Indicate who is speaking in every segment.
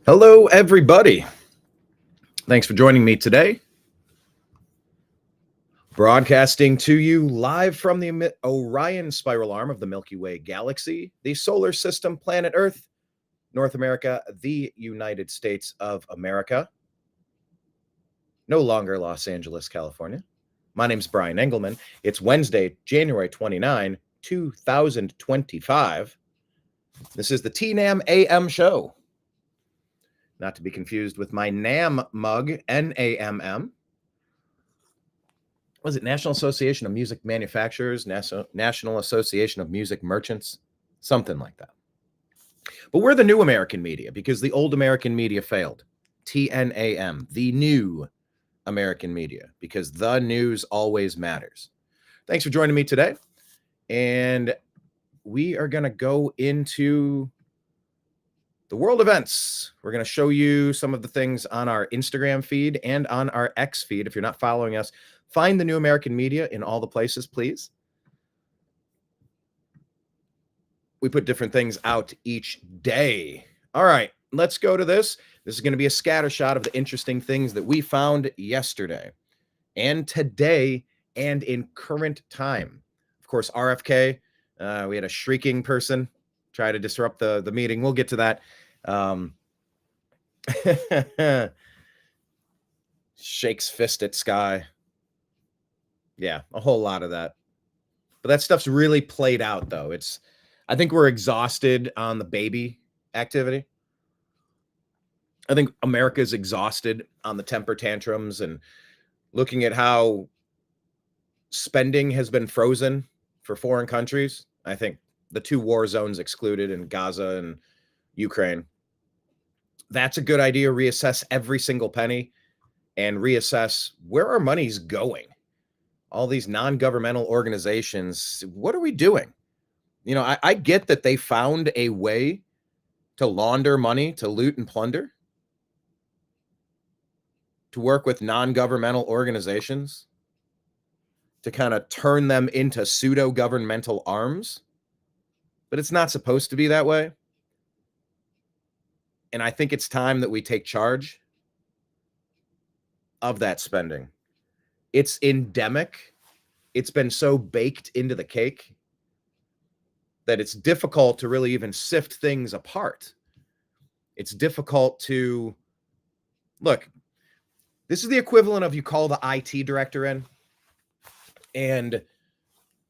Speaker 1: Hello, everybody. Thanks for joining me today. Broadcasting to you live from the Orion spiral arm of the Milky Way galaxy, the solar system, planet Earth, North America, the United States of America. No longer Los Angeles, California. My name's Brian Engelman. It's Wednesday, January 29, 2025. This is the TNAM AM Show. Not to be confused with my NAM mug, NAMM. Was it National Association of Music Manufacturers, National Association of Music Merchants? Something like that. But we're the new American media because the old American media failed. TNAM, the new American media, because the news always matters. Thanks for joining me today. And we are going to go into the world events. We're going to show you some of the things on our Instagram feed and on our X feed. If you're not following us, find the New American Media in all the places, please. We put different things out each day. All right, let's go to this. This is going to be a scatter shot of the interesting things that we found yesterday and today and in current time. Of course, RFK, we had a shrieking person try to disrupt the meeting. We'll get to that. Shakes fist at sky. Yeah, a whole lot of that. But that stuff's really played out, though. I think we're exhausted on the baby activity. I think America's exhausted on the temper tantrums and looking at how spending has been frozen for foreign countries. I think the two war zones excluded in Gaza and Ukraine. That's a good idea. Reassess every single penny and reassess where our money's going. All these non-governmental organizations, what are we doing? You know, I get that they found a way to launder money, to loot and plunder, to work with non-governmental organizations, to kind of turn them into pseudo-governmental arms. But it's not supposed to be that way. And I think it's time that we take charge of that spending. It's endemic. It's been so baked into the cake that it's difficult to really even sift things apart. It's difficult to look. This is the equivalent of you call the IT director in and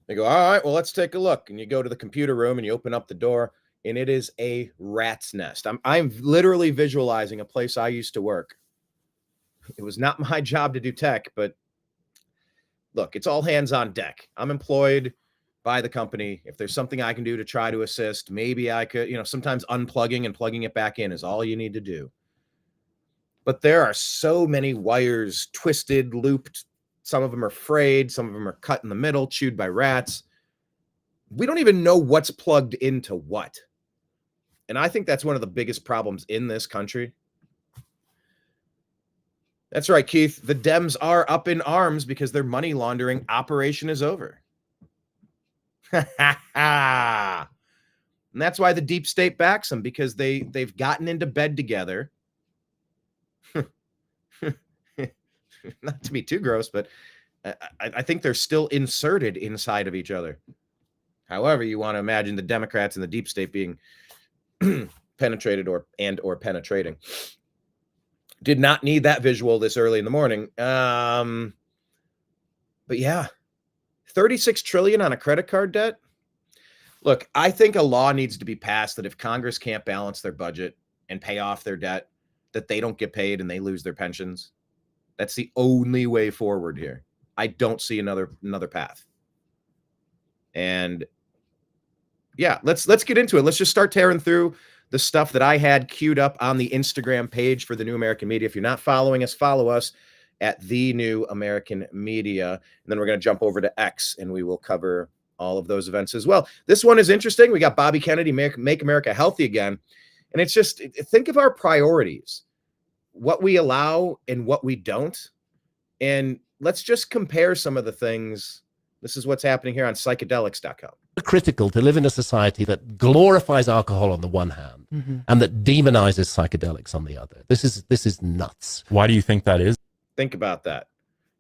Speaker 1: they go, all right, well, let's take a look. And you go to the computer room and you open up the door and it is a rat's nest. I'm literally visualizing a place I used to work. It was not my job to do tech, but look, it's all hands on deck. I'm employed by the company. If there's something I can do to try to assist, maybe I could, sometimes unplugging and plugging it back in is all you need to do. But there are so many wires twisted, looped. Some of them are frayed. Some of them are cut in the middle, chewed by rats. We don't even know what's plugged into what. And I think that's one of the biggest problems in this country. That's right, Keith. The Dems are up in arms because their money laundering operation is over. And that's why the deep state backs them, because they've gotten into bed together. Not to be too gross, but I think they're still inserted inside of each other. However, you want to imagine the Democrats and the deep state being penetrated or penetrating. Did not need that visual this early in the morning. But yeah, 36 trillion on a credit card debt. Look, I think a law needs to be passed that if Congress can't balance their budget and pay off their debt, that they don't get paid and they lose their pensions. That's the only way forward here. I don't see another path. And yeah, let's get into it. Let's just start tearing through the stuff that I had queued up on the Instagram page for the New American Media. If you're not following us, follow us at the New American Media. And then we're going to jump over to X and we will cover all of those events as well. This one is interesting. We got Bobby Kennedy, Make America Healthy Again. And it's just, think of our priorities, what we allow and what we don't. And let's just compare some of the things. This is what's happening here on psychedelics.com.
Speaker 2: Critical to live in a society that glorifies alcohol on the one hand, and that demonizes psychedelics on the other. This is nuts.
Speaker 3: Why do you think that is?
Speaker 1: Think about that.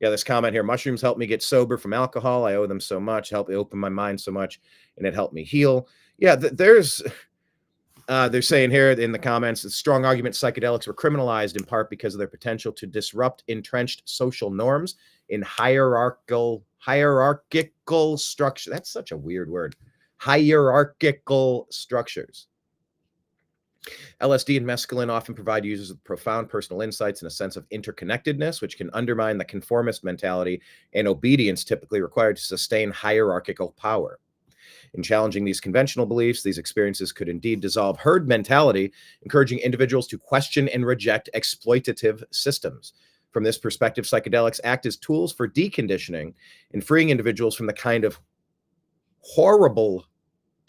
Speaker 1: Yeah, this comment here, mushrooms help me get sober from alcohol. I owe them so much, help me open my mind so much, and it helped me heal. Yeah, they're saying here in the comments, a strong argument psychedelics were criminalized in part because of their potential to disrupt entrenched social norms in hierarchical structure. That's such a weird word. Hierarchical structures. LSD and mescaline often provide users with profound personal insights and a sense of interconnectedness, which can undermine the conformist mentality and obedience typically required to sustain hierarchical power. In challenging these conventional beliefs, these experiences could indeed dissolve herd mentality, encouraging individuals to question and reject exploitative systems. From this perspective, psychedelics act as tools for deconditioning and freeing individuals from the kind of horrible,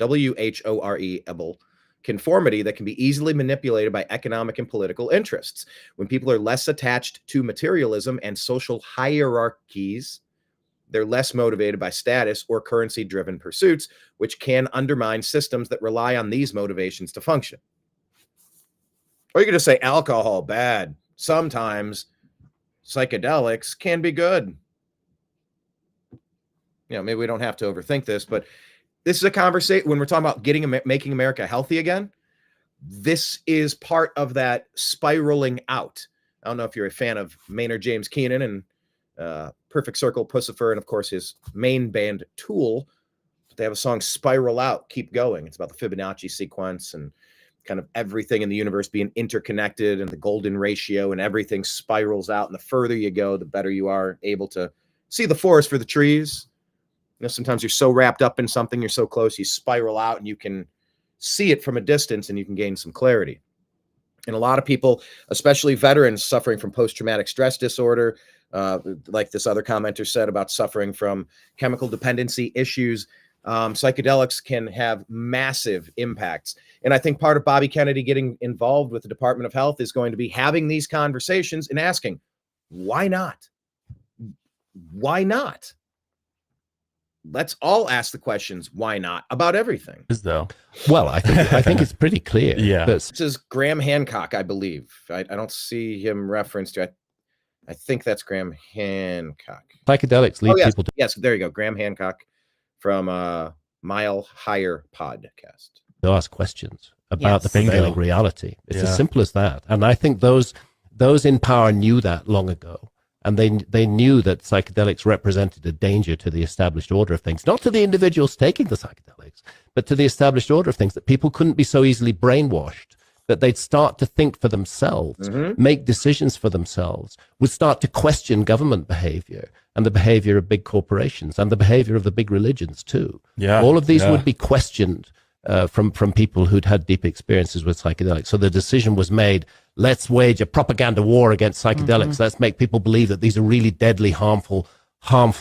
Speaker 1: WHORE-able, conformity that can be easily manipulated by economic and political interests. When people are less attached to materialism and social hierarchies, they're less motivated by status or currency-driven pursuits, which can undermine systems that rely on these motivations to function. Or you could just say alcohol, bad. Sometimes psychedelics can be good. You know, maybe we don't have to overthink this, but this is a conversation when we're talking about making America healthy again. This is part of that spiraling out. I don't know if you're a fan of Maynard James Keenan and Perfect Circle, Pussifer, and of course his main band Tool. They have a song Spiral Out, Keep Going. It's about the Fibonacci sequence and kind of everything in the universe being interconnected and the golden ratio, and everything spirals out. And the further you go, the better you are able to see the forest for the trees. You know, sometimes you're so wrapped up in something, you're so close, you spiral out and you can see it from a distance and you can gain some clarity. And a lot of people, especially veterans suffering from post-traumatic stress disorder, like this other commenter said about suffering from chemical dependency issues, psychedelics can have massive impacts. And I think part of Bobby Kennedy getting involved with the Department of Health is going to be having these conversations and asking, why not? Why not? Let's all ask the questions, why not, about everything.
Speaker 3: Though.
Speaker 2: Well, I think it's pretty clear.
Speaker 3: Yeah.
Speaker 1: This is Graham Hancock, I believe. I don't see him referenced to. I think that's Graham Hancock.
Speaker 2: Psychedelics lead people to.
Speaker 1: Yes, there you go. Graham Hancock from Mile Higher podcast.
Speaker 2: To ask questions about the prevailing reality. It's as simple as that. And I think those in power knew that long ago. And they knew that psychedelics represented a danger to the established order of things, not to the individuals taking the psychedelics, but to the established order of things, that people couldn't be so easily brainwashed, that they'd start to think for themselves, make decisions for themselves, would start to question government behavior and the behavior of big corporations and the behavior of the big religions too. Yeah, all of these would be questioned from people who'd had deep experiences with psychedelics. So the decision was made, let's wage a propaganda war against psychedelics. Let's make people believe that these are really deadly, harmful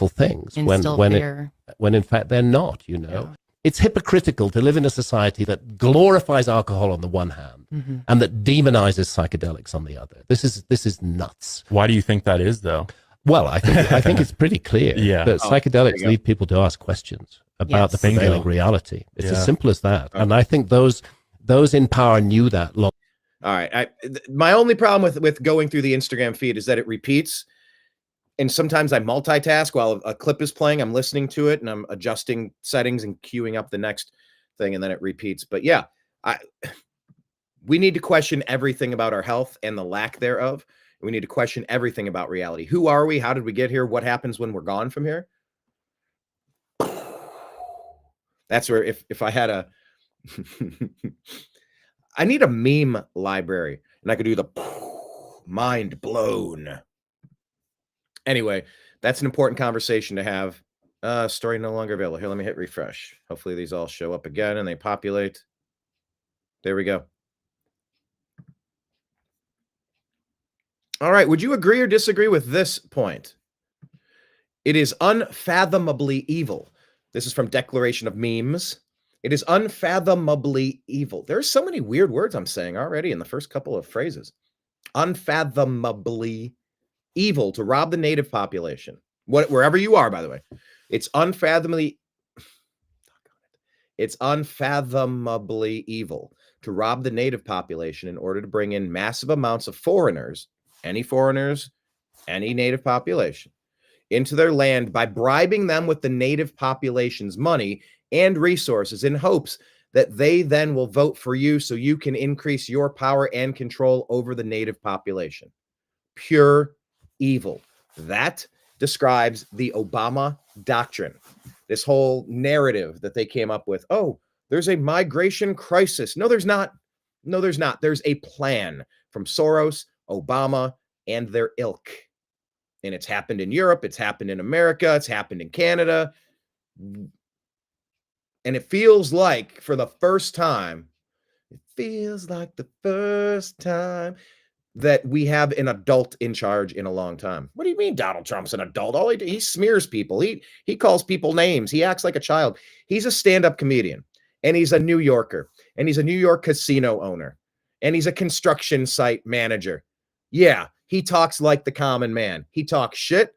Speaker 2: things when in fact they're not, you know. Yeah. It's hypocritical to live in a society that glorifies alcohol on the one hand and that demonizes psychedelics on the other. This is nuts.
Speaker 3: Why do you think that is, though?
Speaker 2: Well, I think it's pretty clear that psychedelics lead people to ask questions about the prevailing reality. It's as simple as that. And I think those in power knew that long.
Speaker 1: All right. My only problem with going through the Instagram feed is that it repeats. And sometimes I multitask while a clip is playing. I'm listening to it and I'm adjusting settings and queuing up the next thing, and then it repeats. But yeah, we need to question everything about our health and the lack thereof. We need to question everything about reality. Who are we? How did we get here? What happens when we're gone from here? That's where if I had a I need a meme library and I could do the mind blown. Anyway, that's an important conversation to have. Story no longer available. Here, let me hit refresh. Hopefully these all show up again and they populate. There we go. All right. Would you agree or disagree with this point? It is unfathomably evil. This is from Declaration of Memes. It is unfathomably evil. There's so many weird words I'm saying already in the first couple of phrases. Unfathomably evil to rob the native population, wherever you are, by the way. It's unfathomably It's unfathomably evil to rob the native population in order to bring in massive amounts of foreigners, any native population, into their land by bribing them with the native population's money and resources in hopes that they then will vote for you so you can increase your power and control over the native population. Pure evil. That describes the Obama doctrine. This whole narrative that they came up with. Oh, there's a migration crisis. No, there's not. No, there's not. There's a plan from Soros, Obama, and their ilk. And it's happened in Europe. It's happened in America. It's happened in Canada. And it feels like for the first time, that we have an adult in charge in a long time. What do you mean Donald Trump's an adult? All he smears people. He calls people names. He acts like a child. He's a stand-up comedian, and he's a New Yorker, and he's a New York casino owner, and he's a construction site manager. Yeah, he talks like the common man. He talks shit,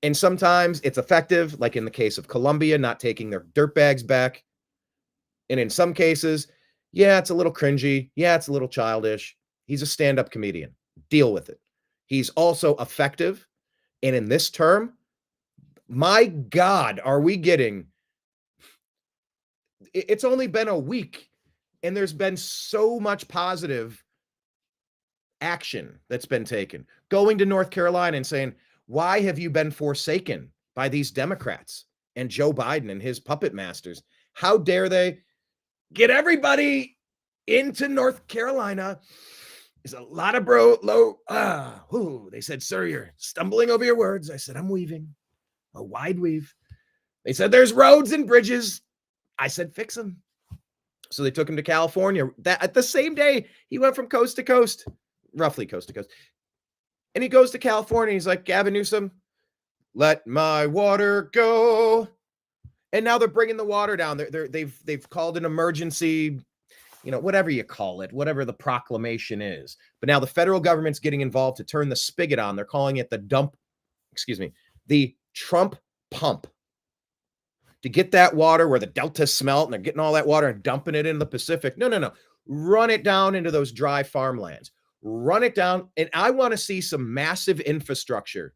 Speaker 1: and sometimes it's effective, like in the case of Colombia not taking their dirtbags back. And in some cases, yeah, it's a little cringy. Yeah, it's a little childish. He's a stand-up comedian. Deal with it. He's also effective. And in this term, my God, are we getting... It's only been a week, and there's been so much positive action that's been taken. Going to North Carolina and saying, why have you been forsaken by these Democrats and Joe Biden and his puppet masters? How dare they get everybody into North Carolina? There's a lot of they said, sir, you're stumbling over your words. I said, I'm weaving a wide weave. They said, there's roads and bridges. I said, fix them. So they took him to California. That at the same day, he went from coast to coast, roughly coast to coast. And he goes to California. He's like, Gavin Newsom, let my water go. And now they're bringing the water down. They've called an emergency, whatever you call it, whatever the proclamation is. But now the federal government's getting involved to turn the spigot on. They're calling it the Trump pump, to get that water where the deltas smelt, and they're getting all that water and dumping it into the Pacific. No. Run it down into those dry farmlands. Run it down. And I want to see some massive infrastructure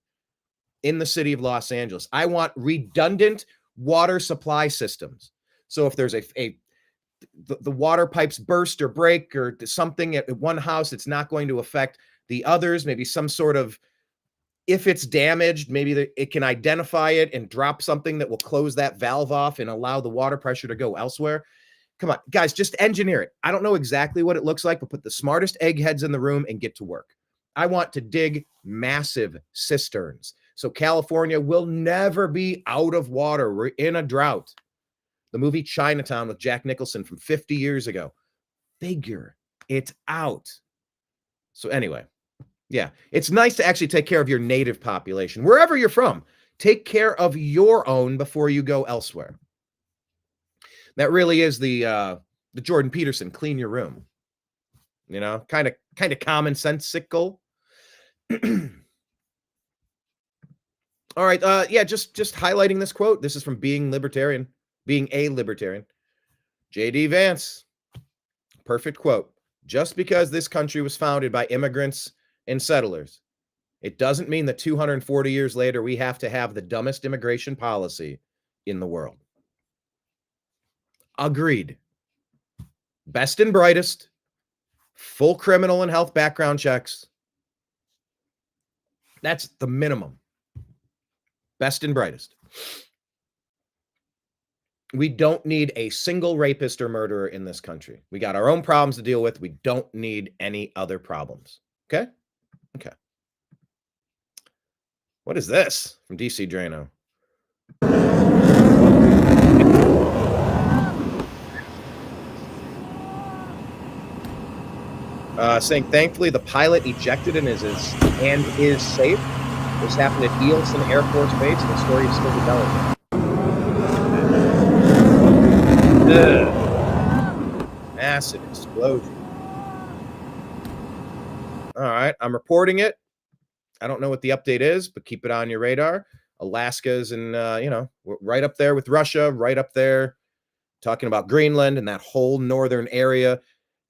Speaker 1: in the city of Los Angeles. I want redundant water supply systems. So if there's the water pipes burst or break or something at one house, it's not going to affect the others. Maybe some sort of, if it's damaged, maybe it can identify it and drop something that will close that valve off and allow the water pressure to go elsewhere. Come on, guys, just engineer it. I don't know exactly what it looks like, but put the smartest eggheads in the room and get to work. I want to dig massive cisterns. So California will never be out of water. We're in a drought. The movie Chinatown with Jack Nicholson from 50 years ago. Figure it out. So anyway, yeah, it's nice to actually take care of your native population. Wherever you're from, take care of your own before you go elsewhere. That really is the Jordan Peterson, clean your room. Kind of common-sensical. All right, just highlighting this quote. This is from Being a Libertarian. J.D. Vance, perfect quote. Just because this country was founded by immigrants and settlers, it doesn't mean that 240 years later we have to have the dumbest immigration policy in the world. Agreed. Best and brightest, full criminal and health background checks. That's the minimum. Best and brightest. We don't need a single rapist or murderer in this country. We got our own problems to deal with. We don't need any other problems. Okay? Okay. What is this from DC Drano? Saying, thankfully, the pilot ejected and is safe. This happened at Eelson Air Force Base, and the story is still developing. Massive explosion. All right, I'm reporting it. I don't know what the update is, but keep it on your radar. Alaska's and, right up there with Russia, right up there talking about Greenland and that whole northern area.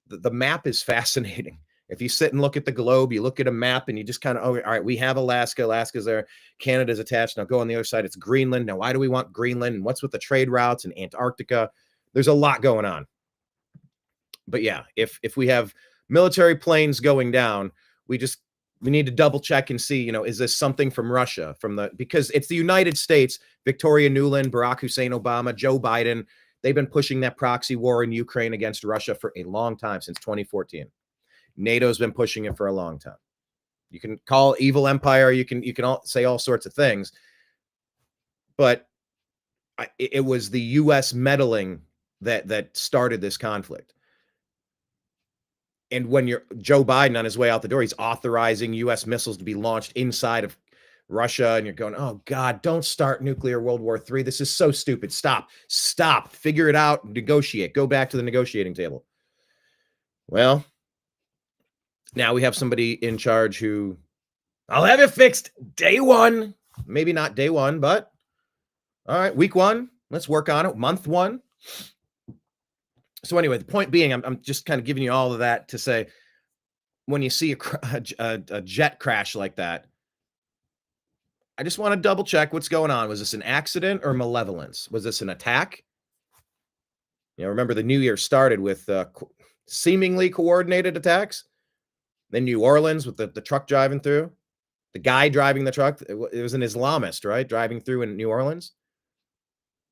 Speaker 1: The map is fascinating. If you sit and look at the globe, you look at a map and you just kind of, all right, we have Alaska. Alaska's there. Canada's attached. Now go on the other side. It's Greenland. Now, why do we want Greenland? And what's with the trade routes and Antarctica? There's a lot going on. But yeah, if we have military planes going down, we need to double check and see, is this something from Russia, because it's the United States, Victoria Nuland, Barack Hussein Obama, Joe Biden. They've been pushing that proxy war in Ukraine against Russia for a long time, since 2014. NATO's been pushing it for a long time. You can call evil empire. You can all say all sorts of things, but it was the U.S. meddling that started this conflict. And when you're Joe Biden on his way out the door, he's authorizing U.S. missiles to be launched inside of Russia, and you're going, oh God, don't start nuclear World War III. This is so stupid. Stop, figure it out, negotiate, go back to the negotiating table. Well, now we have somebody in charge who, I'll have it fixed day one. Maybe not day one, but all right, week one, let's work on it. Month one. So anyway, the point being, I'm just kind of giving you all of that to say, when you see a jet crash like that, I just want to double check what's going on. Was this an accident or malevolence? Was this an attack? Remember the new year started with seemingly coordinated attacks. Then New Orleans with the truck driving through. The guy driving the truck, it was an Islamist, right? Driving through in New Orleans.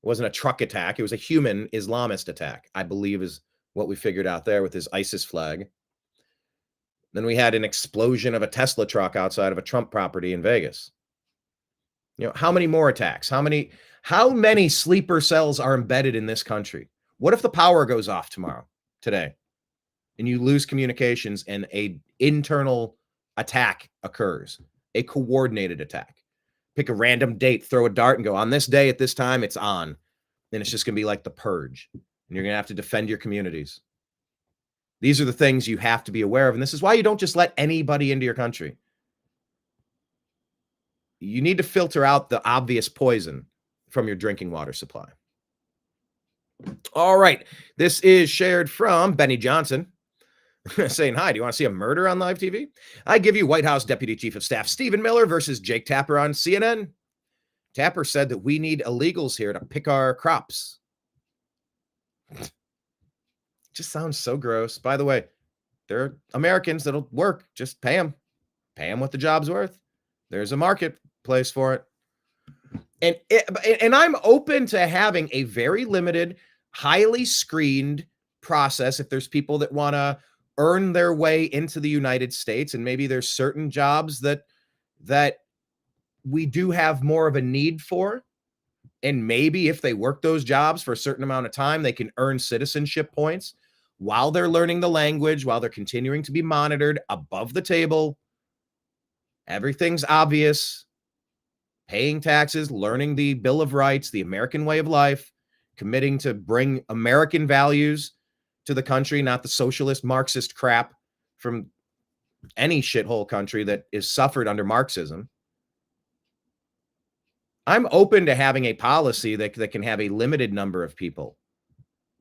Speaker 1: It wasn't a truck attack. It was a human Islamist attack, I believe, is what we figured out there with his ISIS flag. Then we had an explosion of a Tesla truck outside of a Trump property in Vegas. How many more attacks? How many sleeper cells are embedded in this country? What if the power goes off today, and you lose communications and a internal attack occurs, a coordinated attack? Pick a random date, throw a dart and go, on this day at this time, it's on. Then it's just going to be like the purge, and you're going to have to defend your communities. These are the things you have to be aware of. And this is why you don't just let anybody into your country. You need to filter out the obvious poison from your drinking water supply. All right. This is shared from Benny Johnson saying, hi, do you want to see a murder on live TV? I give you White House Deputy Chief of Staff Stephen Miller versus Jake Tapper on CNN. Tapper said that we need illegals here to pick our crops. Just sounds so gross. By the way, there are Americans that'll work. Just pay them. Pay them what the job's worth. There's a marketplace for it. And I'm open to having a very limited, highly screened process if there's people that want to earn their way into the United States, and maybe there's certain jobs that we do have more of a need for. And maybe if they work those jobs for a certain amount of time, they can earn citizenship points while they're learning the language, while they're continuing to be monitored above the table. Everything's obvious. Paying taxes, learning the Bill of Rights, the American way of life, committing to bring American values to the country, not the socialist Marxist crap from any shithole country that is suffered under Marxism. I'm open to having a policy that can have a limited number of people.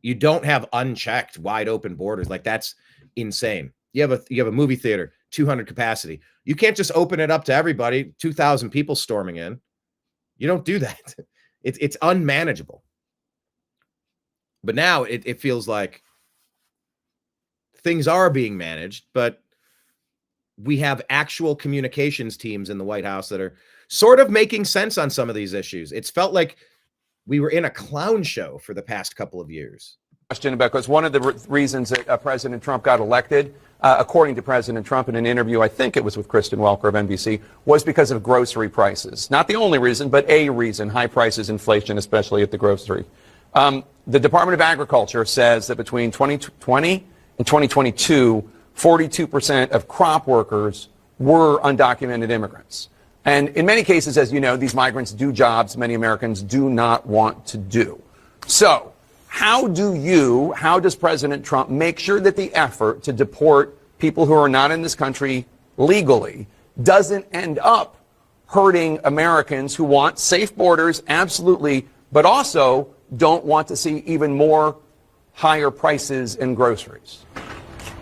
Speaker 1: You don't have unchecked, wide open borders. Like, that's insane. You have a movie theater, 200 capacity. You can't just open it up to everybody, 2,000 people storming in. You don't do that. It's unmanageable. But now it feels like things are being managed, but we have actual communications teams in the White House that are sort of making sense on some of these issues. It's felt like we were in a clown show for the past couple of years.
Speaker 4: Question about, because one of the reasons that President Trump got elected, according to President Trump in an interview, I think it was with Kristen Welker of NBC, was because of grocery prices. Not the only reason, but a reason: high prices, inflation, especially at the grocery. The Department of Agriculture says that between 2020 and 2022, 42% of crop workers were undocumented immigrants. And in many cases, as you know, these migrants do jobs many Americans do not want to do. So how does President Trump make sure that the effort to deport people who are not in this country legally doesn't end up hurting Americans who want safe borders, absolutely, but also don't want to see even more higher prices in groceries?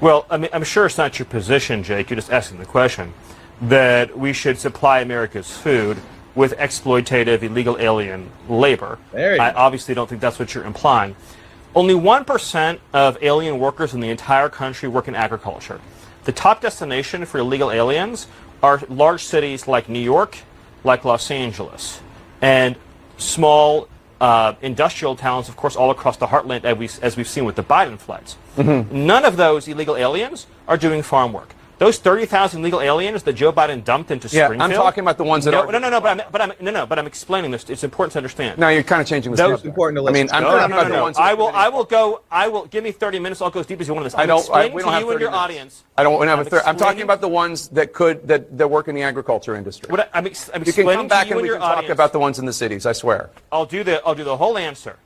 Speaker 5: Well, I mean, I'm sure it's not your position, Jake, you're just asking the question, that we should supply America's food with exploitative illegal alien labor. I obviously don't think that's what you're implying. Only 1% of alien workers in the entire country work in agriculture. The top destination for illegal aliens are large cities like New York, like Los Angeles, and small industrial towns, of course, all across the heartland, as we've seen with the Biden flights. None of those illegal aliens are doing farm work. Those 30,000 illegal aliens that Joe Biden dumped into Springfield.
Speaker 4: I'm talking about the ones that are.
Speaker 5: But I'm explaining this. It's important to understand.
Speaker 4: No, you're kind of changing the
Speaker 5: Those
Speaker 4: subject.
Speaker 1: important to
Speaker 4: I mean,
Speaker 1: listen
Speaker 4: I'm talking about the ones.
Speaker 5: I will give me 30 minutes. I'll go as deep as you want on this.
Speaker 4: We don't have 30 minutes.
Speaker 5: Audience.
Speaker 4: I don't have a 30. I'm talking about the ones that work in the agriculture industry.
Speaker 5: I'm
Speaker 4: You
Speaker 5: explaining
Speaker 4: can come back
Speaker 5: to you
Speaker 4: and
Speaker 5: and
Speaker 4: we
Speaker 5: your
Speaker 4: can talk
Speaker 5: audience.
Speaker 4: about the ones in the cities. I swear.
Speaker 5: I'll do the whole answer.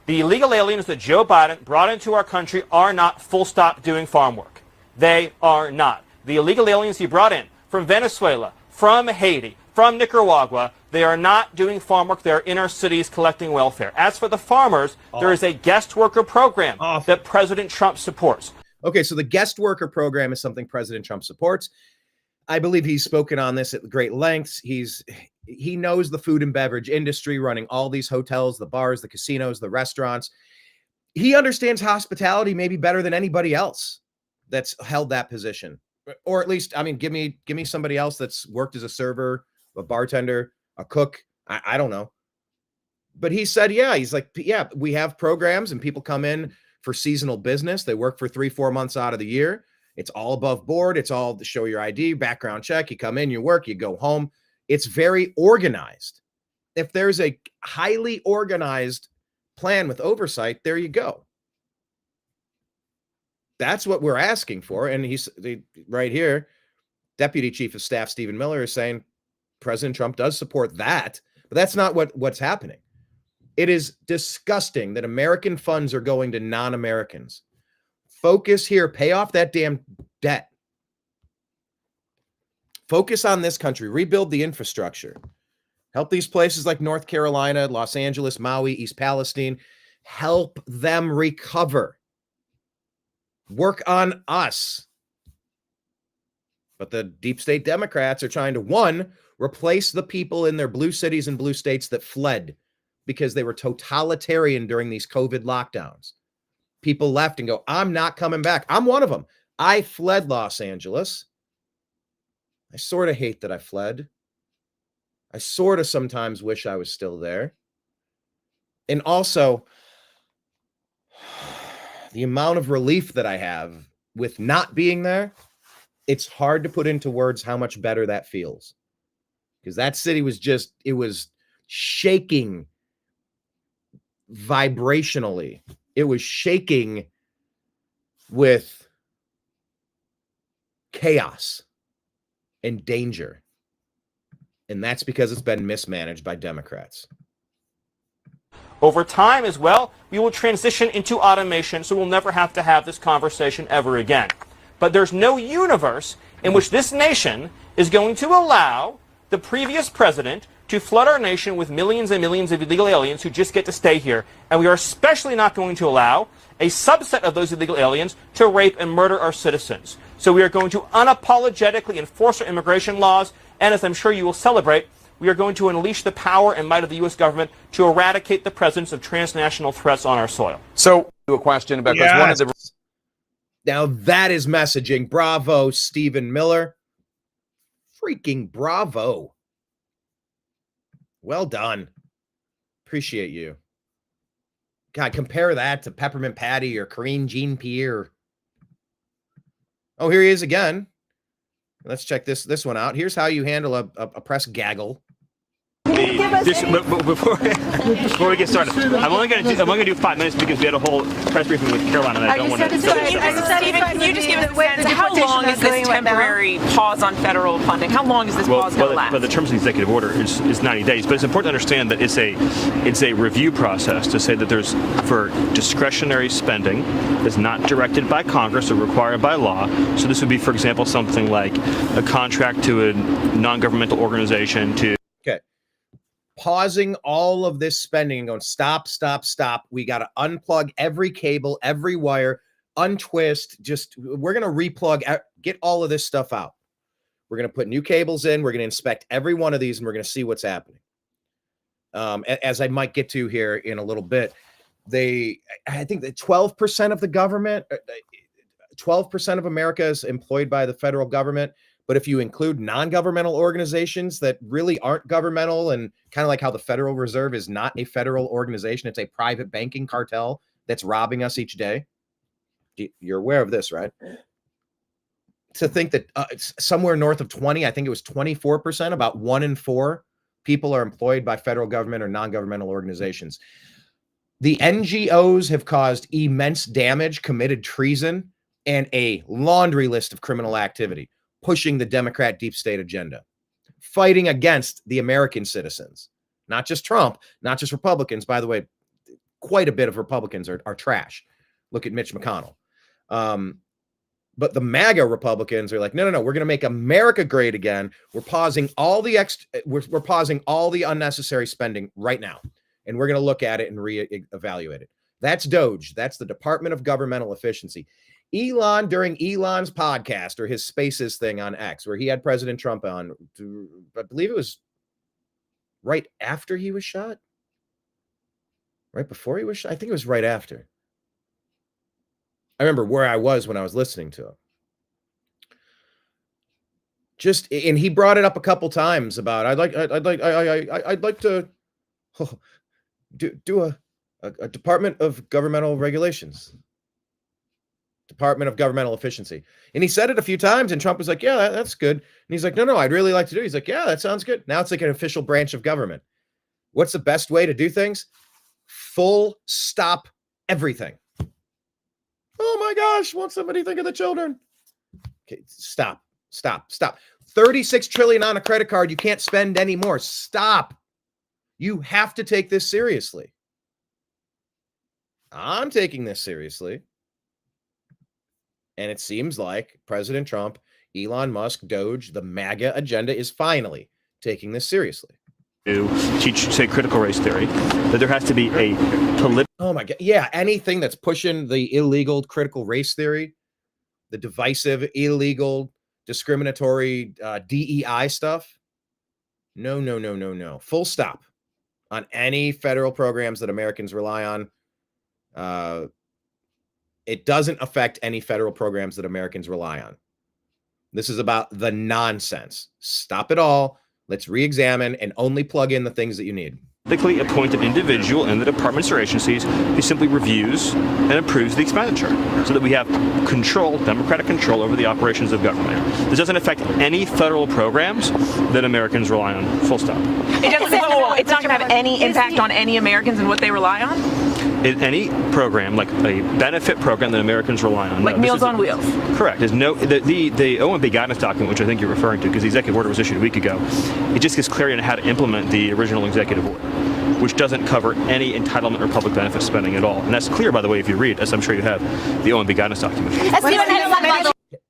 Speaker 5: The illegal aliens that Joe Biden brought into our country are not full stop doing farm work. They are not. The illegal aliens he brought in from Venezuela, from Haiti, from Nicaragua, they are not doing farm work. They are in our cities collecting welfare. As for the farmers, there is a guest worker program that President Trump supports.
Speaker 1: Okay, so the guest worker program is something President Trump supports. I believe he's spoken on this at great lengths. He knows the food and beverage industry, running all these hotels, the bars, the casinos, the restaurants. He understands hospitality maybe better than anybody else that's held that position. Or at least, I mean, give me somebody else that's worked as a server, a bartender, a cook. I don't know. But he said, he's like, we have programs and people come in for seasonal business. They work for 3-4 months out of the year. It's all above board. It's all to show your ID, background check. You come in, you work, you go home. It's very organized. If there's a highly organized plan with oversight, there you go. That's what we're asking for. And he's right here, Deputy Chief of Staff Stephen Miller is saying President Trump does support that, but that's not what's happening. It is disgusting that American funds are going to non-Americans. Focus here, pay off that damn debt. Focus on this country, rebuild the infrastructure. Help these places like North Carolina, Los Angeles, Maui, East Palestine. Help them recover. Work on us. But the deep state Democrats are trying to, one, replace the people in their blue cities and blue states that fled because they were totalitarian during these COVID lockdowns. People left and go, I'm not coming back. I'm one of them. I fled Los Angeles. I sort of hate that I fled. I sort of sometimes wish I was still there. And also, the amount of relief that I have with not being there, it's hard to put into words how much better that feels. Because that city was it was shaking vibrationally. It was shaking with chaos and danger. And that's because it's been mismanaged by Democrats.
Speaker 5: Over time as well, we will transition into automation, so we'll never have to have this conversation ever again. But there's no universe in which this nation is going to allow the previous president to flood our nation with millions and millions of illegal aliens who just get to stay here. And we are especially not going to allow a subset of those illegal aliens to rape and murder our citizens. So we are going to unapologetically enforce our immigration laws, and as I'm sure you will celebrate, we are going to unleash the power and might of the U.S. government to eradicate the presence of transnational threats on our soil.
Speaker 4: So, a question about
Speaker 1: yes.
Speaker 4: One of the.
Speaker 1: Now that is messaging. Bravo, Stephen Miller. Freaking bravo. Well done. Appreciate you. God, compare that to Peppermint Patty or Karine Jean-Pierre. Oh, here he is again. Let's check this one out. Here's how you handle a press gaggle.
Speaker 5: Before we get started, I'm only going to do 5 minutes because we had a whole press briefing with Caroline, and I don't want to.
Speaker 6: Stephen, can you just give us a sense of how long is this temporary pause on federal funding? How long is this pause going to last?
Speaker 5: But the terms of the executive order is 90 days. But it's important to understand that it's a review process to say that there's for discretionary spending that's not directed by Congress or required by law. So this would be, for example, something like a contract to a non-governmental organization to.
Speaker 1: pausing all of this spending and going, stop. We got to unplug every cable, every wire, untwist. We're going to replug, get all of this stuff out. We're going to put new cables in. We're going to inspect every one of these, and we're going to see what's happening. As I might get to here in a little bit, I think that 12% of the government, 12% of America is employed by the federal government. But if you include non-governmental organizations that really aren't governmental, and kind of like how the Federal Reserve is not a federal organization, it's a private banking cartel that's robbing us each day. You're aware of this, right? To think that somewhere north of 20, I think it was 24%, about 1 in 4 people are employed by federal government or non-governmental organizations. The NGOs have caused immense damage, committed treason, and a laundry list of criminal activity, pushing the Democrat deep state agenda, fighting against the American citizens, not just Trump, not just Republicans. By the way, quite a bit of Republicans are trash. Look at Mitch McConnell. But the MAGA Republicans are like, no, we're going to make America great again. We're pausing all the we're pausing all the unnecessary spending right now, and we're going to look at it and reevaluate it. That's DOGE. That's the Department of Governmental Efficiency. Elon, during Elon's podcast or his Spaces thing on X, where he had President Trump on, I believe it was right after he was shot, right before he was shot. I think it was right after. I remember where I was when I was listening to him. And he brought it up a couple times about I'd like to do a Department of Governmental Regulations, Department of Governmental Efficiency. And he said it a few times, and Trump was like, yeah, that's good. And he's like, no, I'd really like to do it. He's like, yeah, that sounds good. Now it's like an official branch of government. What's the best way to do things? Full stop everything. Oh my gosh, won't somebody think of the children? Okay, stop. 36 trillion on a credit card. You can't spend anymore. Stop. You have to take this seriously. I'm taking this seriously. And it seems like President Trump, Elon Musk, DOGE, the MAGA agenda is finally taking this seriously.
Speaker 5: To teach, say, critical race theory, that there has to be a political.
Speaker 1: Oh my God. Yeah. Anything that's pushing the illegal critical race theory, the divisive, illegal, discriminatory DEI stuff. No. Full stop on any federal programs that Americans rely on. It doesn't affect any federal programs that Americans rely on. This is about the nonsense. Stop it all. Let's re-examine and only plug in the things that you need.
Speaker 5: Politically appointed individual in the departments or agencies who simply reviews and approves the expenditure so that we have control, democratic control over the operations of government. This doesn't affect any federal programs that Americans rely on. Full stop.
Speaker 6: It's not going to have any impact on any Americans and what they rely on?
Speaker 5: In any program, like a benefit program that Americans rely on.
Speaker 6: Like Meals on Wheels.
Speaker 5: Correct. There's no the OMB guidance document, which I think you're referring to, because the executive order was issued a week ago. It just gives clarity on how to implement the original executive order, which doesn't cover any entitlement or public benefit spending at all. And that's clear, by the way, if you read, as I'm sure you have, the OMB guidance document.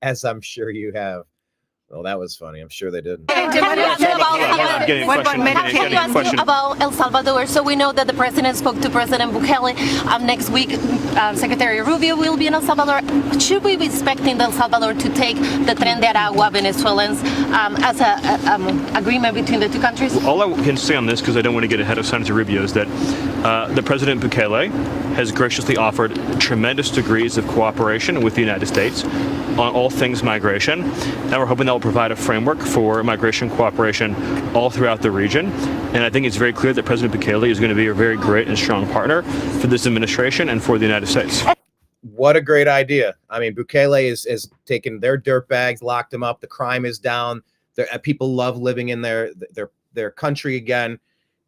Speaker 1: As I'm sure you have. Well, that was funny. I'm sure they didn't.
Speaker 7: About El Salvador. So we know that the president spoke to President Bukele. Next week, Secretary Rubio will be in El Salvador. Should we be expecting El Salvador to take the Tren de Aragua Venezuelans as an agreement between the two countries?
Speaker 5: All I can say on this, because I don't want to get ahead of Senator Rubio, is that the President Bukele has graciously offered tremendous degrees of cooperation with the United States on all things migration. And we're hoping that will provide a framework for migration cooperation all throughout the region. And I think it's very clear that President Bukele is going to be a very great and strong partner for this administration and for the United States.
Speaker 1: What a great idea. I mean, Bukele is taken their dirt bags, locked them up. The crime is down. People love living in their country again.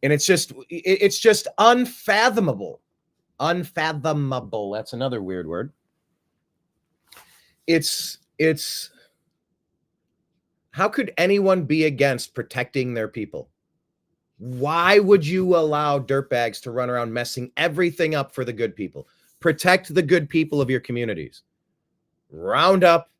Speaker 1: And it's just unfathomable. Unfathomable. That's another weird word. It's how could anyone be against protecting their people? Why would you allow dirtbags to run around messing everything up for the good people? Protect the good people of your communities. Round up,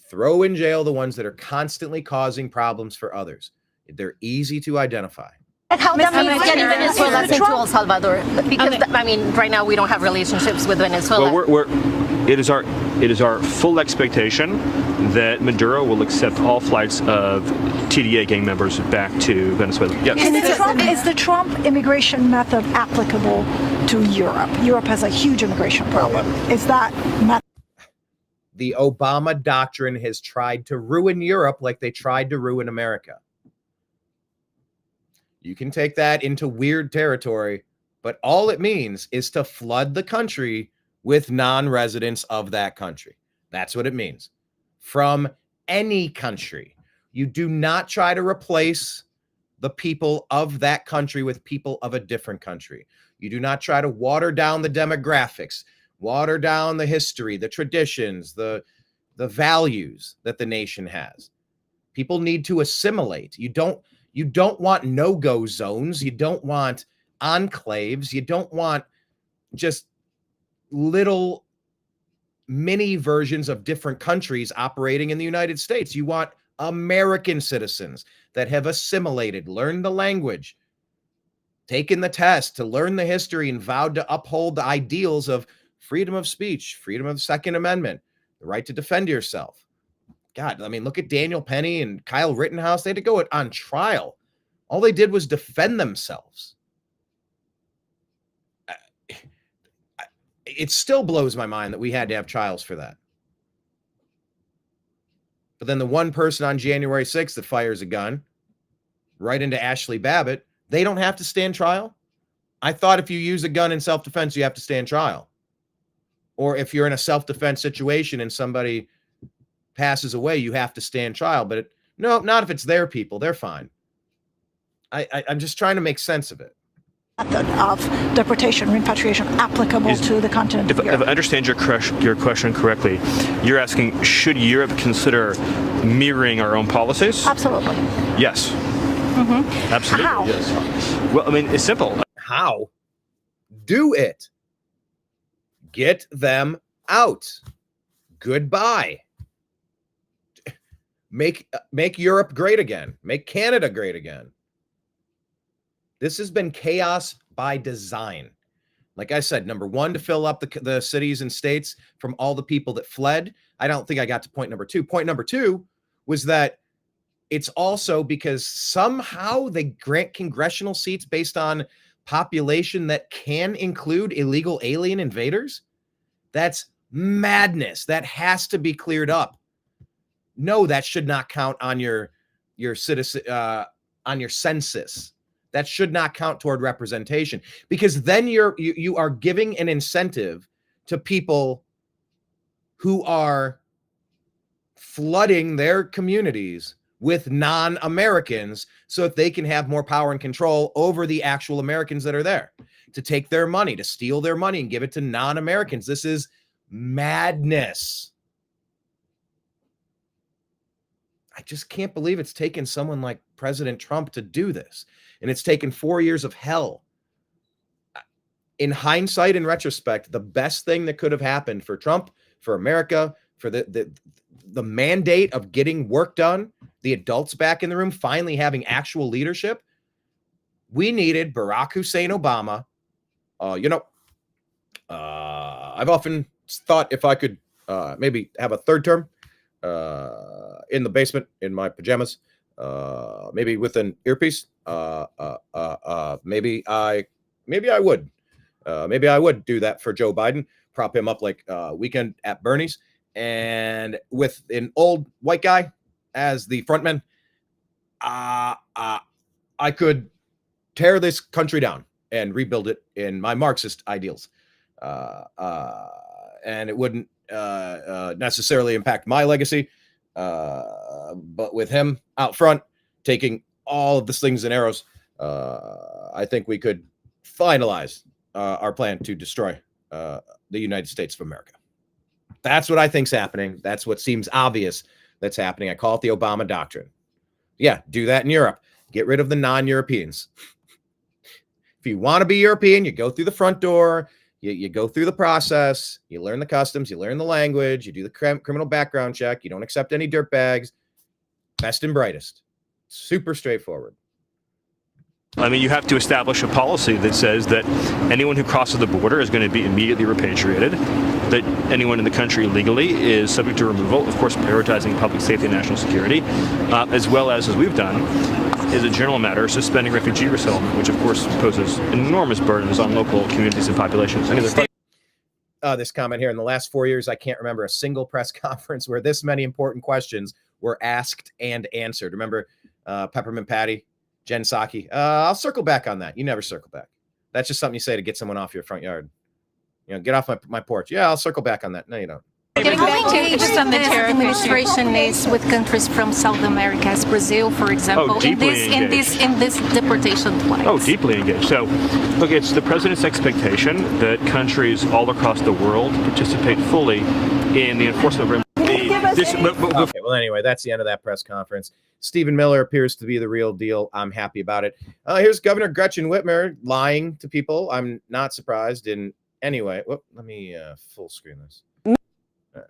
Speaker 1: throw in jail the ones that are constantly causing problems for others. They're easy to identify.
Speaker 7: How that means getting Venezuela into El Salvador? Because I mean, right now we don't have relationships with Venezuela.
Speaker 5: Well, it is our full expectation that Maduro will accept all flights of TDA gang members back to Venezuela. Yes.
Speaker 8: Is the Trump immigration method applicable to Europe? Europe has a huge immigration problem. Is that
Speaker 1: the Obama doctrine has tried to ruin Europe like they tried to ruin America? You can take that into weird territory, but all it means is to flood the country with non-residents of that country. That's what it means. From any country. You do not try to replace the people of that country with people of a different country. You do not try to water down the demographics, water down the history, the traditions, the values that the nation has. People need to assimilate. You don't want no-go zones. You don't want enclaves. You don't want just little mini versions of different countries operating in the United States. You want American citizens that have assimilated, learned the language, taken the test to learn the history, and vowed to uphold the ideals of freedom of speech, freedom of the Second Amendment, the right to defend yourself. God, I mean, look at Daniel Penny and Kyle Rittenhouse. They had to go on trial. All they did was defend themselves. It still blows my mind that we had to have trials for that. But then the one person on January 6th that fires a gun right into Ashley Babbitt, they don't have to stand trial. I thought if you use a gun in self-defense, you have to stand trial. Or if you're in a self-defense situation and somebody passes away, you have to stand trial. But no, not if it's their people. They're fine. I'm just trying to make sense of it.
Speaker 8: Method of deportation, repatriation applicable to the continent of Europe?
Speaker 5: If I understand your question correctly, you're asking, should Europe consider mirroring our own policies?
Speaker 8: Absolutely.
Speaker 5: Yes.
Speaker 8: Mm-hmm.
Speaker 5: Absolutely.
Speaker 8: How?
Speaker 5: Yes. Well, I mean, it's simple.
Speaker 1: How? Do it. Get them out. Goodbye. Make Europe great again. Make Canada great again. This has been chaos by design. Like I said, number one, to fill up the cities and states from all the people that fled. I don't think I got to point number two. Point number two was that it's also because somehow they grant congressional seats based on population that can include illegal alien invaders. That's madness. That has to be cleared up. No, that should not count on your citizen on your census. That should not count toward representation, because then you are giving an incentive to people who are flooding their communities with non-Americans so that they can have more power and control over the actual Americans that are there, to take their money, to steal their money and give it to non-Americans. This is madness. I just can't believe it's taken someone like President Trump to do this. And it's taken 4 years of hell. In hindsight, in retrospect, the best thing that could have happened for Trump, for America, for the mandate of getting work done, the adults back in the room, finally having actual leadership, we needed Barack Hussein Obama. I've often thought if I could maybe have a third term in the basement in my pajamas, maybe with an earpiece. Maybe I would do that for Joe Biden, prop him up like Weekend at Bernie's, and with an old white guy as the frontman, I could tear this country down and rebuild it in my Marxist ideals, and it wouldn't necessarily impact my legacy, but with him out front taking all of the slings and arrows, I think we could finalize our plan to destroy the United States of America. That's what I think's happening. That's what seems obvious that's happening. I call it the Obama doctrine. Yeah, do that in Europe. Get rid of the non-Europeans. If you want to be European, you go through the front door. You go through the process. You learn the customs. You learn the language. You do the criminal background check. You don't accept any dirtbags. Best and brightest. Super straightforward.
Speaker 5: I mean, you have to establish a policy that says that anyone who crosses the border is going to be immediately repatriated, that anyone in the country illegally is subject to removal, of course prioritizing public safety and national security, as well as we've done, is a general matter, suspending refugee resettlement, which of course poses enormous burdens on local communities and populations.
Speaker 1: This comment here, in the last 4 years, I can't remember a single press conference where this many important questions were asked and answered. Remember Peppermint Patty? Jen Psaki, I'll circle back on that. You never circle back. That's just something you say to get someone off your front yard. You know, get off my porch. Yeah, I'll circle back on that. No, you don't.
Speaker 7: How engaged on the tariff administration is with countries from South America, as Brazil, for example, in this deportation flights?
Speaker 5: Oh, deeply engaged. So, look, it's the president's expectation that countries all across the world participate fully in the enforcement of
Speaker 1: Okay, well, anyway, that's the end of that press conference. Stephen Miller appears to be the real deal. I'm happy about it. Here's Governor Gretchen Whitmer lying to people. I'm not surprised in any way. Whoop, let me full screen this.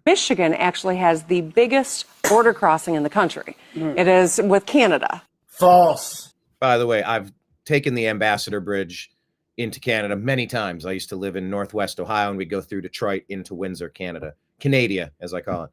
Speaker 9: Michigan actually has the biggest border crossing in the country. It is with Canada.
Speaker 1: False. By the way, I've taken the Ambassador Bridge into Canada many times. I used to live in Northwest Ohio, and we'd go through Detroit into Windsor, Canada. Canada, as I call it.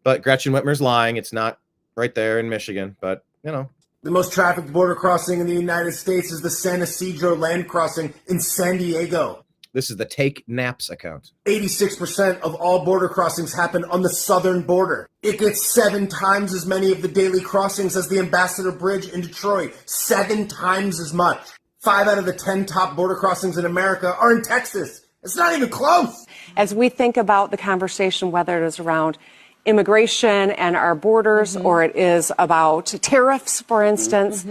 Speaker 1: But Gretchen Whitmer's lying. It's not right there in Michigan, but, you know.
Speaker 10: The most trafficked border crossing in the United States is the San Ysidro land crossing in San Diego.
Speaker 1: This is the Take Naps account.
Speaker 10: 86% of all border crossings happen on the southern border. It gets 7 times as many of the daily crossings as the Ambassador Bridge in Detroit. 7 times as much. 5 out of the 10 top border crossings in America are in Texas. It's not even close.
Speaker 9: As we think about the conversation, whether it is around immigration and our borders, or it is about tariffs, for instance,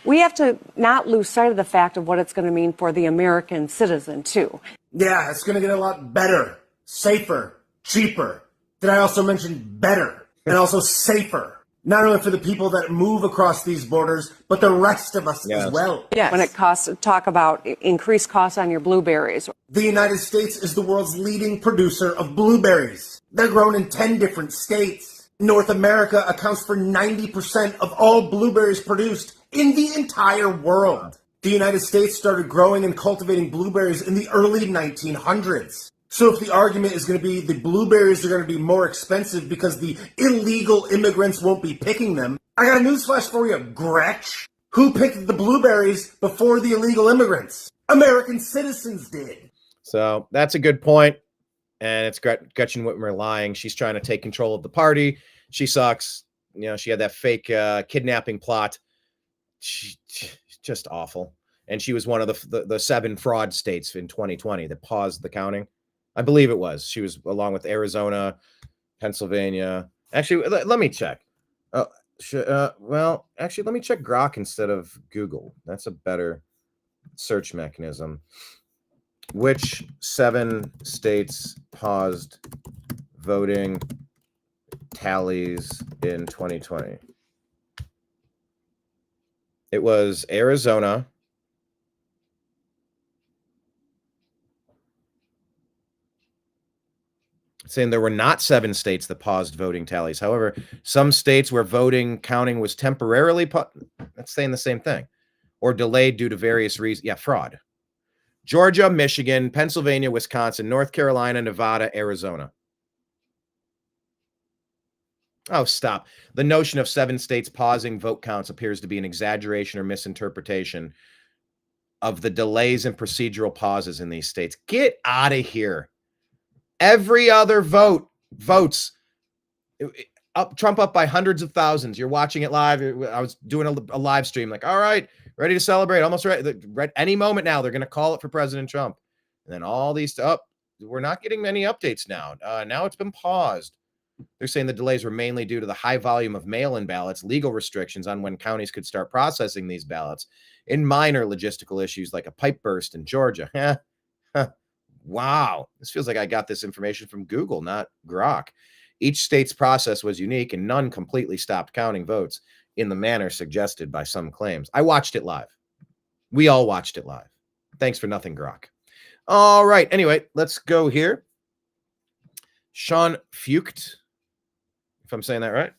Speaker 9: we have to not lose sight of the fact of what it's going to mean for the American citizen, too.
Speaker 10: Yeah, it's going to get a lot better, safer, cheaper. Did I also mention better and also safer? Not only for the people that move across these borders, but the rest of us as well.
Speaker 9: Yes. When it costs, talk about increased costs on your blueberries.
Speaker 10: The United States is the world's leading producer of blueberries. They're grown in 10 different states. North America accounts for 90% of all blueberries produced in the entire world. The United States started growing and cultivating blueberries in the early 1900s. So if the argument is going to be the blueberries are going to be more expensive because the illegal immigrants won't be picking them, I got a newsflash for you, Gretch. Who picked the blueberries before the illegal immigrants? American citizens did.
Speaker 1: So that's a good point. And it's Gretchen Whitmer lying. She's trying to take control of the party. She sucks. You know, she had that fake kidnapping plot. Just awful. And she was one of the 7 fraud states in 2020 that paused the counting. I believe it was. She was along with Arizona, Pennsylvania. Actually, let me check. Well, actually, let me check Grok instead of Google. That's a better search mechanism. Which 7 states paused voting tallies in 2020? It was Arizona, saying there were not 7 states that paused voting tallies. However, some states where voting counting was temporarily that's saying the same thing, or delayed due to various reasons. Yeah, fraud. Georgia, Michigan, Pennsylvania, Wisconsin, North Carolina, Nevada, Arizona. Oh, stop. The notion of 7 states pausing vote counts appears to be an exaggeration or misinterpretation of the delays and procedural pauses in these states. Get out of here. Every other votes up, Trump up by hundreds of thousands. You're watching it live. I was doing a live stream, like, all right, ready to celebrate. Almost ready. Any moment now, they're going to call it for President Trump. And then all these we're not getting many updates now. Now it's been paused. They're saying the delays were mainly due to the high volume of mail-in ballots, legal restrictions on when counties could start processing these ballots, and minor logistical issues like a pipe burst in Georgia. Wow. This feels like I got this information from Google, not Grok. Each state's process was unique, and none completely stopped counting votes in the manner suggested by some claims. I watched it live. We all watched it live. Thanks for nothing, Grok. All right. Anyway, let's go here. Sean Fucht, if I'm saying that right.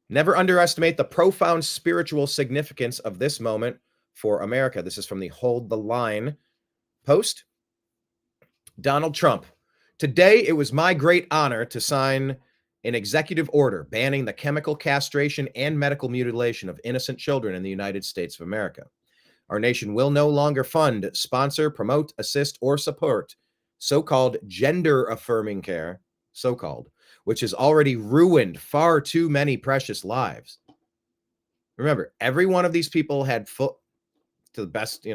Speaker 1: Never underestimate the profound spiritual significance of this moment for America. This is from the Hold the Line post. Donald Trump. Today, it was my great honor to sign an executive order banning the chemical castration and medical mutilation of innocent children in the United States of America. Our nation will no longer fund, sponsor, promote, assist, or support so-called gender-affirming care, so-called, which has already ruined far too many precious lives. Remember, every one of these people had to the best,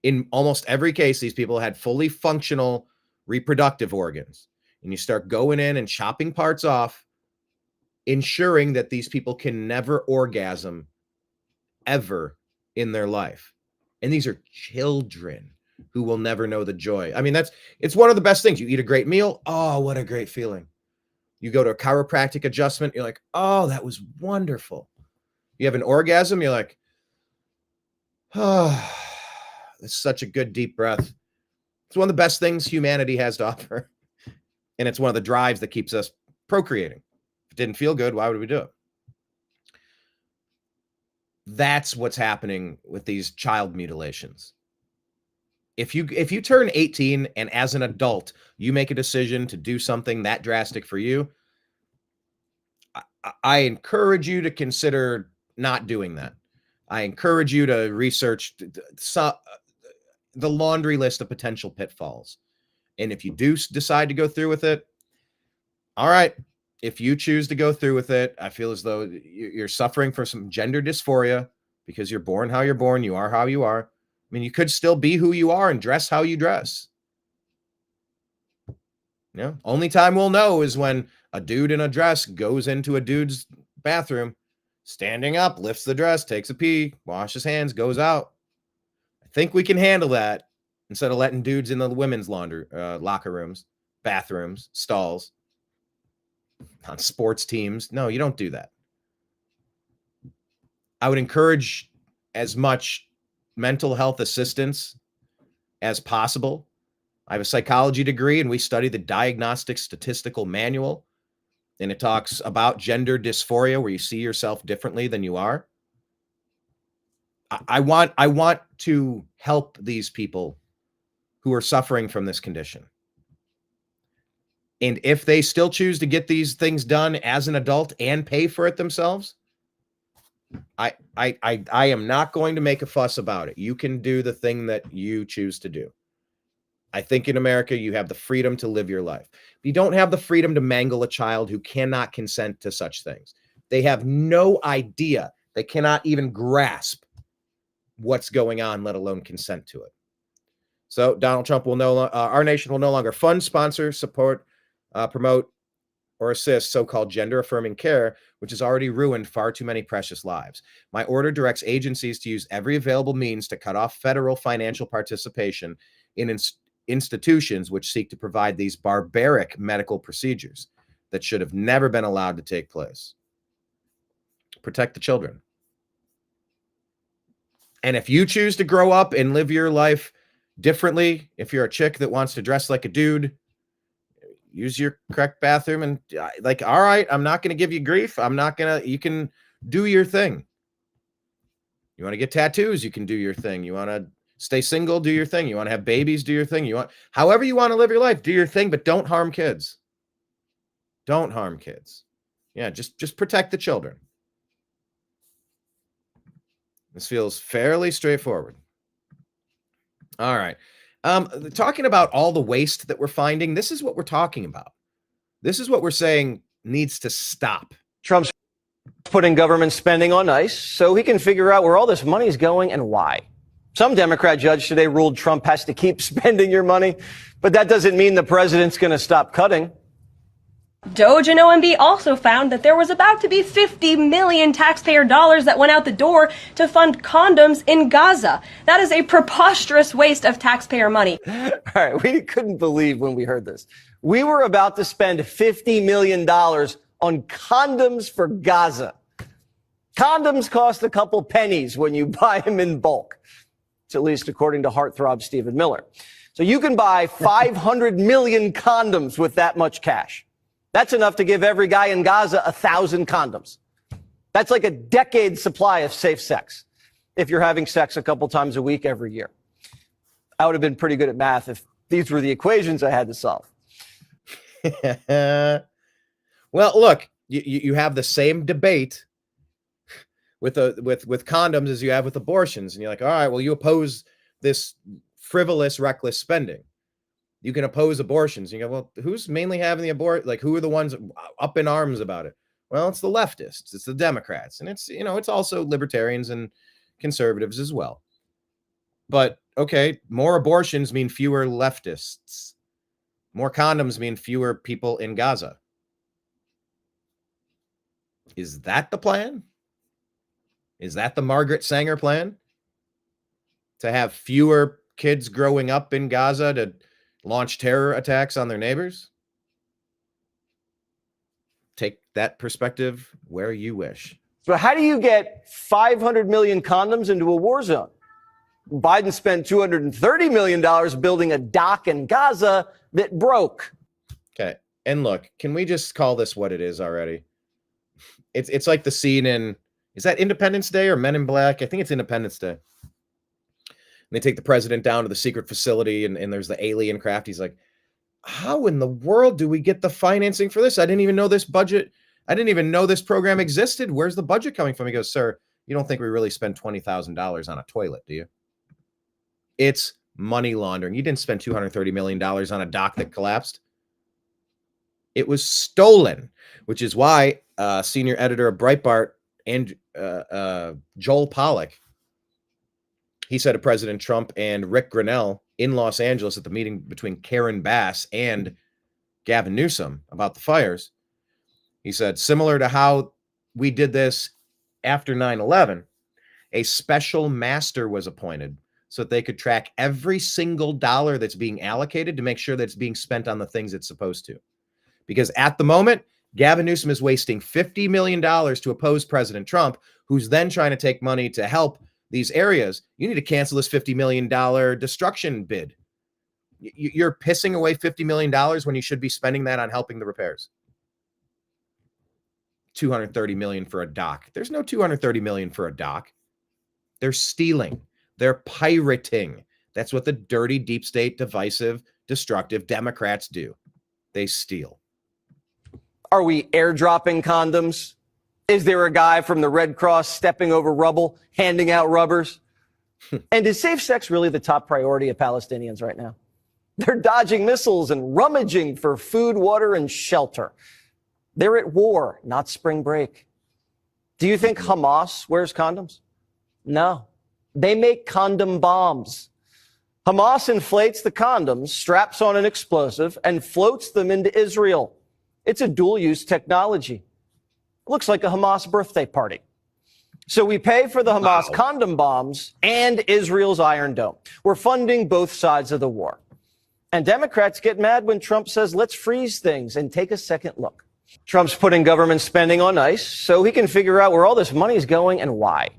Speaker 1: in almost every case, these people had fully functional reproductive organs. And you start going in and chopping parts off, ensuring that these people can never orgasm ever in their life. And these are children who will never know the joy. I mean, it's one of the best things. You eat a great meal. Oh, what a great feeling. You go to a chiropractic adjustment. You're like, oh, that was wonderful. You have an orgasm. You're like, oh, it's such a good deep breath. It's one of the best things humanity has to offer. And it's one of the drives that keeps us procreating. If it didn't feel good, why would we do it? That's what's happening with these child mutilations. If you turn 18 and as an adult, you make a decision to do something that drastic for you, I encourage you to consider not doing that. I encourage you to research the laundry list of potential pitfalls. And if you do decide to go through with it, all right. If you choose to go through with it, I feel as though you're suffering from some gender dysphoria because you're born how you're born. You are how you are. I mean, you could still be who you are and dress how you dress. Only time we'll know is when a dude in a dress goes into a dude's bathroom, standing up, lifts the dress, takes a pee, washes hands, goes out. I think we can handle that instead of letting dudes in the women's locker rooms, bathrooms, stalls, on sports teams. No, you don't do that. I would encourage as much mental health assistance as possible. I have a psychology degree and we study the Diagnostic Statistical Manual, and it talks about gender dysphoria, where you see yourself differently than you are. I want to help these people who are suffering from this condition. And if they still choose to get these things done as an adult and pay for it themselves, I am not going to make a fuss about it. You can do the thing that you choose to do. I think in America, you have the freedom to live your life. You don't have the freedom to mangle a child who cannot consent to such things. They have no idea. They cannot even grasp what's going on, let alone consent to it. So Donald Trump our nation will no longer fund, sponsor, support, promote, or assist so-called gender-affirming care, which has already ruined far too many precious lives. My order directs agencies to use every available means to cut off federal financial participation in institutions which seek to provide these barbaric medical procedures that should have never been allowed to take place. Protect the children. And if you choose to grow up and live your life differently, if you're a chick that wants to dress like a dude, use your correct bathroom and all right, I'm not going to give you grief. You can do your thing. You want to get tattoos, you can do your thing. You want to stay single, do your thing. You want to have babies, do your thing. However you want to live your life, do your thing, but don't harm kids. Don't harm kids. Yeah, just protect the children. This feels fairly straightforward. All right. Talking about all the waste that we're finding, this is what we're talking about. This is what we're saying needs to stop.
Speaker 11: Trump's putting government spending on ice so he can figure out where all this money is going and why. Some Democrat judge today ruled Trump has to keep spending your money, but that doesn't mean the president's going to stop cutting.
Speaker 12: Doge and OMB also found that there was about to be 50 million taxpayer dollars that went out the door to fund condoms in Gaza. That is a preposterous waste of taxpayer money.
Speaker 11: All right, we couldn't believe when we heard this. We were about to spend $50 million on condoms for Gaza. Condoms cost a couple pennies when you buy them in bulk. It's at least according to heartthrob Stephen Miller. So you can buy 500 million condoms with that much cash. That's enough to give every guy in Gaza 1,000 condoms. That's like a decade supply of safe sex. if you're having sex a couple times a week every year. I would have been pretty good at math if these were the equations I had to solve.
Speaker 1: Well, look, you have the same debate with condoms as you have with abortions, and you're like, all right, well, you oppose this frivolous, reckless spending. You can oppose abortions. You go, well, who's mainly having the abort? Like, who are the ones up in arms about it? Well, it's the leftists, it's the Democrats, and it's also libertarians and conservatives as well. But okay, more abortions mean fewer leftists. More condoms mean fewer people in Gaza. Is that the plan? Is that the Margaret Sanger plan? To have fewer kids growing up in Gaza to launch terror attacks on their neighbors? Take that perspective where you wish.
Speaker 11: So how do you get 500 million condoms into a war zone? Biden spent $230 million building a dock in Gaza that broke.
Speaker 1: Okay. And look, can we just call this what it is already? It's like the scene in, is that Independence Day or Men in Black? I think it's Independence Day. And they take the president down to the secret facility and there's the alien craft. He's like, how in the world do we get the financing for this? I didn't even know this budget. I didn't even know this program existed. Where's the budget coming from? He goes, sir, you don't think we really spend $20,000 on a toilet, do you? It's money laundering. You didn't spend $230 million on a dock that collapsed. It was stolen, which is why senior editor of Breitbart and Joel Pollack, he said to President Trump and Rick Grinnell in Los Angeles at the meeting between Karen Bass and Gavin Newsom about the fires. He said, similar to how we did this after 9/11, a special master was appointed so that they could track every single dollar that's being allocated to make sure that it's being spent on the things it's supposed to. Because at the moment, Gavin Newsom is wasting $50 million to oppose President Trump, who's then trying to take money to help these areas. You need to cancel this $50 million destruction bid. You're pissing away $50 million when you should be spending that on helping the repairs. $230 million for a dock. There's no $230 million for a dock. They're stealing. They're pirating. That's what the dirty, deep state, divisive, destructive Democrats do. They steal.
Speaker 11: Are we airdropping condoms? Is there a guy from the Red Cross stepping over rubble, handing out rubbers? And is safe sex really the top priority of Palestinians right now? They're dodging missiles and rummaging for food, water, and shelter. They're at war, not spring break. Do you think Hamas wears condoms? No. They make condom bombs. Hamas inflates the condoms, straps on an explosive, and floats them into Israel. It's a dual-use technology. Looks like a Hamas birthday party. So we pay for the Hamas condom bombs and Israel's Iron Dome. We're funding both sides of the war. And Democrats get mad when Trump says, let's freeze things and take a second look. Trump's putting government spending on ice so he can figure out where all this money is going and why.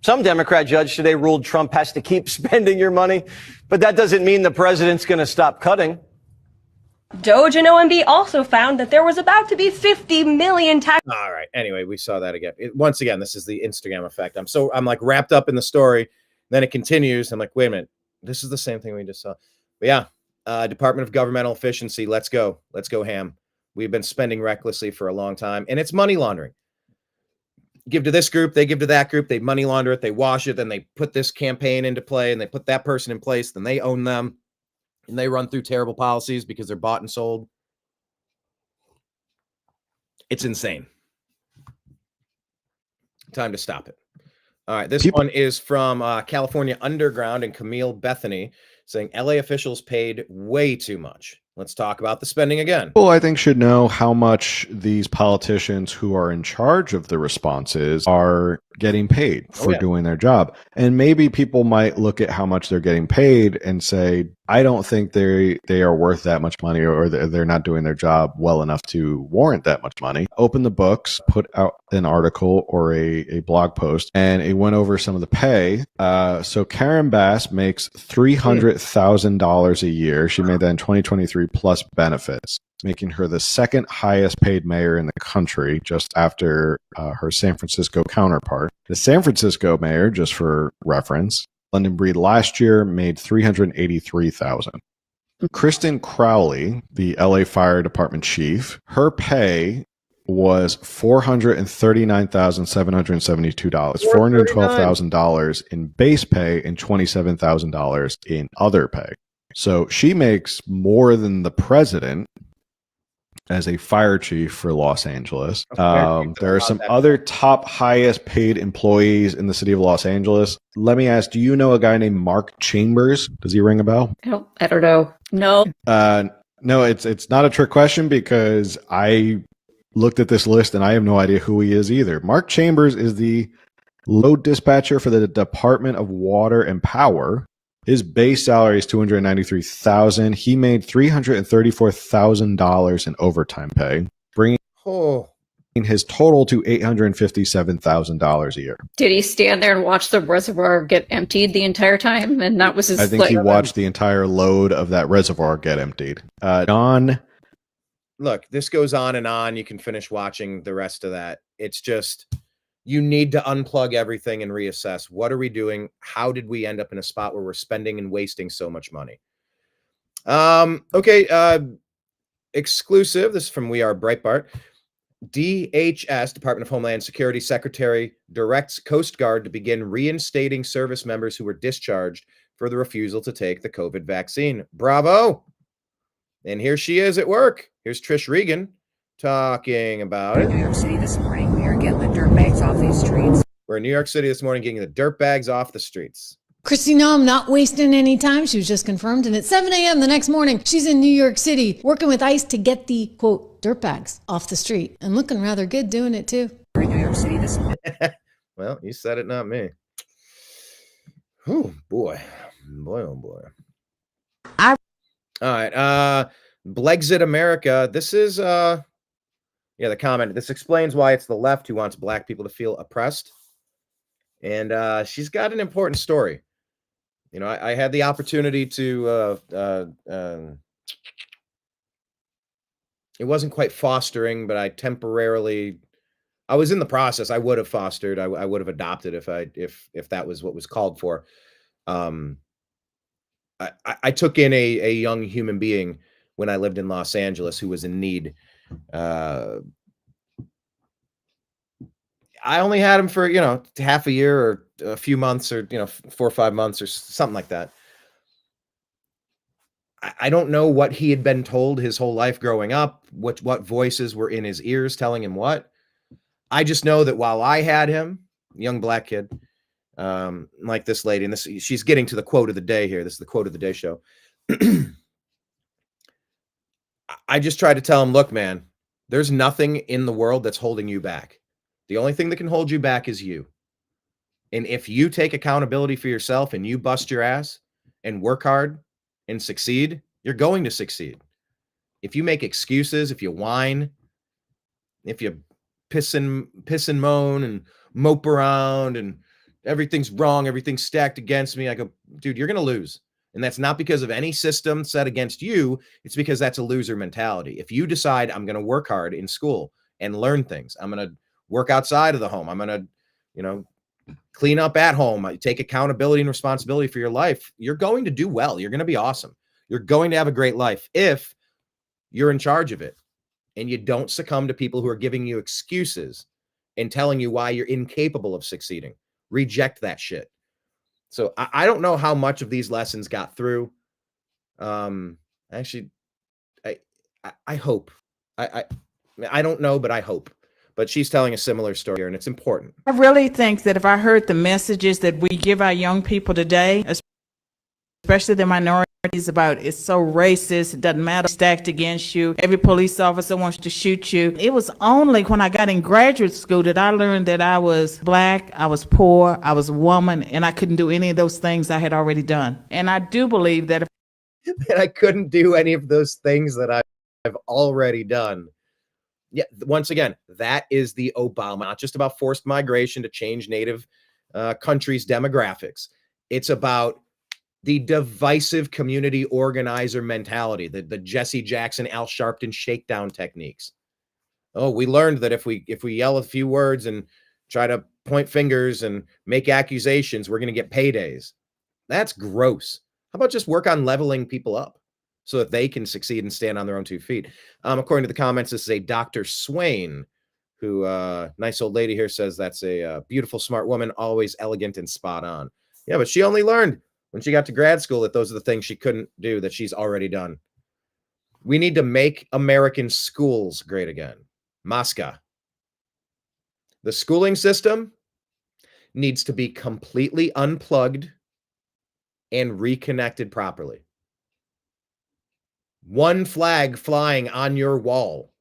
Speaker 11: Some Democrat judge today ruled Trump has to keep spending your money, but that doesn't mean the president's going to stop cutting.
Speaker 12: Doge and OMB also found that there was about to be 50 million tax.
Speaker 1: All right. Anyway, we saw that again. Once again, this is the Instagram effect. I'm like wrapped up in the story. Then it continues. I'm like, wait a minute. This is the same thing we just saw. But yeah, Department of Governmental Efficiency. Let's go. Let's go ham. We've been spending recklessly for a long time, and it's money laundering. Give to this group, they give to that group, they money launder it, they wash it, then they put this campaign into play, and they put that person in place, then they own them, and they run through terrible policies because they're bought and sold. It's insane. Time to stop it. All right, this one is from California Underground and Camille Bethany saying LA officials paid way too much. Let's talk about the spending again.
Speaker 13: People, I think, should know how much these politicians who are in charge of the responses are getting paid for doing their job. And maybe people might look at how much they're getting paid and say, I don't think they are worth that much money, or they're not doing their job well enough to warrant that much money. Open the books, put out an article or a blog post, and it went over some of the pay. So Karen Bass makes $300,000 a year. She made that in 2023 plus benefits. making her the second highest paid mayor in the country, just after her San Francisco counterpart. The San Francisco mayor, just for reference, London Breed last year made $383,000. Kristen Crowley, the LA Fire Department chief, her pay was $439,772, $412,000 in base pay and $27,000 in other pay. So she makes more than the president as a fire chief for Los Angeles. There are some other top highest paid employees in the city of Los Angeles. Let me ask, do you know a guy named Mark Chambers? Does he ring a bell?
Speaker 14: I don't know. No.
Speaker 13: No, it's not a trick question because I looked at this list and I have no idea who he is either. Mark Chambers is the load dispatcher for the Department of Water and Power. His base salary is $293,000. He made $334,000 in overtime pay, bringing his total to $857,000 a year.
Speaker 14: Did he stand there and watch the reservoir get emptied the entire time? And that was his.
Speaker 13: I think he watched the entire load of that reservoir get emptied. Don.
Speaker 1: Look, this goes on and on. You can finish watching the rest of that. It's just, you need to unplug everything and reassess. What are we doing? How did we end up in a spot where we're spending and wasting so much money? Okay. Exclusive. This is from We Are Breitbart. DHS, Department of Homeland Security Secretary, directs Coast Guard to begin reinstating service members who were discharged for the refusal to take the COVID vaccine. Bravo. And here she is at work. Here's Trish Regan talking about it.
Speaker 15: New York City this morning, we are getting the dirt bags off these streets.
Speaker 1: We're in New York City this morning getting the dirt bags off the streets.
Speaker 16: Christy Noem not wasting any time. She was just confirmed. And at 7 a.m. the next morning, she's in New York City working with ICE to get the, quote, dirt bags off the street. And looking rather good doing it, too.
Speaker 15: We're in New York City this morning.
Speaker 1: Well, you said it, not me. Oh, boy. Boy, oh, boy. All right. Blexit America. This is, the comment. This explains why it's the left who wants black people to feel oppressed. And she's got an important story. You know, I had the opportunity to, it wasn't quite fostering, but I was in the process. I would have fostered. I would have adopted if that was what was called for. I took in a young human being when I lived in Los Angeles who was in need. I only had him for, half a year or a few months or, 4 or 5 months or something like that. I don't know what he had been told his whole life growing up, what voices were in his ears telling him what. I just know that while I had him, young black kid, like this lady, and she's getting to the quote of the day here. This is the quote of the day show. I just tried to tell him, look, man, there's nothing in the world that's holding you back. The only thing that can hold you back is you. And if you take accountability for yourself and you bust your ass and work hard and succeed, you're going to succeed. If you make excuses, if you whine, if you piss and moan and mope around and everything's wrong, everything's stacked against me, I go, dude, you're going to lose. And that's not because of any system set against you. It's because that's a loser mentality. If you decide I'm going to work hard in school and learn things, I'm going to work outside of the home, I'm going to, clean up at home, take accountability and responsibility for your life, you're going to do well. You're going to be awesome. You're going to have a great life if you're in charge of it and you don't succumb to people who are giving you excuses and telling you why you're incapable of succeeding. Reject that shit. So I don't know how much of these lessons got through. Actually, I hope. I don't know, but I hope. But she's telling a similar story here, and it's important.
Speaker 17: I really think that if I heard the messages that we give our young people today, especially the minorities, about it's so racist, it doesn't matter, stacked against you, every police officer wants to shoot you. It was only when I got in graduate school that I learned that I was black, I was poor, I was a woman, and I couldn't do any of those things I had already done. And I do believe that
Speaker 1: I couldn't do any of those things that I've already done. Yeah, once again, that is the Obama, not just about forced migration to change native countries' demographics. It's about The divisive community organizer mentality, the Jesse Jackson, Al Sharpton shakedown techniques. Oh, we learned that if we yell a few words and try to point fingers and make accusations, we're going to get paydays. That's gross. How about just work on leveling people up so that they can succeed and stand on their own 2 feet? According to the comments, this is a Dr. Swain, who, nice old lady here, says that's a beautiful, smart woman, always elegant and spot on. Yeah, but she only learned when she got to grad school that those are the things she couldn't do that she's already done. We need to make American schools great again. Moscow. The schooling system needs to be completely unplugged and reconnected properly. One flag flying on your wall.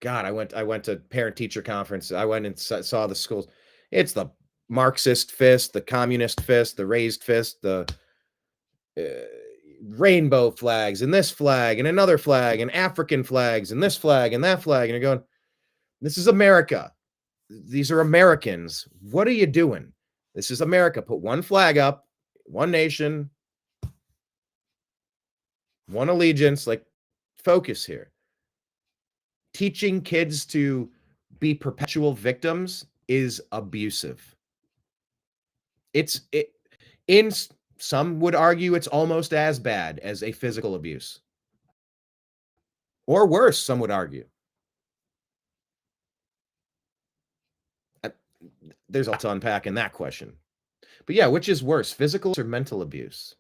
Speaker 1: God, I went to parent-teacher conference. I went and saw the schools. It's the Marxist fist, the communist fist, the raised fist, the rainbow flags, and this flag, and another flag, and African flags, and this flag, and that flag. And you're going, this is America. These are Americans. What are you doing? This is America. Put one flag up, one nation, one allegiance. Like, focus here. Teaching kids to be perpetual victims is abusive. Some would argue it's almost as bad as a physical abuse. Or worse, some would argue. There's a lot to unpack in that question. But yeah, which is worse, physical or mental abuse?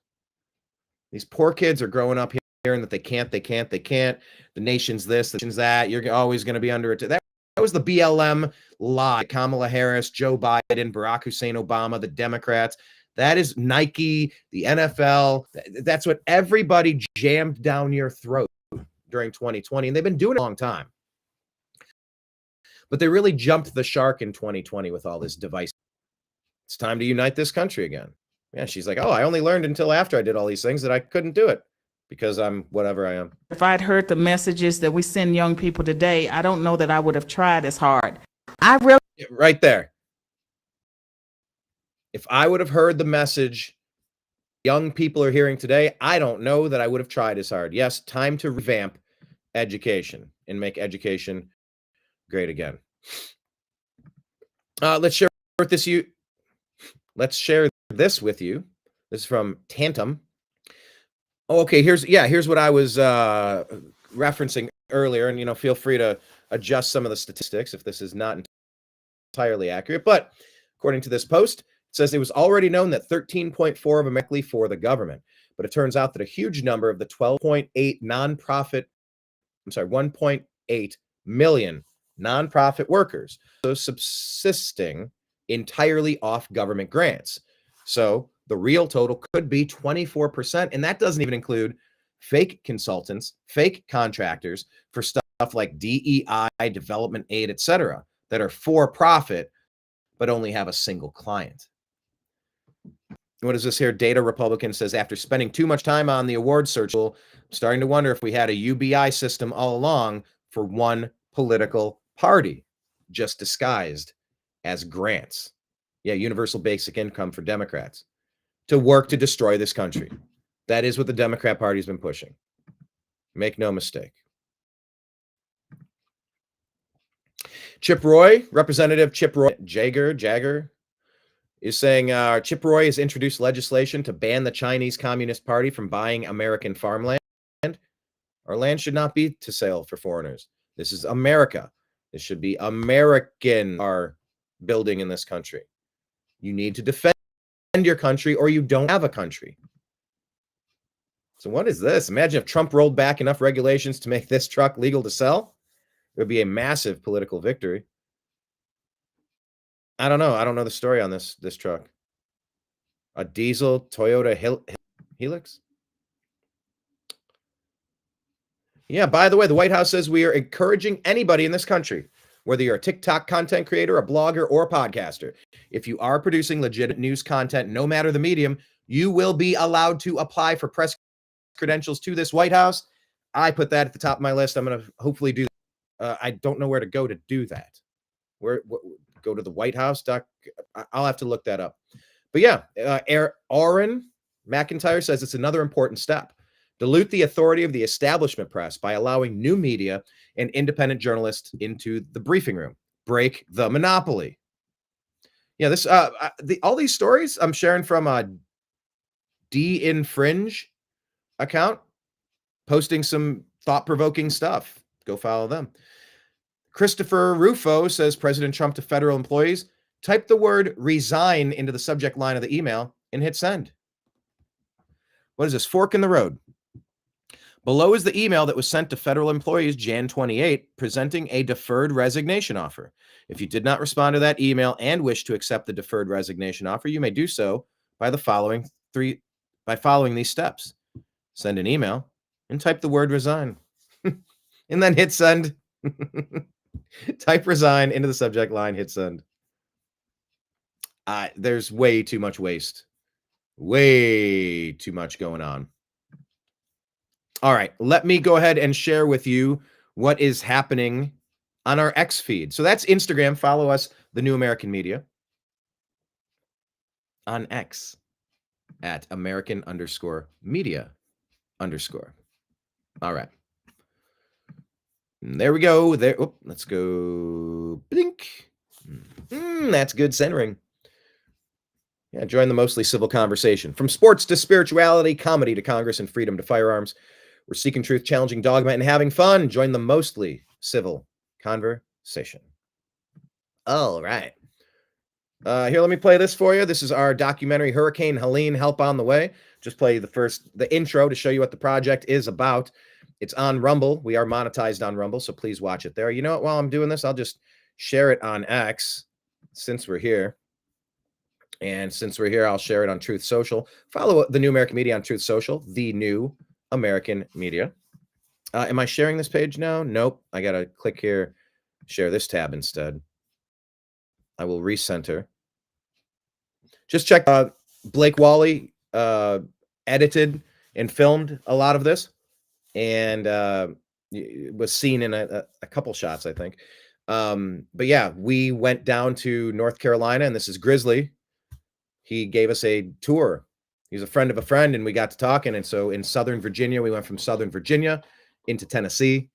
Speaker 1: These poor kids are growing up hearing that they can't. The nation's this, the nation's that. You're always going to be under it. That was the BLM lie. Kamala Harris, Joe Biden, Barack Hussein Obama, the Democrats. That is Nike, the NFL. That's what everybody jammed down your throat during 2020. And they've been doing it a long time. But they really jumped the shark in 2020 with all this device. It's time to unite this country again. Yeah, she's like, oh, I only learned until after I did all these things that I couldn't do it because I'm whatever I am.
Speaker 17: If I'd heard the messages that we send young people today, I don't know that I would have tried as hard.
Speaker 1: Right there. If I would have heard the message young people are hearing today, I don't know that I would have tried as hard. Yes, time to revamp education and make education great again. Let's share this with you. This is from Tantum. Oh, okay, here's what I was referencing earlier, and feel free to adjust some of the statistics if this is not entirely accurate. But according to this post, it says it was already known that 13.4 of America for the government, but it turns out that a huge number of the 1.8 million nonprofit workers, so subsisting entirely off government grants. So the real total could be 24%, and that doesn't even include fake consultants, fake contractors for stuff like DEI, development aid, etc., that are for profit but only have a single client. What is this here? Data Republican says, after spending too much time on the award search, I'm starting to wonder if we had a UBI system all along for one political party, just disguised as grants. Yeah, universal basic income for Democrats to work to destroy this country. That is what the Democrat Party has been pushing. Make no mistake. Chip Roy, Representative Chip Roy Jagger is saying Chip Roy has introduced legislation to ban the Chinese Communist Party from buying American farmland. Our land should not be to sale for foreigners. This is America. This should be American are building in this country. You need to defend your country or you don't have a country. So what is this? Imagine if Trump rolled back enough regulations to make this truck legal to sell. It would be a massive political victory. I don't know. I don't know the story on this truck. A diesel Toyota Helix? Yeah, by the way, the White House says we are encouraging anybody in this country, whether you're a TikTok content creator, a blogger, or a podcaster, if you are producing legitimate news content, no matter the medium, you will be allowed to apply for press credentials to this White House. I put that at the top of my list. I'm going to hopefully do that. I don't know where to go to do that. Go to the White House? I'll have to look that up. But yeah, Aaron McIntyre says it's another important step. Dilute the authority of the establishment press by allowing new media and independent journalists into the briefing room. Break the monopoly. Yeah, this all these stories I'm sharing from a D-Infringe account, posting some thought-provoking stuff. Go follow them. Christopher Rufo says President Trump to federal employees, type the word resign into the subject line of the email and hit send. What is this? Fork in the road. Below is the email that was sent to federal employees Jan 28, presenting a deferred resignation offer. If you did not respond to that email and wish to accept the deferred resignation offer, you may do so by following these steps. Send an email and type the word resign. And then hit send. Type resign into the subject line, hit send. There's way too much waste. Way too much going on. All right, let me go ahead and share with you what is happening on our X feed. So that's Instagram. Follow us, The New American Media, on X at American_media_. All right. There we go. There. Oh, let's go. Blink. That's good centering. Yeah, join the mostly civil conversation. From sports to spirituality, comedy to Congress, and freedom to firearms. We're seeking truth, challenging dogma, and having fun. Join the mostly civil conversation. All right. Here, let me play this for you. This is our documentary, Hurricane Helene, Help on the Way. Just play the intro to show you what the project is about. It's on Rumble. We are monetized on Rumble, so please watch it there. You know what? While I'm doing this, I'll just share it on X since we're here. And since we're here, I'll share it on Truth Social. Follow The New American Media on Truth Social, The New American Media. Am I sharing this page now? Nope. I got to click here, share this tab instead. I will recenter. Just check Blake Wally edited and filmed a lot of this, and it was seen in a couple shots, I think. But yeah, we went down to North Carolina, and this is Grizzly. He gave us a tour. He's a friend of a friend, and we got to talking. And so in Southern Virginia, we went from Southern Virginia into Tennessee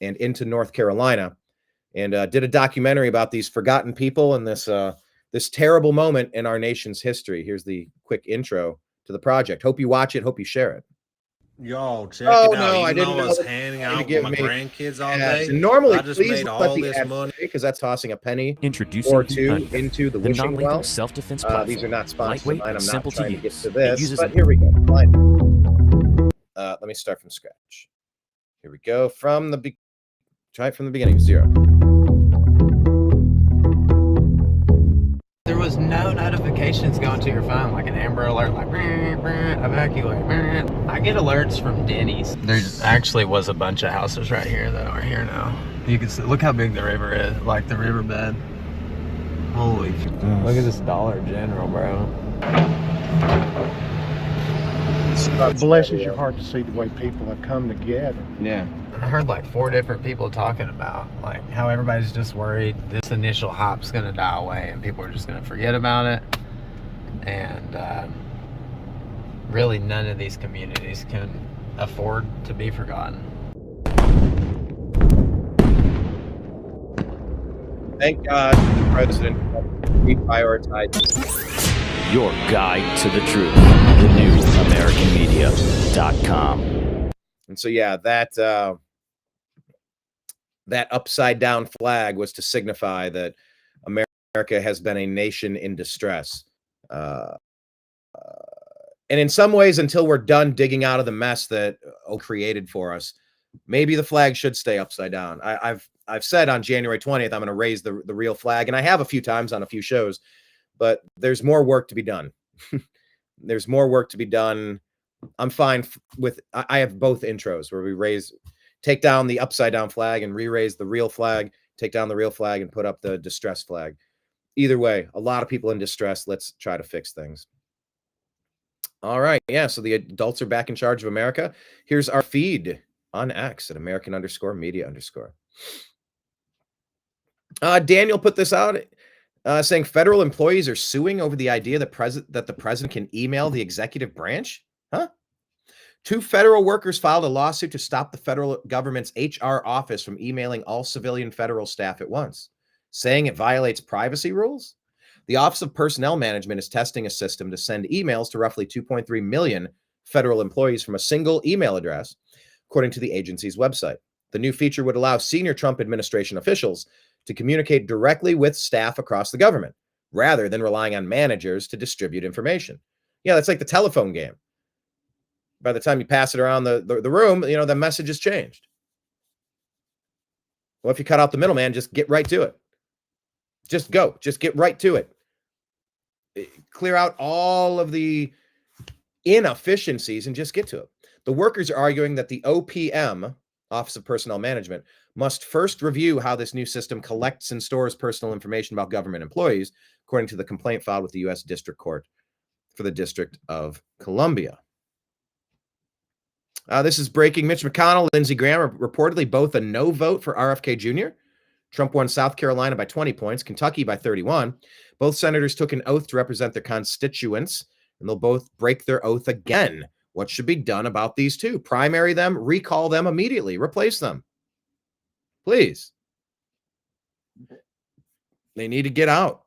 Speaker 1: and into North Carolina, and did a documentary about these forgotten people and this terrible moment in our nation's history. Here's the quick intro to the project. Hope you watch it. Hope you share it.
Speaker 18: Y'all check it out.
Speaker 1: No, I didn't
Speaker 18: know I was hanging out with my grandkids all day.
Speaker 1: Normally,
Speaker 18: I just
Speaker 1: please
Speaker 18: made
Speaker 1: let
Speaker 18: all
Speaker 1: the
Speaker 18: this
Speaker 1: ad
Speaker 18: money
Speaker 1: because that's tossing a penny
Speaker 19: Introducing
Speaker 1: or two
Speaker 19: Unpack,
Speaker 1: into the
Speaker 19: the
Speaker 1: wishing
Speaker 19: non-lethal
Speaker 1: well.
Speaker 19: self-defense platform.
Speaker 1: These are not sponsored.
Speaker 19: Lightweight
Speaker 1: I'm
Speaker 19: and
Speaker 1: not
Speaker 19: simple
Speaker 1: trying
Speaker 19: to
Speaker 1: to get
Speaker 19: use.
Speaker 1: to
Speaker 19: It
Speaker 1: this,
Speaker 19: uses
Speaker 1: but
Speaker 19: an-
Speaker 1: here we go. Fine. Let me start from scratch. Here we go. Try it from the beginning. 0.
Speaker 20: There was no notifications going to your phone, like an Amber Alert, like evacuate. I get alerts from Denny's. There actually was a bunch of houses right here that are here now. You can see, look how big the river is, like the riverbed. Holy, look at this Dollar General, bro.
Speaker 21: It blesses your heart to see the way people have come together.
Speaker 20: Yeah. I heard like 4 different people talking about like how everybody's just worried this initial hype's gonna die away and people are just gonna forget about it. And really none of these communities can afford to be forgotten.
Speaker 1: Thank God the president reprioritized.
Speaker 19: Your guide to the truth. TheNewAmericanMedia.com.
Speaker 1: And so, yeah, that upside down flag was to signify that America has been a nation in distress. And in some ways, until we're done digging out of the mess that created for us, maybe the flag should stay upside down. I've said on January 20th, I'm going to raise the real flag, and I have a few times on a few shows, but there's more work to be done. There's more work to be done. I'm fine with, I have both intros where we take down the upside down flag and re-raise the real flag, take down the real flag and put up the distress flag. Either way, a lot of people in distress. Let's try to fix things. All right. Yeah. So the adults are back in charge of America. Here's our feed on X at American_media_. Daniel put this out. saying federal employees are suing over the idea that the president can email the executive branch. Huh? 2 federal workers filed a lawsuit to stop the federal government's HR office from emailing all civilian federal staff at once, saying it violates privacy rules. The Office of Personnel Management is testing a system to send emails to roughly 2.3 million federal employees from a single email address, according to the agency's website. The new feature would allow senior Trump administration officials to communicate directly with staff across the government, rather than relying on managers to distribute information. Yeah, that's like the telephone game. By the time you pass it around the room, the message has changed. Well, if you cut out the middleman, just get right to it. Just go. Just get right to it. Clear out all of the inefficiencies and just get to it. The workers are arguing that the OPM, Office of Personnel Management, must first review how this new system collects and stores personal information about government employees, according to the complaint filed with the U.S. District Court for the District of Columbia. This is breaking. Mitch McConnell, Lindsey Graham are reportedly both a no vote for RFK Jr. Trump won South Carolina by 20 points, Kentucky by 31. Both senators took an oath to represent their constituents, and they'll both break their oath again. What should be done about these two? Primary them, recall them immediately, replace them. Please. They need to get out.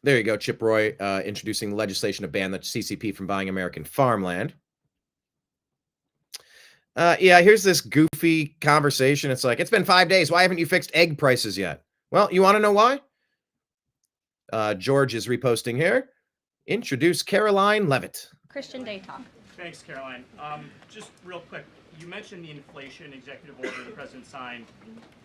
Speaker 1: There you go, Chip Roy introducing legislation to ban the CCP from buying American farmland. Yeah, here's this goofy conversation. It's like, it's been 5 days. Why haven't you fixed egg prices yet? Well, you want to know why? George is reposting here. Introduce Caroline Levitt.
Speaker 12: Christian Day Talk.
Speaker 3: Thanks, Caroline. Just real quick, you mentioned the inflation executive order the president signed,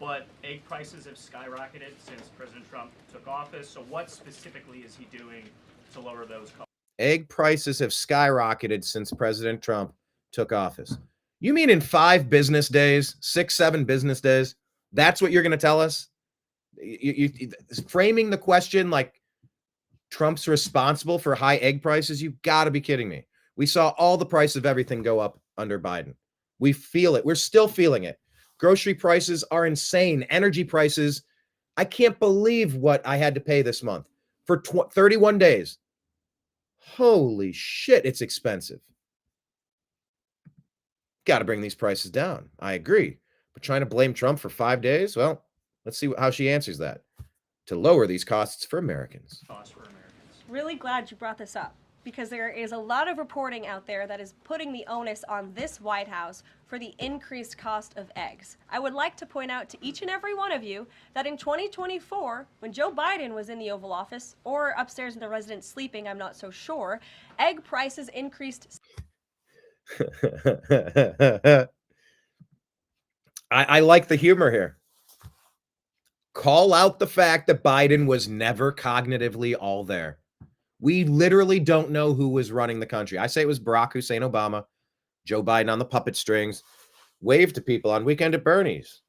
Speaker 3: but egg prices have skyrocketed since President Trump took office. So what specifically is he doing to lower those costs?
Speaker 1: Egg prices have skyrocketed since President Trump took office. You mean in 5 business days, 6, 7 business days? That's what you're going to tell us? You framing the question like Trump's responsible for high egg prices? You've got to be kidding me. We saw all the price of everything go up under Biden. We feel it. We're still feeling it. Grocery prices are insane. Energy prices. I can't believe what I had to pay this month for 31 days. Holy shit, it's expensive. Got to bring these prices down. I agree. But trying to blame Trump for 5 days? Well, let's see how she answers that. To lower these costs for Americans.
Speaker 12: Really glad you brought this up, because there is a lot of reporting out there that is putting the onus on this White House for the increased cost of eggs. I would like to point out to each and every one of you that in 2024, when Joe Biden was in the Oval Office, or upstairs in the residence sleeping, I'm not so sure, egg prices increased.
Speaker 1: I like the humor here. Call out the fact that Biden was never cognitively all there. We literally don't know who was running the country. I say it was Barack Hussein Obama, Joe Biden on the puppet strings, waved to people on Weekend at Bernie's.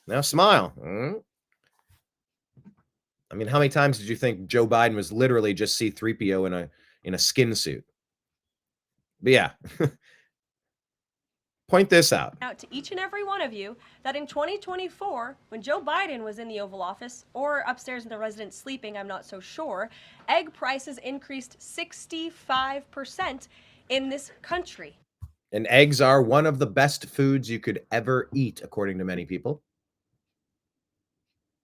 Speaker 1: Now smile. I mean, how many times did you think Joe Biden was literally just C-3PO in a skin suit? But yeah. Point this out.
Speaker 12: Out to each and every one of you that in 2024, when Joe Biden was in the Oval Office, or upstairs in the residence sleeping, I'm not so sure, egg prices increased 65% in this country.
Speaker 1: And eggs are one of the best foods you could ever eat, according to many people.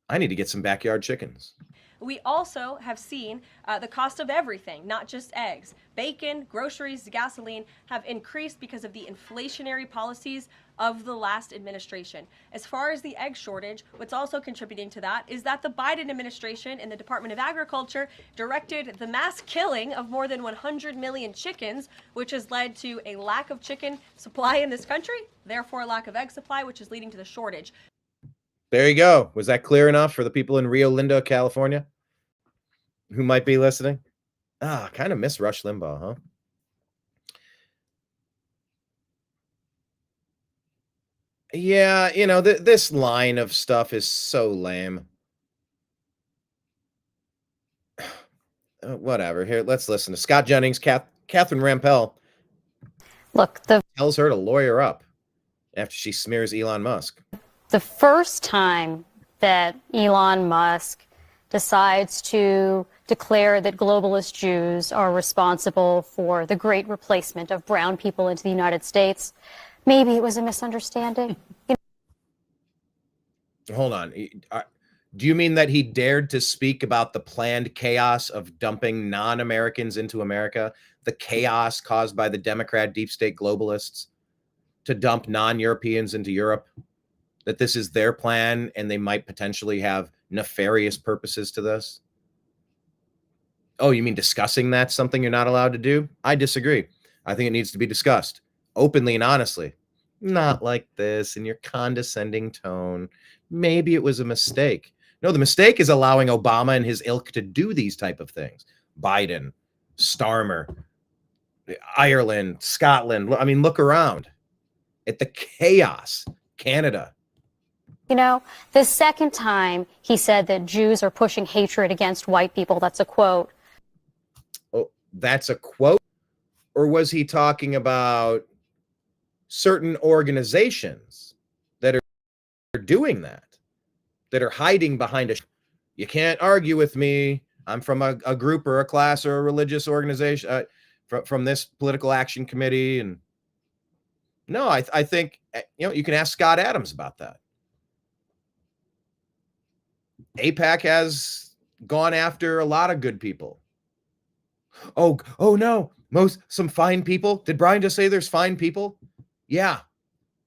Speaker 1: I need to get some backyard chickens.
Speaker 12: We also have seen the cost of everything, not just eggs. Bacon, groceries, gasoline have increased because of the inflationary policies of the last administration. As far as the egg shortage, what's also contributing to that is that the Biden administration and the Department of Agriculture directed the mass killing of more than 100 million chickens, which has led to a lack of chicken supply in this country, therefore a lack of egg supply, which is leading to the shortage.
Speaker 1: There you go. Was that clear enough for the people in Rio Linda, California, who might be listening? Kind of miss Rush Limbaugh, huh? Yeah, this line of stuff is so lame. Whatever. Here, let's listen to Scott Jennings. Catherine Rampell tells her to lawyer up after she smears Elon Musk.
Speaker 22: The first time
Speaker 2: that Elon Musk decides to declare that globalist Jews are responsible for the great replacement of brown people into the United States. Maybe it was a misunderstanding.
Speaker 1: Hold on. Do you mean that he dared to speak about the planned chaos of dumping non-Americans into America? The chaos caused by the Democrat deep state globalists to dump non-Europeans into Europe? That this is their plan and they might potentially have nefarious purposes to this? Oh, you mean discussing that's something you're not allowed to do? I disagree. I think it needs to be discussed openly and honestly. Not like this in your condescending tone. Maybe it was a mistake. No, the mistake is allowing Obama and his ilk to do these type of things. Biden, Starmer, Ireland, Scotland. I mean, look around at the chaos. Canada.
Speaker 2: You know, the second time he said that Jews are pushing hatred against white people, that's a quote.
Speaker 1: Oh, that's a quote? Or was he talking about certain organizations that are doing that are hiding behind you can't argue with me. I'm from a group or a class or a religious organization from this political action committee. And no, I think, you can ask Scott Adams about that. AIPAC has gone after a lot of good people. Oh no, some fine people. Did Brian just say there's fine people? Yeah.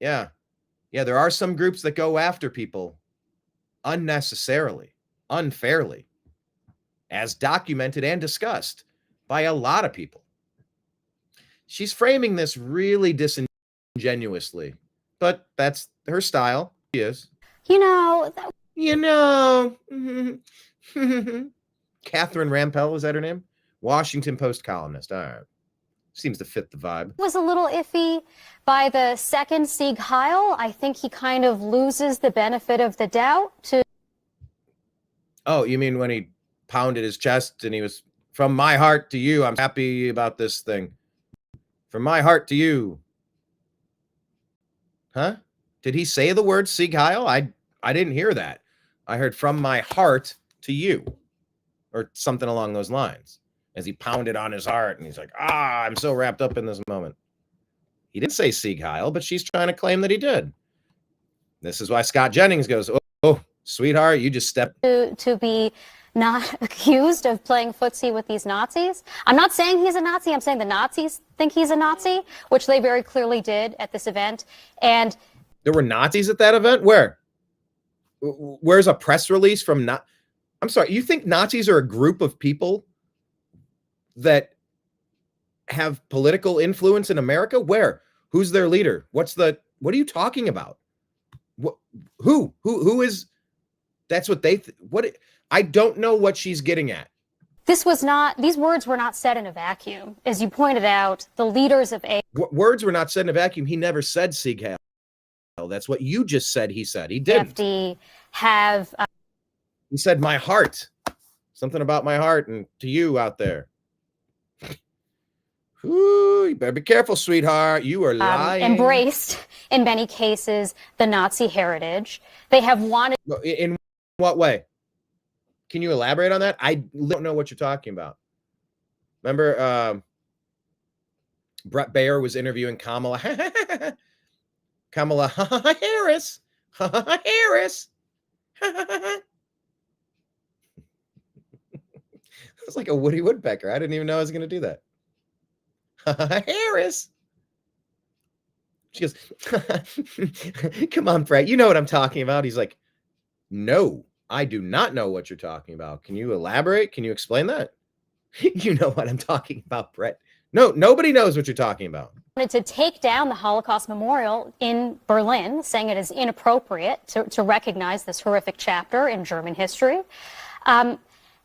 Speaker 1: There are some groups that go after people unnecessarily, unfairly, as documented and discussed by a lot of people. She's framing this really disingenuously, but that's her style. She is. Catherine Rampell, is that her name? Washington Post columnist. All right. Seems to fit the vibe.
Speaker 2: Was a little iffy. By the second Sieg Heil, I think he kind of loses the benefit of the doubt to.
Speaker 1: Oh, you mean when he pounded his chest and he was, from my heart to you, I'm happy about this thing. From my heart to you. Huh? Did he say the word Sieg Heil? I didn't hear that. I heard from my heart to you, or something along those lines, as he pounded on his heart and he's like, I'm so wrapped up in this moment. He didn't say Sieg Heil, but she's trying to claim that he did. This is why Scott Jennings goes, oh, sweetheart, you just stepped.
Speaker 2: To be not accused of playing footsie with these Nazis. I'm not saying he's a Nazi. I'm saying the Nazis think he's a Nazi, which they very clearly did at this event. And
Speaker 1: there were Nazis at that event? Where? Where's a press release from I'm sorry, you think Nazis are a group of people that have political influence in America? Where? Who's their leader? what are you talking about? Who is, that's what they, I don't know what she's getting at.
Speaker 2: these words were not said in a vacuum. As you pointed out, the leaders of
Speaker 1: words were not said in a vacuum. He never said Sieg Heil. That's what you just said. He said he didn't.
Speaker 2: AFD have.
Speaker 1: He said my heart, something about my heart, and to you out there. Ooh, you better be careful, sweetheart. You are lying.
Speaker 2: Embraced, in many cases, the Nazi heritage. They have wanted.
Speaker 1: In what way? Can you elaborate on that? I don't know what you're talking about. Remember, Brett Baer was interviewing Kamala Harris. Harris. It's like a Woody Woodpecker. I didn't even know I was going to do that. Harris. She goes, come on, Brett. You know what I'm talking about. He's like, no, I do not know what you're talking about. Can you elaborate? Can you explain that? You know what I'm talking about, Brett. No, nobody knows what you're talking about.
Speaker 2: Wanted to take down the Holocaust Memorial in Berlin, saying it is inappropriate to recognize this horrific chapter in German history.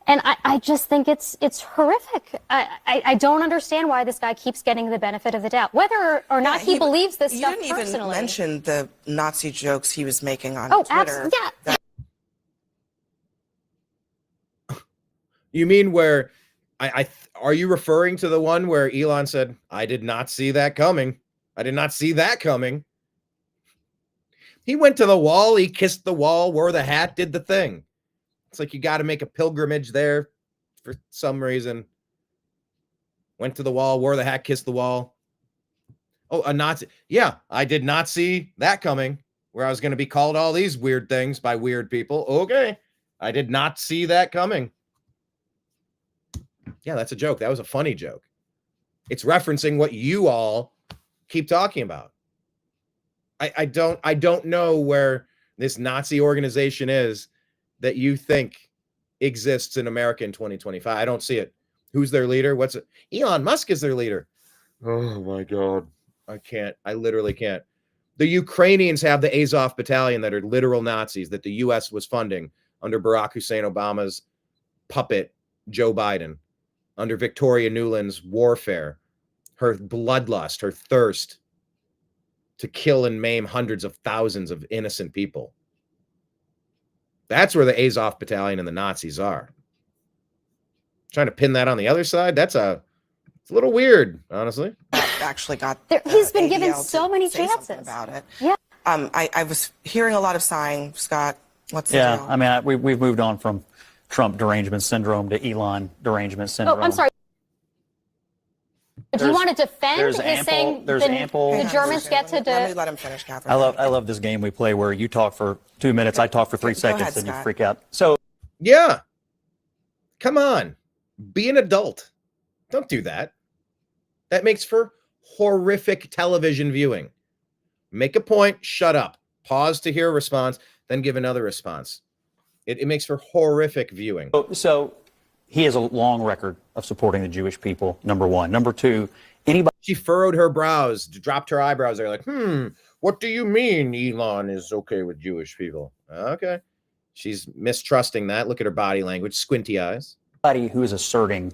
Speaker 2: And I just think it's horrific. I don't understand why this guy keeps getting the benefit of the doubt, whether or not he believes this stuff personally.
Speaker 22: You didn't even mention the Nazi jokes he was making on Twitter.
Speaker 2: Absolutely. Yeah.
Speaker 1: You mean where are you referring to the one where Elon said, I did not see that coming. I did not see that coming. He went to the wall, he kissed the wall, wore the hat, did the thing. It's like you got to make a pilgrimage there for some reason. Went to the wall, wore the hat, kissed the wall. Oh, a Nazi. Yeah, I did not see that coming, where I was going to be called all these weird things by weird people. Okay, I did not see that coming. Yeah, that's a joke. That was a funny joke. It's referencing what you all keep talking about. I don't know where this Nazi organization is that you think exists in America in 2025. I don't see it. Who's their leader? What's it? Elon Musk is their leader. Oh my God. I literally can't. The Ukrainians have the Azov battalion that are literal Nazis that the US was funding under Barack Hussein Obama's puppet, Joe Biden, under Victoria Nuland's warfare, her bloodlust, her thirst to kill and maim hundreds of thousands of innocent people. That's where the Azov battalion and the Nazis are. Trying to pin that on the other side, it's a little weird, honestly.
Speaker 22: Actually got
Speaker 2: he's been given
Speaker 22: ADL
Speaker 2: so
Speaker 22: to
Speaker 2: many
Speaker 22: say something
Speaker 2: chances
Speaker 22: about it.
Speaker 2: Yeah.
Speaker 22: I was hearing a lot of sighing. Scott, what's the
Speaker 4: Yeah,
Speaker 22: deal?
Speaker 4: I mean, we've moved on from Trump derangement syndrome to Elon derangement syndrome.
Speaker 2: Oh, I'm sorry. Do you want to defend
Speaker 4: there's
Speaker 2: his
Speaker 4: ample-
Speaker 2: saying
Speaker 4: there's
Speaker 2: the,
Speaker 4: ample-
Speaker 2: the Germans get to
Speaker 22: Let me let him finish, Catherine.
Speaker 4: I love this game we play where you talk for 2 minutes, I talk for 3
Speaker 22: Go
Speaker 4: seconds,
Speaker 22: ahead,
Speaker 4: and you
Speaker 22: Scott.
Speaker 4: freak out. So
Speaker 1: Yeah. Come on. Be an adult. Don't do that. That makes for horrific television viewing. Make a point, shut up. Pause to hear a response, then give another response. It makes for horrific viewing.
Speaker 4: So he has a long record of supporting the Jewish people, number one. Number two, anybody.
Speaker 1: She furrowed her brows, dropped her eyebrows. They're like, what do you mean Elon is okay with Jewish people? Okay. She's mistrusting that. Look at her body language, squinty eyes.
Speaker 4: Anybody who is asserting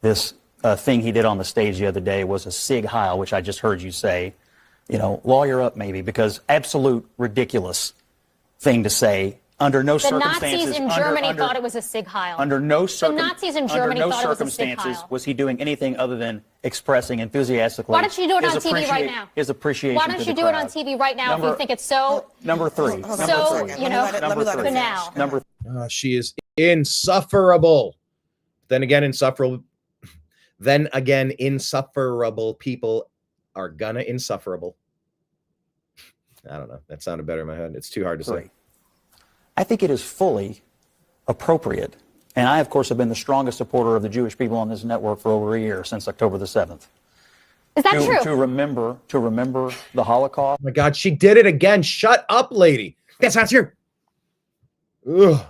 Speaker 4: this thing he did on the stage the other day was a Sig Heil, which I just heard you say, lawyer up maybe, because absolute ridiculous thing to say. Under no
Speaker 2: the
Speaker 4: circumstances.
Speaker 2: Nazis in Germany thought it was a Sig Heil.
Speaker 4: Under no
Speaker 2: The Nazis in Germany thought it was a Sig
Speaker 4: circumstances
Speaker 2: Heil.
Speaker 4: was he doing anything other than expressing enthusiastically.
Speaker 2: Why don't you do it
Speaker 4: his
Speaker 2: on TV right now?
Speaker 4: His appreciation.
Speaker 2: Why don't
Speaker 4: to
Speaker 2: you
Speaker 4: the
Speaker 2: do it on
Speaker 4: crowd.
Speaker 2: TV right now if you think it's so
Speaker 4: Number three.
Speaker 2: so banal?
Speaker 4: Number
Speaker 1: she is insufferable. Then again, insufferable people are gonna insufferable. I don't know. That sounded better in my head. It's too hard to say.
Speaker 4: I think it is fully appropriate. And I, of course, have been the strongest supporter of the Jewish people on this network for over a year, since October the 7th.
Speaker 2: Is that true?
Speaker 4: To remember the Holocaust.
Speaker 1: Oh my God, she did it again. Shut up, lady. That's not true. Ugh.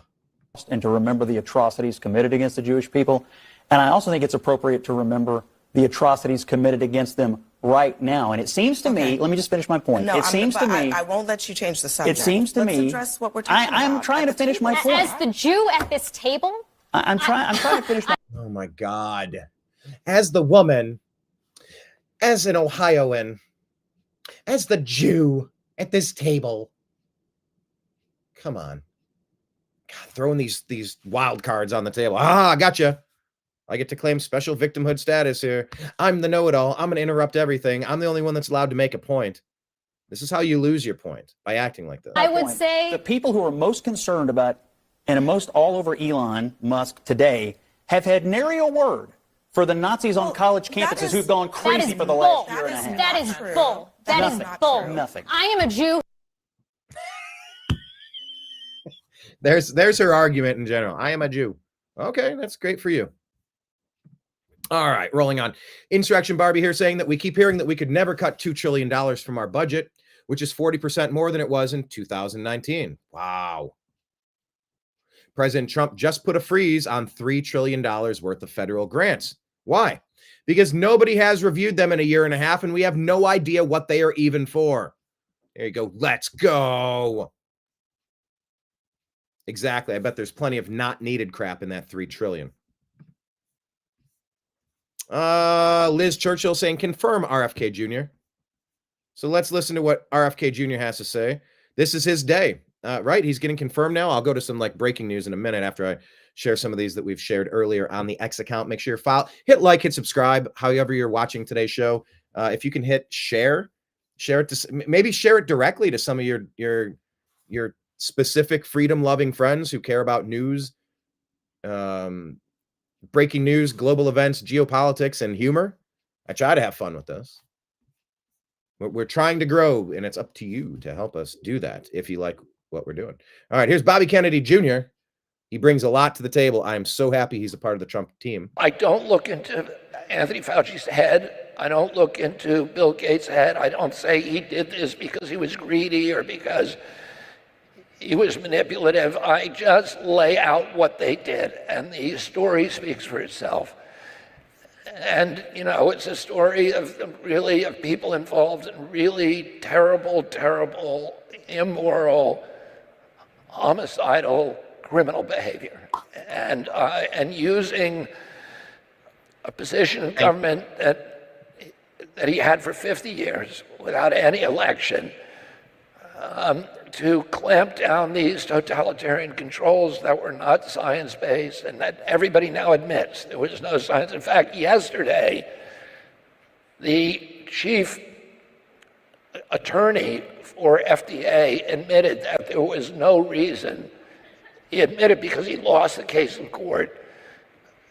Speaker 4: And to remember the atrocities committed against the Jewish people. And I also think it's appropriate to remember the atrocities committed against them right now. And it seems to me, let me just finish my point.
Speaker 22: No,
Speaker 4: it seems to me.
Speaker 22: I won't let you change the subject.
Speaker 4: It seems to
Speaker 22: Let's
Speaker 4: me.
Speaker 22: address what we're talking about.
Speaker 4: I'm trying to finish my point.
Speaker 2: As the Jew at this table,
Speaker 4: I'm trying to finish my.
Speaker 1: Oh my God. As the woman, as an Ohioan, as the Jew at this table. Come on. God, throwing these wild cards on the table. I gotcha. I get to claim special victimhood status here. I'm the know-it-all. I'm going to interrupt everything. I'm the only one that's allowed to make a point. This is how you lose your point, by acting like this.
Speaker 2: I would say
Speaker 4: the people who are most concerned about and most all over Elon Musk today have had nary a word for the Nazis on college campuses who've gone crazy for the last year and a half.
Speaker 2: That is bull. That is bull.
Speaker 4: Nothing.
Speaker 2: I am a Jew.
Speaker 1: There's her argument in general. I am a Jew. Okay, that's great for you. All right, rolling on. Insurrection Barbie here saying that we keep hearing that we could never cut $2 trillion from our budget, which is 40% more than it was in 2019. Wow. President Trump just put a freeze on $3 trillion worth of federal grants. Why? Because nobody has reviewed them in a year and a half, and we have no idea what they are even for. There you go. Let's go. Exactly. I bet there's plenty of not needed crap in that $3 trillion. Liz Churchill saying confirm RFK Jr. So let's listen to what RFK Jr. has to say. This is his day, right? He's getting confirmed now. I'll go to some breaking news in a minute after I share some of these that we've shared earlier on the X account. Make sure hit like, hit subscribe, however you're watching today's show. If you can hit share, Share it to maybe share it directly to some of your specific freedom-loving friends who care about news, breaking news, global events, geopolitics, and humor. I try to have fun with this. We're trying to grow, and it's up to you to help us do that if you like what we're doing. All right, here's Bobby Kennedy Jr. He brings a lot to the table. I am so happy he's a part of the Trump team.
Speaker 6: I don't look into Anthony Fauci's head. I don't look into Bill Gates' head. I don't say he did this because he was greedy or because he was manipulative. I just lay out what they did, and the story speaks for itself. And, you know, it's a story of really of people involved in really terrible, terrible, immoral, homicidal, criminal behavior. And using a position in government that he had for 50 years without any election to clamp down these totalitarian controls that were not science-based and that everybody now admits there was no science. In fact, yesterday, the chief attorney for FDA admitted that there was no reason. He admitted because he lost the case in court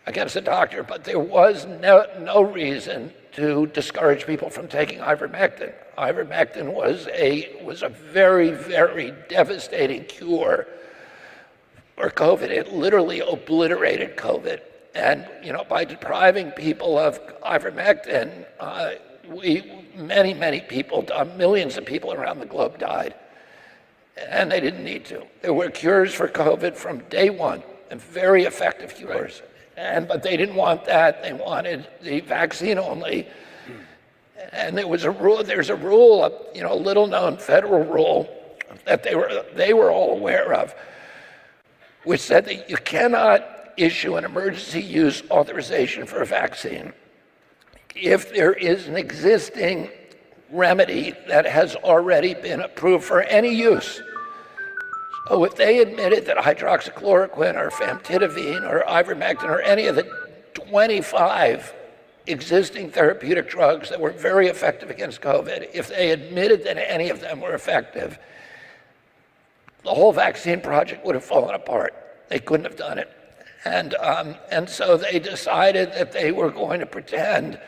Speaker 6: against a doctor, but there was no reason to discourage people from taking ivermectin. Ivermectin was a very, very devastating cure for COVID. It literally obliterated COVID. And, you know, by depriving people of ivermectin, many people, millions of people around the globe died. And they didn't need to. There were cures for COVID from day one, and very effective cures. Right. But they didn't want that. They wanted the vaccine only. And there's a rule, you know, a little-known federal rule that they were all aware of, which said that you cannot issue an emergency use authorization for a vaccine if there is an existing remedy that has already been approved for any use. So if they admitted that hydroxychloroquine or famotidine or ivermectin or any of the 25 existing therapeutic drugs that were very effective against COVID, if they admitted that any of them were effective, the whole vaccine project would have fallen apart. They couldn't have done it. And so they decided that they were going to pretend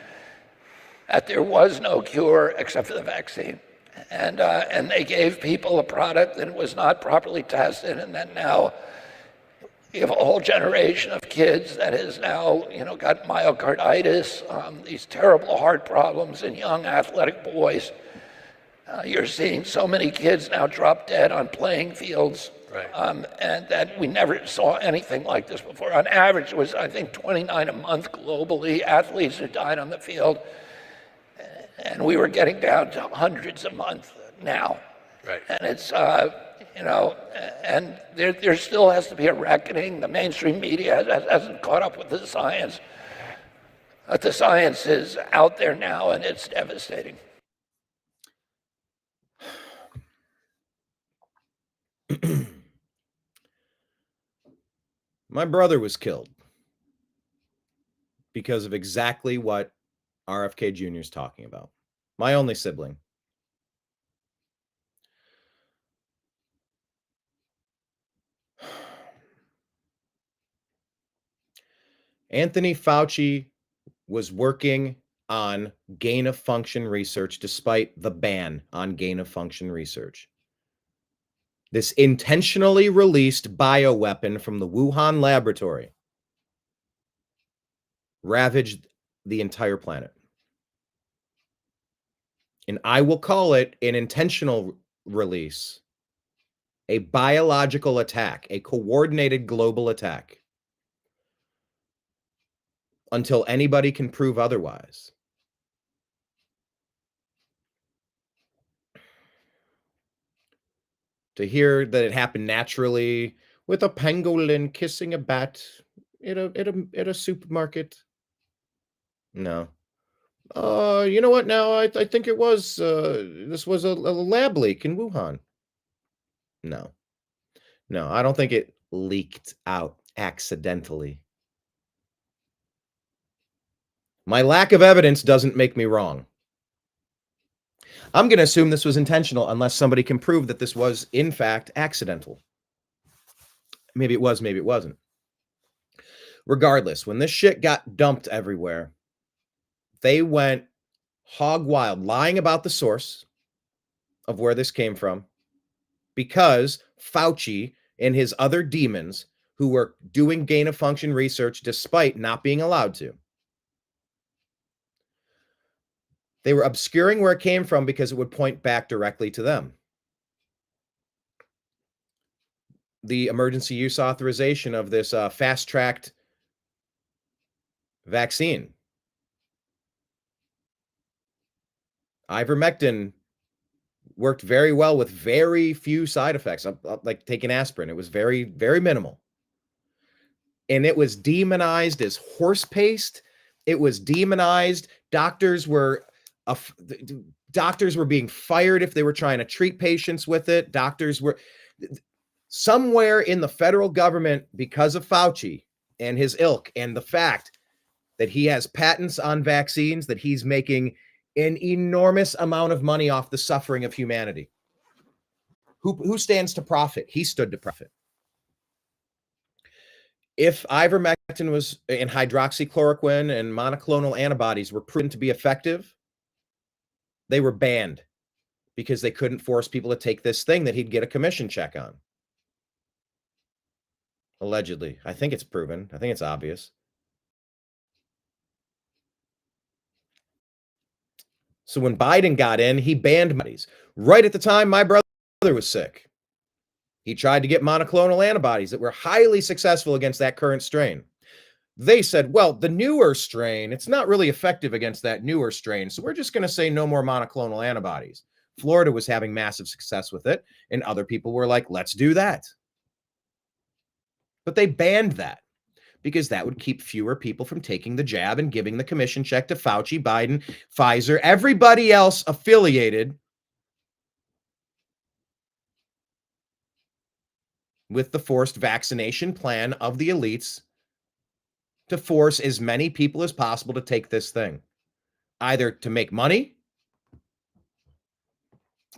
Speaker 6: that there was no cure except for the vaccine. And they gave people a product that was not properly tested, and then now you have a whole generation of kids that has now, you know, got myocarditis, these terrible heart problems in young athletic boys. You're seeing so many kids now drop dead on playing fields, right. And that we never saw anything like this before. On average, it was, I think, 29 a month globally, athletes who died on the field. And we were getting down to hundreds a month now. Right. And it's, you know, and there still has to be a reckoning. The mainstream media hasn't caught up with the science. But the science is out there now, and it's devastating.
Speaker 1: My brother was killed because of exactly what RFK Jr. is talking about. My only sibling. Anthony Fauci was working on gain-of-function research despite the ban on gain-of-function research. This intentionally released bioweapon from the Wuhan laboratory ravaged the entire planet. And I will call it an intentional release, a biological attack, a coordinated global attack, until anybody can prove otherwise. To hear that it happened naturally with a pangolin kissing a bat at a supermarket. No. You know what? Now I think it was this was a lab leak in Wuhan. No, I don't think it leaked out accidentally. My lack of evidence doesn't make me wrong. I'm going to assume this was intentional unless somebody can prove that this was, in fact, accidental. Maybe it was, maybe it wasn't. Regardless, when this shit got dumped everywhere, they went hog wild, lying about the source of where this came from, because Fauci and his other demons who were doing gain of function research despite not being allowed to, they were obscuring where it came from because it would point back directly to them. The emergency use authorization of this fast-tracked vaccine. Ivermectin worked very well with very few side effects, like taking aspirin. It was very, very minimal. And it was demonized as horse paste. It was demonized. Doctors were being fired if they were trying to treat patients with it. Doctors were somewhere in the federal government, because of Fauci and his ilk and the fact that he has patents on vaccines, that he's making an enormous amount of money off the suffering of humanity. Who stands to profit? He stood to profit. If ivermectin was and hydroxychloroquine and monoclonal antibodies were proven to be effective, they were banned because they couldn't force people to take this thing that he'd get a commission check on. Allegedly. I think it's proven. I think it's obvious. So when Biden got in, he banned money. Right at the time my brother was sick, he tried to get monoclonal antibodies that were highly successful against that current strain. They said, well, the newer strain, it's not really effective against that newer strain, so we're just going to say no more monoclonal antibodies. Florida was having massive success with it, and other people were like, let's do that. But they banned that because that would keep fewer people from taking the jab and giving the commission check to Fauci, Biden, Pfizer, everybody else affiliated with the forced vaccination plan of the elites to force as many people as possible to take this thing, either to make money,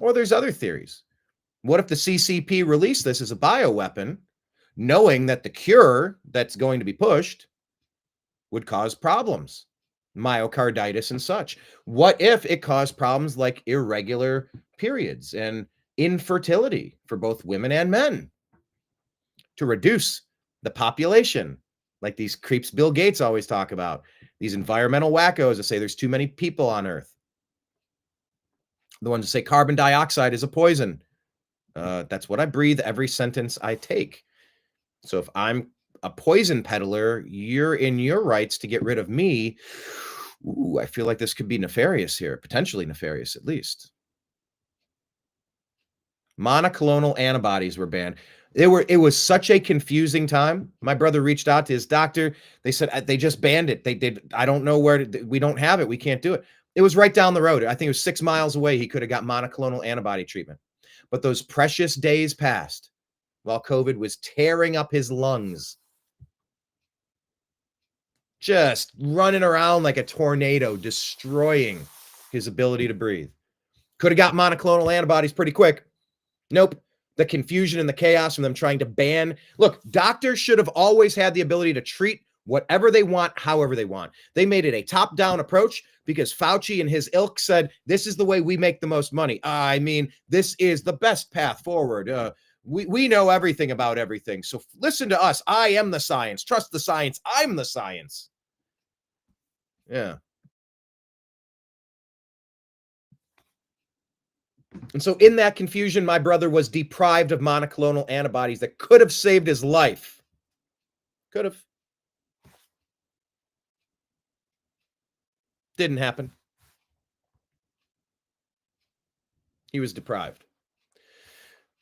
Speaker 1: or there's other theories. What if the CCP released this as a bioweapon, knowing that the cure that's going to be pushed would cause problems, myocarditis and such? What if it caused problems like irregular periods and infertility for both women and men to reduce the population, like these creeps Bill Gates always talk about, these environmental wackos that say there's too many people on Earth, the ones that say carbon dioxide is a poison. That's what I breathe every sentence I take. So if I'm a poison peddler, you're in your rights to get rid of me. Ooh, I feel like this could be nefarious here, potentially nefarious at least. Monoclonal antibodies were banned. It was such a confusing time. My brother reached out to his doctor. They said they just banned it. They did. I don't know where we don't have it. We can't do it. It was right down the road. I think it was 6 miles away. He could have got monoclonal antibody treatment. But those precious days passed while COVID was tearing up his lungs, just running around like a tornado, destroying his ability to breathe. Could have got monoclonal antibodies pretty quick. Nope. The confusion and the chaos from them trying to ban. Look, doctors should have always had the ability to treat whatever they want, however they want. They made it a top-down approach because Fauci and his ilk said, this is the way we make the most money. I mean, this is the best path forward. We know everything about everything. So listen to us. I am the science. Trust the science. I'm the science. Yeah. And so in that confusion, my brother was deprived of monoclonal antibodies that could have saved his life. Could have. Didn't happen. He was deprived.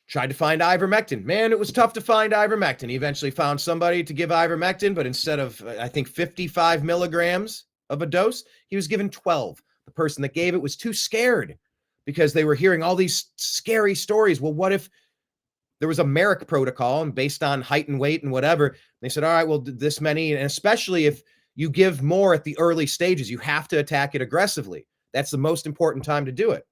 Speaker 1: Tried to find ivermectin. Man, it was tough to find ivermectin. He eventually found somebody to give ivermectin, but instead of, I think, 55 milligrams of a dose, he was given 12. The person that gave it was too scared because they were hearing all these scary stories. Well, what if there was a Merrick protocol and based on height and weight and whatever? They said, all right, well, this many, and especially if you give more at the early stages, you have to attack it aggressively. That's the most important time to do it.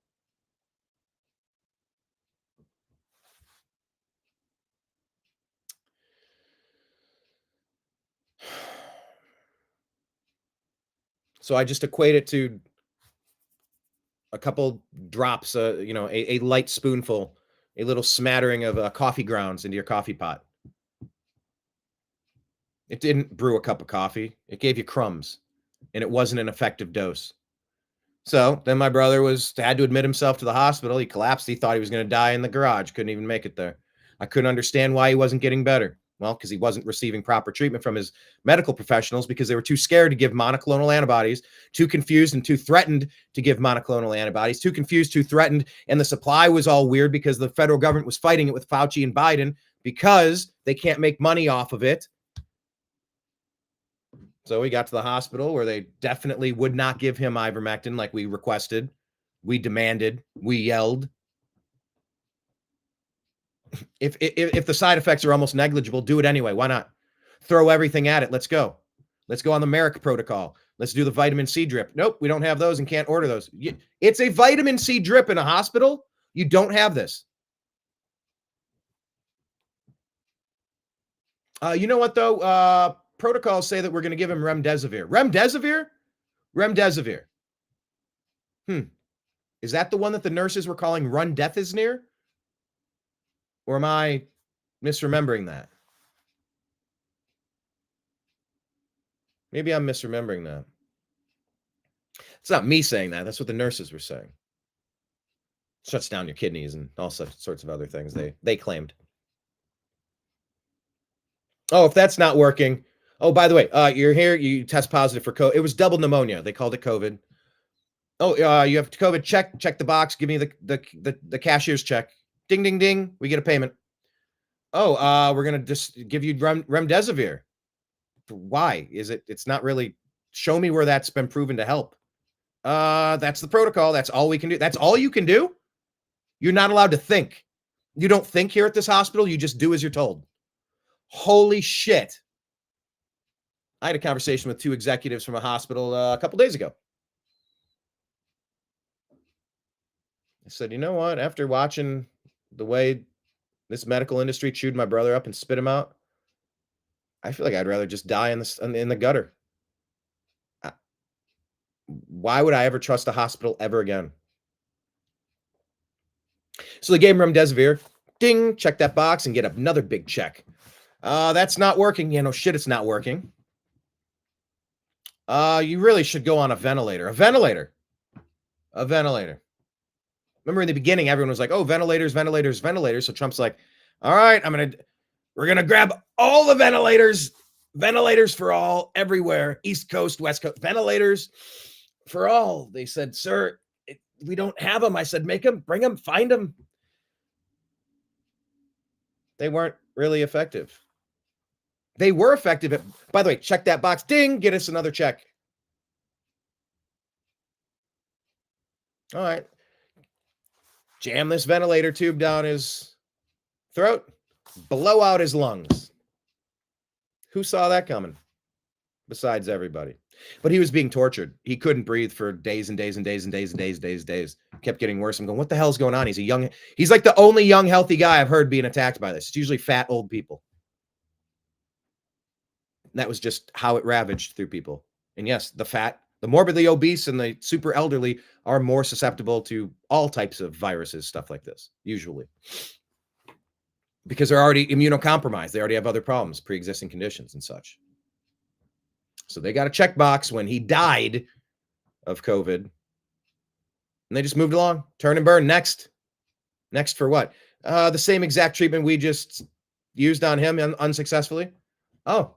Speaker 1: So I just equate it to a couple drops, a light spoonful, a little smattering of coffee grounds into your coffee pot. It didn't brew a cup of coffee. It gave you crumbs, and it wasn't an effective dose. So then my brother had to admit himself to the hospital. He collapsed. He thought he was going to die in the garage. Couldn't even make it there. I couldn't understand why he wasn't getting better. Well, because he wasn't receiving proper treatment from his medical professionals because they were too scared to give monoclonal antibodies, too confused and too threatened to give monoclonal antibodies, too confused, too threatened. And the supply was all weird because the federal government was fighting it with Fauci and Biden because they can't make money off of it. So we got to the hospital where they definitely would not give him ivermectin like we requested. We demanded. We yelled. If the side effects are almost negligible, do it anyway. Why not? Throw everything at it. Let's go. Let's go on the Merrick protocol. Let's do the vitamin C drip. Nope, we don't have those and can't order those. It's a vitamin C drip in a hospital. You don't have this. You know what, though? Protocols say that we're going to give him remdesivir. Remdesivir. Is that the one that the nurses were calling remdesivir? Or am I misremembering that? Maybe I'm misremembering that. It's not me saying that. That's what the nurses were saying. Shuts down your kidneys and all such sorts of other things they claimed. Oh, if that's not working. Oh, by the way, you're here. You test positive for COVID. It was double pneumonia. They called it COVID. Oh, you have COVID. Check the box. Give me the cashier's check. Ding, ding, ding. We get a payment. Oh, we're gonna just give you remdesivir. Why? It's not really. Show me where that's been proven to help. That's the protocol. That's all we can do. That's all you can do. You're not allowed to think. You don't think here at this hospital. You just do as you're told. Holy shit. I had a conversation with two executives from a hospital a couple days ago. I said, you know what? After watching the way this medical industry chewed my brother up and spit him out, I feel like I'd rather just die in the gutter. Why would I ever trust a hospital ever again? So they gave him remdesivir. Ding, check that box and get another big check. That's not working. Yeah, no shit, it's not working. You really should go on a ventilator. A ventilator. Remember in the beginning, everyone was like, oh, ventilators. So Trump's like, all right, we're going to grab all the ventilators for all, everywhere, East Coast, West Coast, ventilators for all. They said, sir, we don't have them. I said, make them, bring them, find them. They weren't really effective. They were effective. By the way, check that box. Ding, get us another check. All right. Jam this ventilator tube down his throat. Blow out his lungs. Who saw that coming? Besides everybody. But he was being tortured. He couldn't breathe for days and days and days and days and days. Kept getting worse. I'm going, what the hell's going on? He's like the only young, healthy guy I've heard being attacked by this. It's usually fat, old people. And that was just how it ravaged through people. And yes, the fat, the morbidly obese, and the super elderly are more susceptible to all types of viruses, stuff like this, usually. Because they're already immunocompromised. They already have other problems, pre-existing conditions and such. So they got a checkbox when he died of COVID. And they just moved along. Turn and burn. Next for what? The same exact treatment we just used on him unsuccessfully. Oh.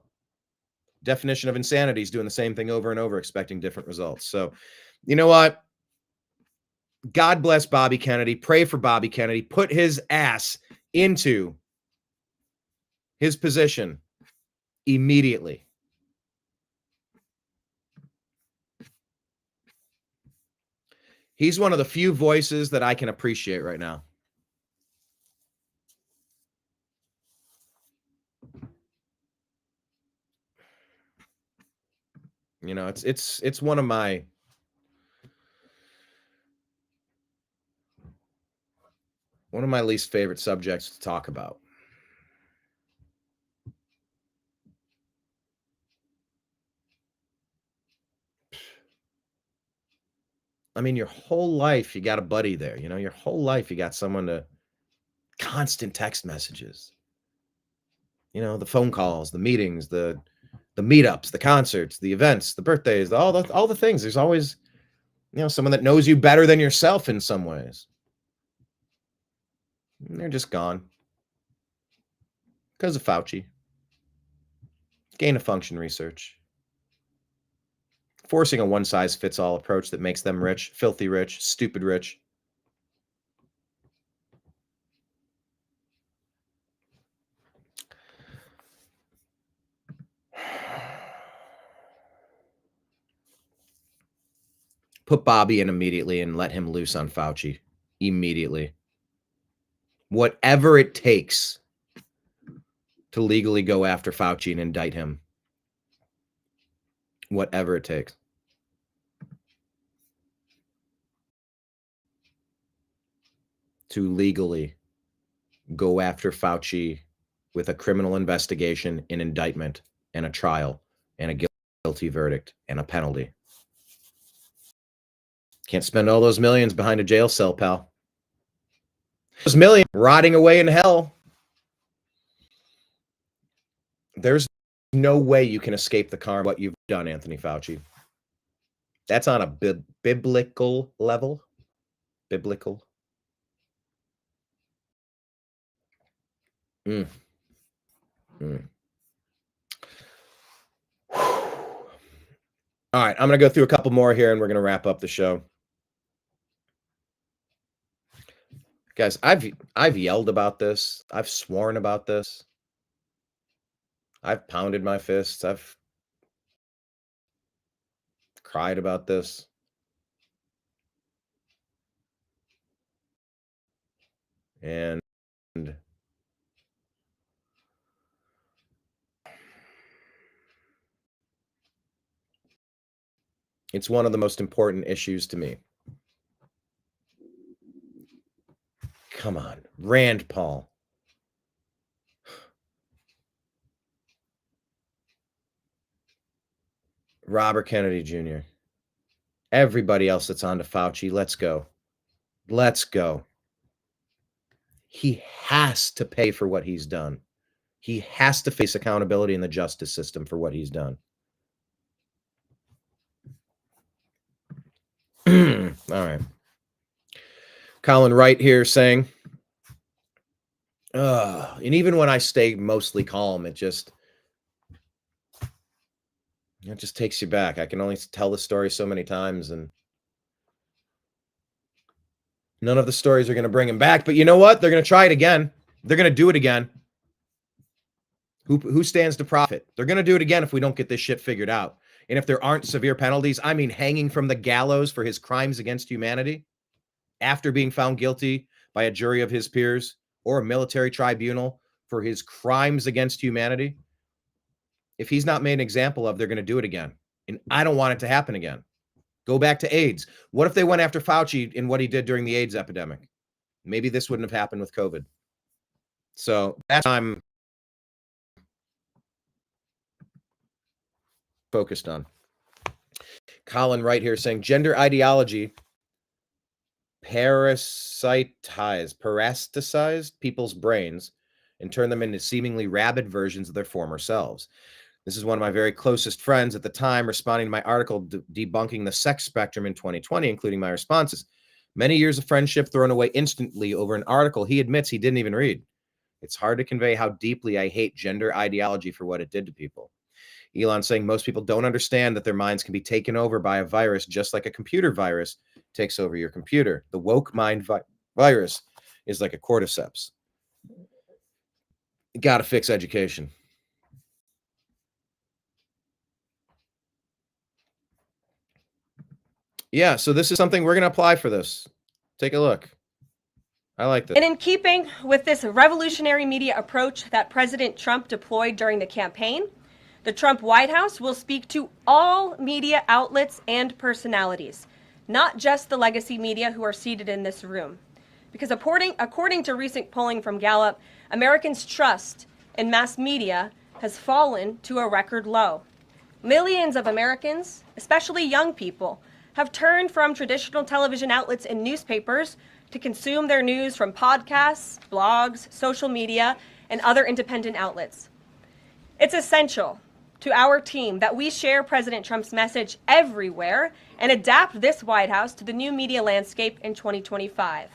Speaker 1: Definition of insanity is doing the same thing over and over, expecting different results. So, you know what? God bless Bobby Kennedy. Pray for Bobby Kennedy. Put his ass into his position immediately. He's one of the few voices that I can appreciate right now. You know, it's one of my least favorite subjects to talk about. I mean, your whole life, you got a buddy there, you know, your whole life, you got someone to constant text messages, you know, the phone calls, the meetings, the meetups, the concerts, the events, the birthdays, all the things. There's always, you know, someone that knows you better than yourself in some ways. And they're just gone because of Fauci. Gain of function research. Forcing a one-size-fits-all approach that makes them rich, filthy rich, stupid rich. Put Bobby in immediately and let him loose on Fauci immediately. Whatever it takes to legally go after Fauci and indict him. Whatever it takes. To legally go after Fauci with a criminal investigation, an indictment, and a trial, and a guilty verdict, and a penalty. Can't spend all those millions behind a jail cell, pal. Those millions rotting away in hell. There's no way you can escape the karma of what you've done, Anthony Fauci. That's on a biblical level. Biblical. All right, I'm going to go through a couple more here and we're going to wrap up the show. Guys, I've yelled about this. I've sworn about this. I've pounded my fists. I've cried about this. And it's one of the most important issues to me. Come on, Rand Paul. Robert Kennedy Jr. Everybody else that's on to Fauci, let's go. Let's go. He has to pay for what he's done. He has to face accountability in the justice system for what he's done. All right. Colin Wright here saying, and even when I stay mostly calm, it just takes you back. I can only tell the story so many times, and none of the stories are going to bring him back. But you know what? They're going to try it again. They're going to do it again. Who stands to profit? They're going to do it again if we don't get this shit figured out. And if there aren't severe penalties, I mean hanging from the gallows for his crimes against humanity after being found guilty by a jury of his peers or a military tribunal for his crimes against humanity. If he's not made an example of, they're going to do it again. And I don't want it to happen again. Go back to AIDS. What if they went after Fauci in what he did during the AIDS epidemic? Maybe this wouldn't have happened with COVID. So that's what I'm focused on. Colin Wright here saying gender ideology parasitized people's brains and turn them into seemingly rabid versions of their former selves. This is one of my very closest friends at the time responding to my article debunking the sex spectrum in 2020, including my responses. Many years of friendship thrown away instantly over an article he admits he didn't even read. It's hard to convey how deeply I hate gender ideology for what it did to people. Elon saying most people don't understand that their minds can be taken over by a virus just like a computer virus takes over your computer. The woke mind virus is like a cordyceps. Got to fix education. Yeah, so this is something we're going to apply for this. Take a look. I like this.
Speaker 12: And in keeping with this revolutionary media approach that President Trump deployed during the campaign, the Trump White House will speak to all media outlets and personalities, not just the legacy media who are seated in this room. Because according to recent polling from Gallup, Americans' trust in mass media has fallen to a record low. Millions of Americans, especially young people, have turned from traditional television outlets and newspapers to consume their news from podcasts, blogs, social media, and other independent outlets. It's essential to our team that we share President Trump's message everywhere and adapt this White House to the new media landscape in 2025.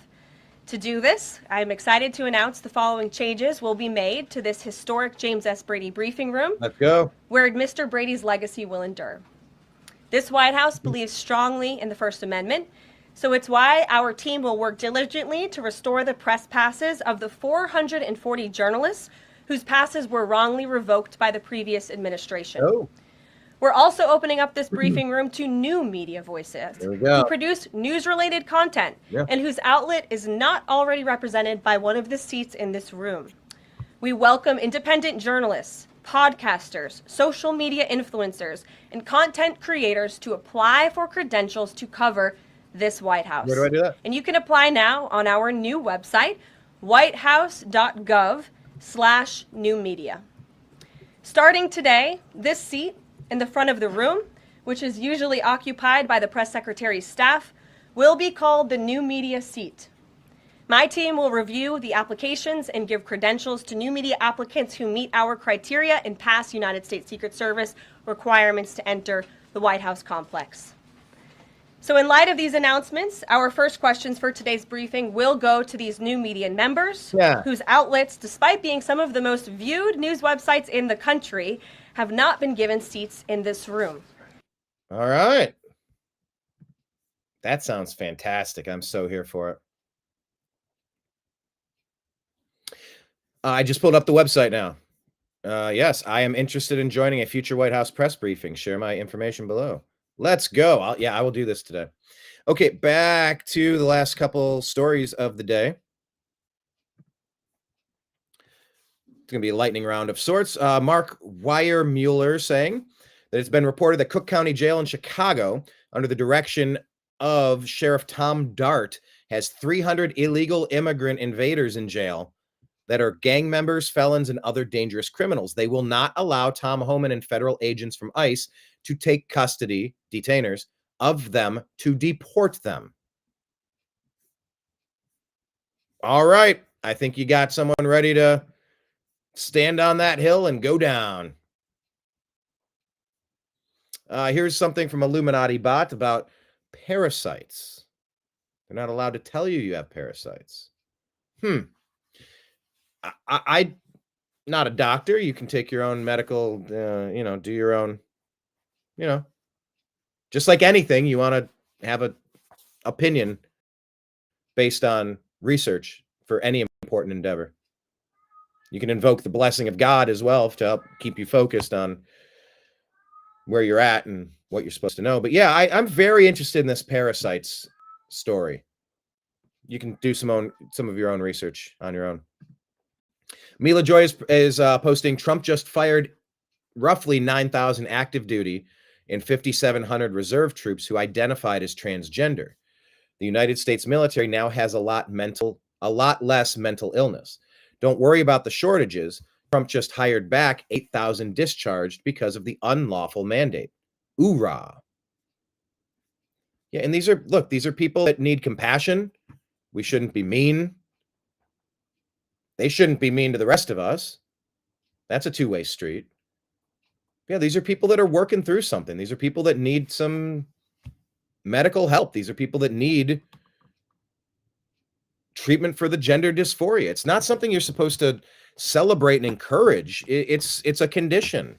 Speaker 12: To do this, I'm excited to announce the following changes will be made to this historic James S. Brady briefing room.
Speaker 1: Let's go.
Speaker 12: Where Mr. Brady's legacy will endure. This White House believes strongly in the First Amendment, so it's why our team will work diligently to restore the press passes of the 440 journalists whose passes were wrongly revoked by the previous administration.
Speaker 1: Oh.
Speaker 12: We're also opening up this briefing room to new media voices who produce news-related content and whose outlet is not already represented by one of the seats in this room. We welcome independent journalists, podcasters, social media influencers, and content creators to apply for credentials to cover this White House.
Speaker 1: Where do I do that?
Speaker 12: And you can apply now on our new website, whitehouse.gov/new media. Starting today, this seat in the front of the room, which is usually occupied by the press secretary's staff, will be called the new media seat. My team will review the applications and give credentials to new media applicants who meet our criteria and pass United States Secret Service requirements to enter the White House complex. So in light of these announcements, our first questions for today's briefing will go to these new media members whose outlets, despite being some of the most viewed news websites in the country, have not been given seats in this room.
Speaker 1: All right. That sounds fantastic. I'm so here for it. I just pulled up the website now. Yes, I am interested in joining a future White House press briefing. Share my information below. Let's go. I will do this today. Okay, back to the last couple stories of the day. It's going to be a lightning round of sorts. Mark Weiermueller saying that it's been reported that Cook County Jail in Chicago, under the direction of Sheriff Tom Dart, has 300 illegal immigrant invaders in jail that are gang members, felons, and other dangerous criminals. They will not allow Tom Homan and federal agents from ICE to take custody, detainers, of them to deport them. All right. I think you got someone ready to stand on that hill and go down. Here's something from Illuminati Bot about parasites. They're not allowed to tell you you have parasites. I not a doctor. You can take your own medical, do your own, just like anything, you want to have an opinion based on research for any important endeavor. You can invoke the blessing of God as well to help keep you focused on where you're at and what you're supposed to know. But yeah, I'm very interested in this parasites story. You can do some of your own research on your own. Mila Joy is posting, Trump just fired roughly 9,000 active duty and 5,700 reserve troops who identified as transgender. The United States military now has a lot less mental illness. Don't worry about the shortages. Trump just hired back 8,000 discharged because of the unlawful mandate. Oorah. Yeah, and these are people that need compassion. We shouldn't be mean. They shouldn't be mean to the rest of us. That's a two-way street. Yeah, these are people that are working through something. These are people that need some medical help. These are people that need treatment for the gender dysphoria. It's not something you're supposed to celebrate and encourage. It's a condition.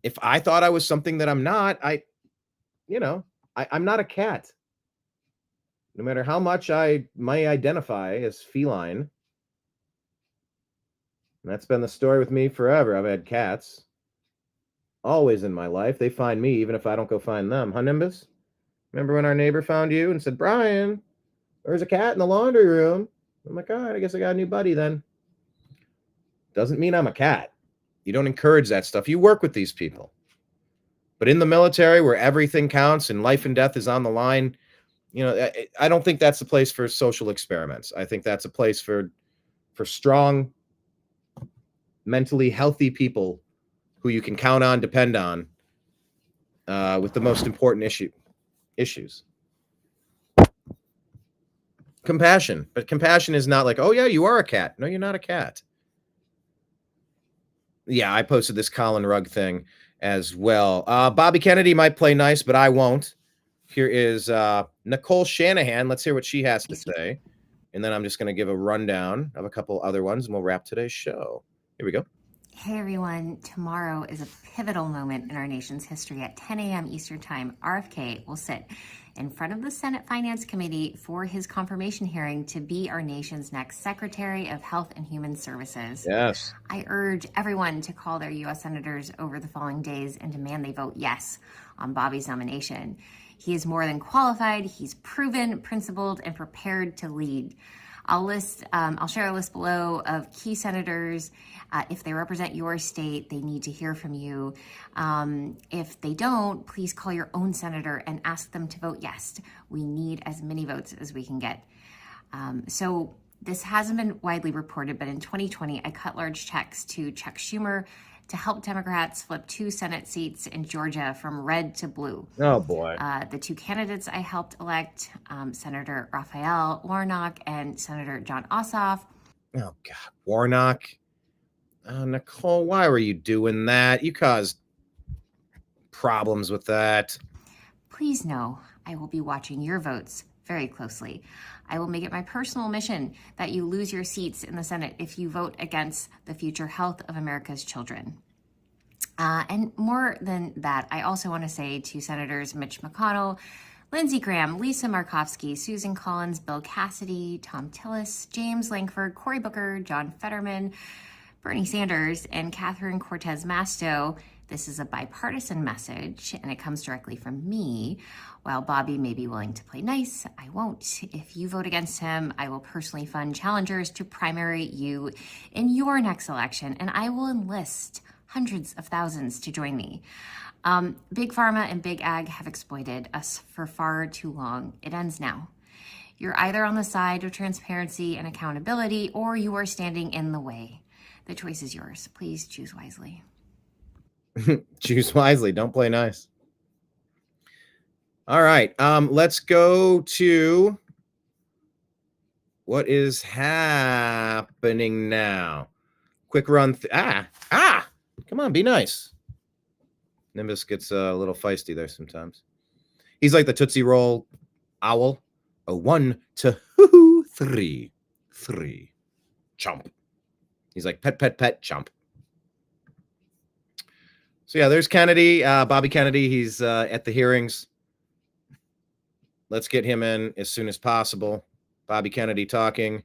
Speaker 1: If I thought I was something that I'm not, I'm not a cat. No matter how much I may identify as feline. And that's been the story with me forever. I've had cats always in my life. They find me even if I don't go find them. Huh, Nimbus? Remember when our neighbor found you and said, Brian, there's a cat in the laundry room? I'm like, all right, I guess I got a new buddy then. Doesn't mean I'm a cat. You don't encourage that stuff. You work with these people. But in the military where everything counts and life and death is on the line, I don't think that's the place for social experiments. I think that's a place for strong, mentally healthy people who you can count on, depend on, with the most important issues. Compassion. But compassion is not like, oh, yeah, you are a cat. No, you're not a cat. Yeah, I posted this Colin Rugg thing as well. Bobby Kennedy might play nice, but I won't. Here is Nicole Shanahan. Let's hear what she has to say. And then I'm just going to give a rundown of a couple other ones, and we'll wrap today's show. Here we go.
Speaker 7: Hey everyone, tomorrow is a pivotal moment in our nation's history. At 10 a.m. Eastern Time, RFK will sit in front of the Senate Finance Committee for his confirmation hearing to be our nation's next Secretary of Health and Human Services.
Speaker 1: Yes.
Speaker 7: I urge everyone to call their U.S. senators over the following days and demand they vote yes on Bobby's nomination. He is more than qualified. He's proven, principled, and prepared to lead. I'll share a list below of key senators. If they represent your state, they need to hear from you. If they don't, please call your own senator and ask them to vote yes. We need as many votes as we can get. So this hasn't been widely reported, but in 2020, I cut large checks to Chuck Schumer to help Democrats flip 2 Senate seats in Georgia from red to blue.
Speaker 1: Oh, boy.
Speaker 7: The 2 candidates I helped elect, Senator Raphael Warnock and Senator John Ossoff.
Speaker 1: Oh, God. Warnock. Nicole, why were you doing that? You caused problems with that.
Speaker 7: Please know I will be watching your votes very closely. I will make it my personal mission that you lose your seats in the Senate if you vote against the future health of America's children. And more than that, I also want to say to Senators Mitch McConnell, Lindsey Graham, Lisa Murkowski, Susan Collins, Bill Cassidy, Tom Tillis, James Lankford, Cory Booker, John Fetterman, Bernie Sanders, and Catherine Cortez Masto, this is a bipartisan message, and it comes directly from me. While Bobby may be willing to play nice, I won't. If you vote against him, I will personally fund challengers to primary you in your next election, and I will enlist hundreds of thousands to join me. Big Pharma and Big Ag have exploited us for far too long. It ends now. You're either on the side of transparency and accountability, or you are standing in the way. The choice is yours. Please choose wisely.
Speaker 1: Choose wisely. Don't play nice. All right. Let's go to what is happening now. Quick run. Come on, be nice. Nimbus gets a little feisty there sometimes. He's like the Tootsie Roll owl. A 1, 2, 3, 3. Chomp. He's like pet, pet, pet, chomp. So yeah, there's Kennedy, Bobby Kennedy. He's at the hearings. Let's get him in as soon as possible. Bobby Kennedy talking.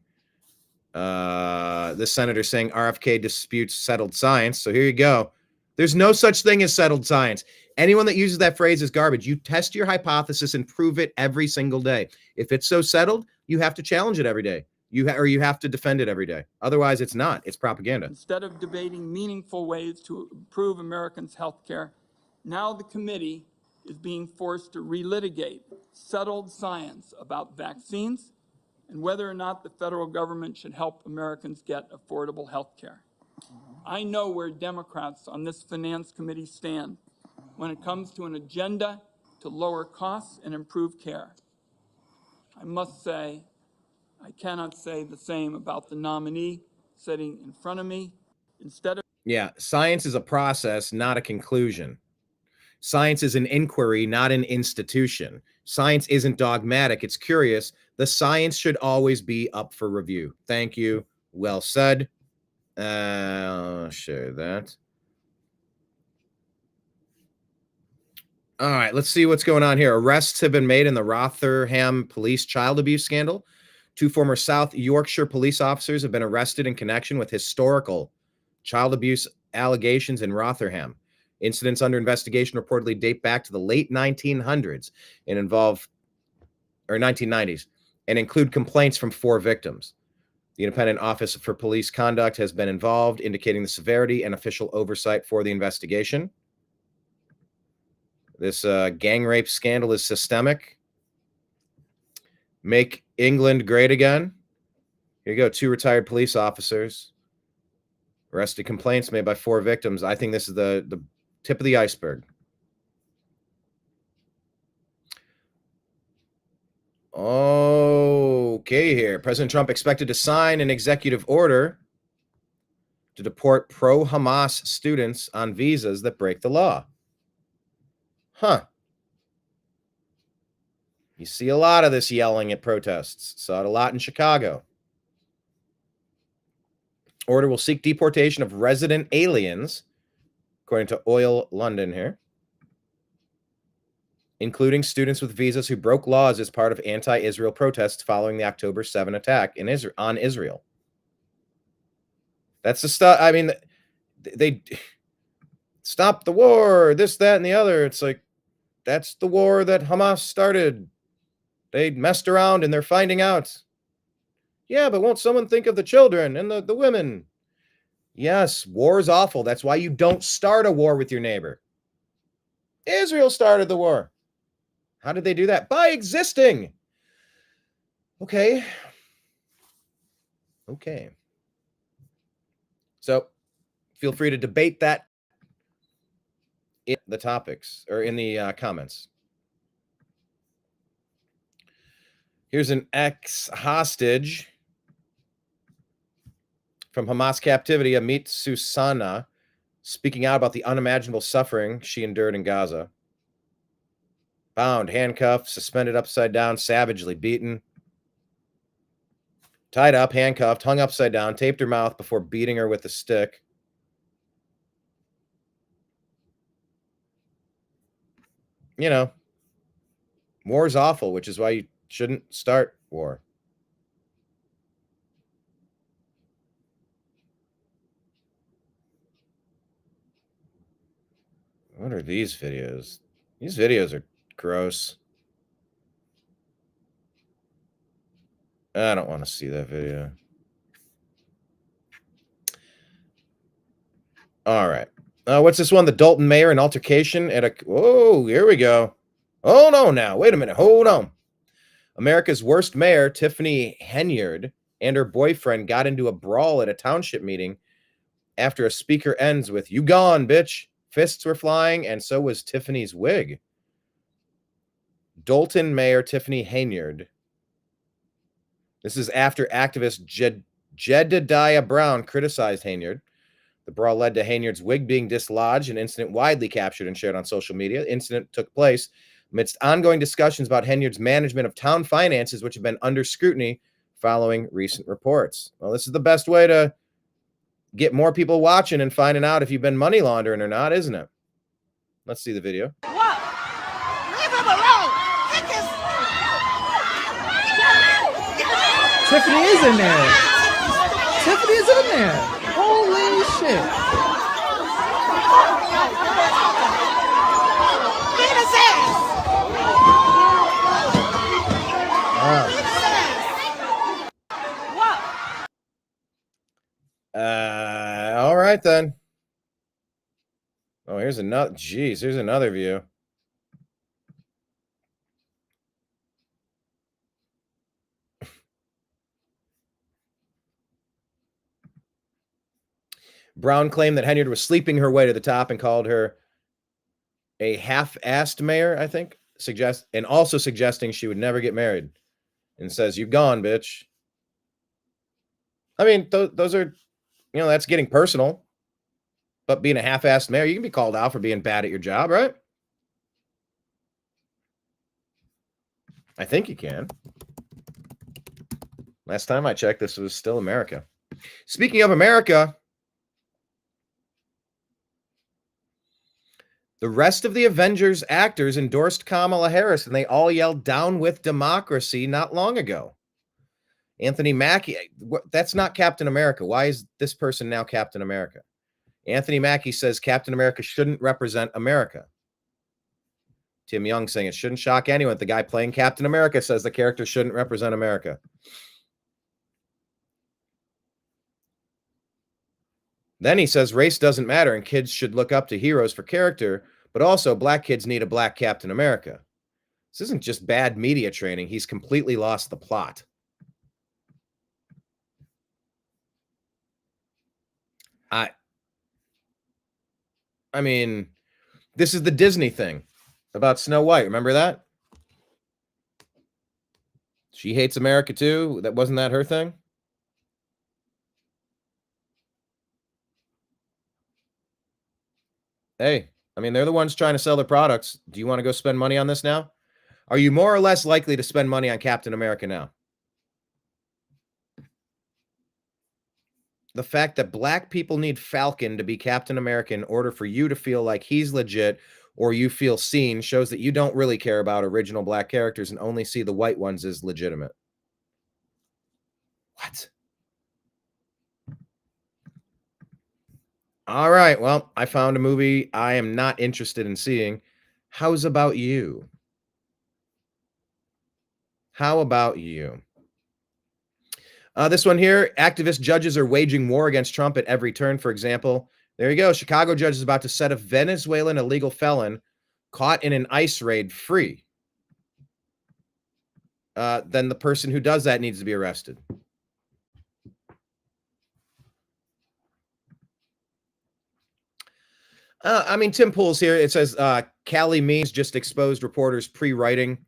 Speaker 1: This senator saying RFK disputes settled science. So here you go. There's no such thing as settled science. Anyone that uses that phrase is garbage. You test your hypothesis and prove it every single day. If it's so settled, you have to challenge it every day. You have to defend it every day. Otherwise, it's not. It's propaganda.
Speaker 8: Instead of debating meaningful ways to improve Americans' health care, now the committee is being forced to relitigate settled science about vaccines and whether or not the federal government should help Americans get affordable health care. I know where Democrats on this finance committee stand when it comes to an agenda to lower costs and improve care. I must say, I cannot say the same about the nominee sitting in front of me. Instead of
Speaker 1: science is a process, not a conclusion. Science is an inquiry, not an institution. Science isn't dogmatic, it's curious. The science should always be up for review. Thank you. Well said. I'll share that. All right, let's see what's going on here. Arrests have been made in the Rotherham police child abuse scandal. 2 former South Yorkshire police officers have been arrested in connection with historical child abuse allegations in Rotherham. Incidents under investigation reportedly date back to the late 1900s and 1990s and include complaints from 4 victims. The Independent Office for Police Conduct has been involved, indicating the severity and official oversight for the investigation. This gang rape scandal is systemic. Make England great again. Here you go. 2 retired police officers arrested. Complaints made by 4 victims. I think this is the tip of the iceberg. Okay, here. President Trump expected to sign an executive order to deport pro-Hamas students on visas that break the law. Huh. You see a lot of this yelling at protests. Saw it a lot in Chicago. Order will seek deportation of resident aliens, according to Oil London here, including students with visas who broke laws as part of anti-Israel protests following the October 7 attack on Israel. That's the stuff. I mean, they stop the war, this, that, and the other. It's like, that's the war that Hamas started. They messed around and they're finding out. Yeah, but won't someone think of the children and the women? Yes, war is awful. That's why you don't start a war with your neighbor. Israel started the war. How did they do that? By existing. Okay. So feel free to debate that in the topics or in the comments. Here's an ex-hostage from Hamas captivity, Amit Susana, speaking out about the unimaginable suffering she endured in Gaza. Bound, handcuffed, suspended upside down, savagely beaten. Tied up, handcuffed, hung upside down, taped her mouth before beating her with a stick. You know, war's awful, which is why you shouldn't start war. What are these videos? These videos are gross. I don't want to see that video. All right. What's this one? The Dalton mayor, an altercation at a... Whoa, here we go. Hold on now. Wait a minute. Hold on. America's worst mayor, Tiffany Henyard, and her boyfriend got into a brawl at a township meeting after a speaker ends with, "You gone, bitch." Fists were flying, and so was Tiffany's wig. Dalton Mayor Tiffany Henyard. This is after activist Jedediah Brown criticized Henyard. The brawl led to Henyard's wig being dislodged, an incident widely captured and shared on social media. The incident took place amidst ongoing discussions about Henyard's management of town finances, which have been under scrutiny following recent reports. Well, this is the best way to get more people watching and finding out if you've been money laundering or not, isn't it? Let's see the video.
Speaker 5: What? Leave him alone!
Speaker 9: Tiffany is in there. Tiffany is in there. Holy shit.
Speaker 5: Beat his ass!
Speaker 1: All right then. Oh, here's another. Geez, here's another view. Brown claimed that Henyard was sleeping her way to the top and called her a half-assed mayor, I think, also suggesting she would never get married, and says, "You gone, bitch." I mean, those are, that's getting personal. But being a half-assed mayor, you can be called out for being bad at your job, right? I think you can. Last time I checked, this was still America. Speaking of America, the rest of the Avengers actors endorsed Kamala Harris, and they all yelled "Down with democracy" not long ago. Anthony Mackie, that's not Captain America. Why is this person now Captain America? Anthony Mackie says Captain America shouldn't represent America. Tim Young saying it shouldn't shock anyone. The guy playing Captain America says the character shouldn't represent America. Then he says race doesn't matter and kids should look up to heroes for character, but also black kids need a black Captain America. This isn't just bad media training. He's completely lost the plot. I mean, this is the Disney thing about Snow White. Remember that? She hates America too. Wasn't that her thing? Hey, I mean, they're the ones trying to sell their products. Do you want to go spend money on this now? Are you more or less likely to spend money on Captain America now? The fact that black people need Falcon to be Captain America in order for you to feel like he's legit or you feel seen shows that you don't really care about original black characters and only see the white ones as legitimate. What? All right. Well, I found a movie I am not interested in seeing. How's about you? How about you? This one here, activist judges are waging war against Trump at every turn. For example, there you go. Chicago judge is about to set a Venezuelan illegal felon caught in an ICE raid free. Then the person who does that needs to be arrested. I mean, Tim Pool's here. It says, Callie Means just exposed reporters pre-writing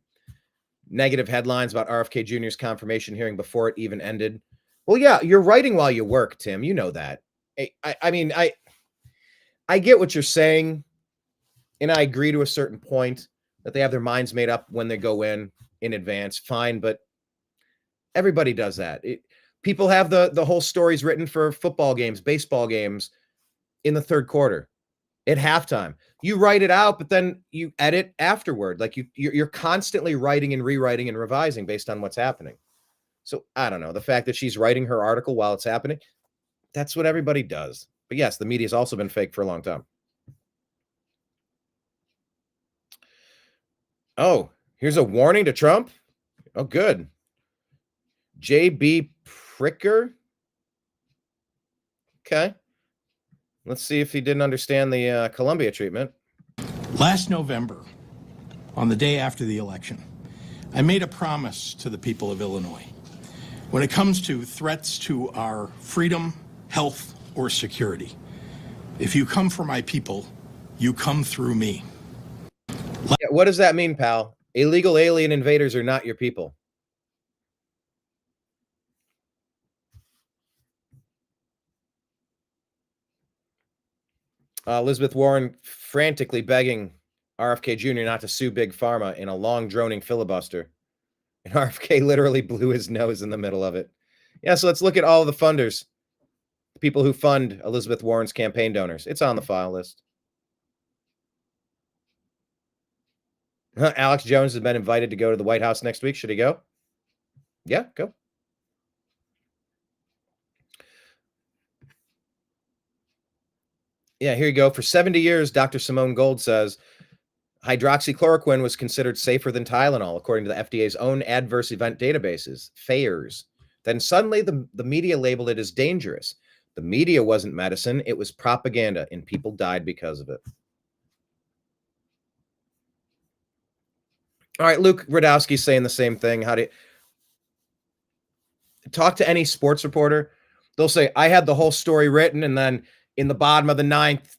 Speaker 1: negative headlines about RFK Jr.'s confirmation hearing before it even ended. Well, yeah, you're writing while you work, Tim. You know that. I mean, I get what you're saying, and I agree to a certain point that they have their minds made up when they go in advance. Fine, but everybody does that. People have the whole stories written for football games, baseball games in the third quarter. At halftime, you write it out, but then you edit afterward. Like you're constantly writing and rewriting and revising based on what's happening. So I don't know. The fact that she's writing her article while it's happening, that's what everybody does. But yes, the media's also been fake for a long time. Oh, here's a warning to Trump. Oh, good. J.B. Pricker. Okay. Let's see if he didn't understand the Columbia treatment.
Speaker 10: Last November, on the day after the election, I made a promise to the people of Illinois. When it comes to threats to our freedom, health, or security, if you come for my people, you come through me.
Speaker 1: Yeah, what does that mean, pal? Illegal alien invaders are not your people. Elizabeth Warren frantically begging RFK Jr. not to sue Big Pharma in a long, droning filibuster. And RFK literally blew his nose in the middle of it. Yeah, so let's look at all the funders, the people who fund Elizabeth Warren's campaign donors. It's on the file list. Alex Jones has been invited to go to the White House next week. Should he go? Yeah, go. Yeah, here you go. For 70 years, Dr. Simone Gold says hydroxychloroquine was considered safer than Tylenol, according to the FDA's own adverse event databases, FAERS. Then suddenly the media labeled it as dangerous. The media wasn't medicine. It was propaganda, and people died because of it. All right, Luke Radowski's saying the same thing. How do you talk to any sports reporter? They'll say, I had the whole story written, and then in the bottom of the ninth,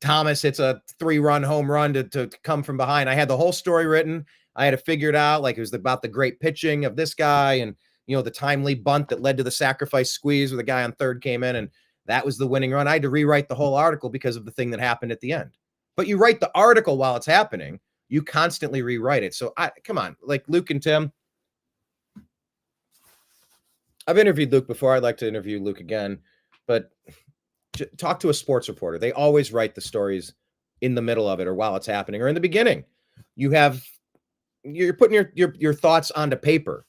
Speaker 1: Thomas hits a 3-run home run to come from behind. I had the whole story written. I had to figure it out. Like it was about the great pitching of this guy and, you know, the timely bunt that led to the sacrifice squeeze where the guy on third came in and that was the winning run. I had to rewrite the whole article because of the thing that happened at the end. But you write the article while it's happening. You constantly rewrite it. So come on, like Luke and Tim. I've interviewed Luke before. I'd like to interview Luke again, but talk to a sports reporter. They always write the stories in the middle of it or while it's happening or in the beginning. You're putting your thoughts onto paper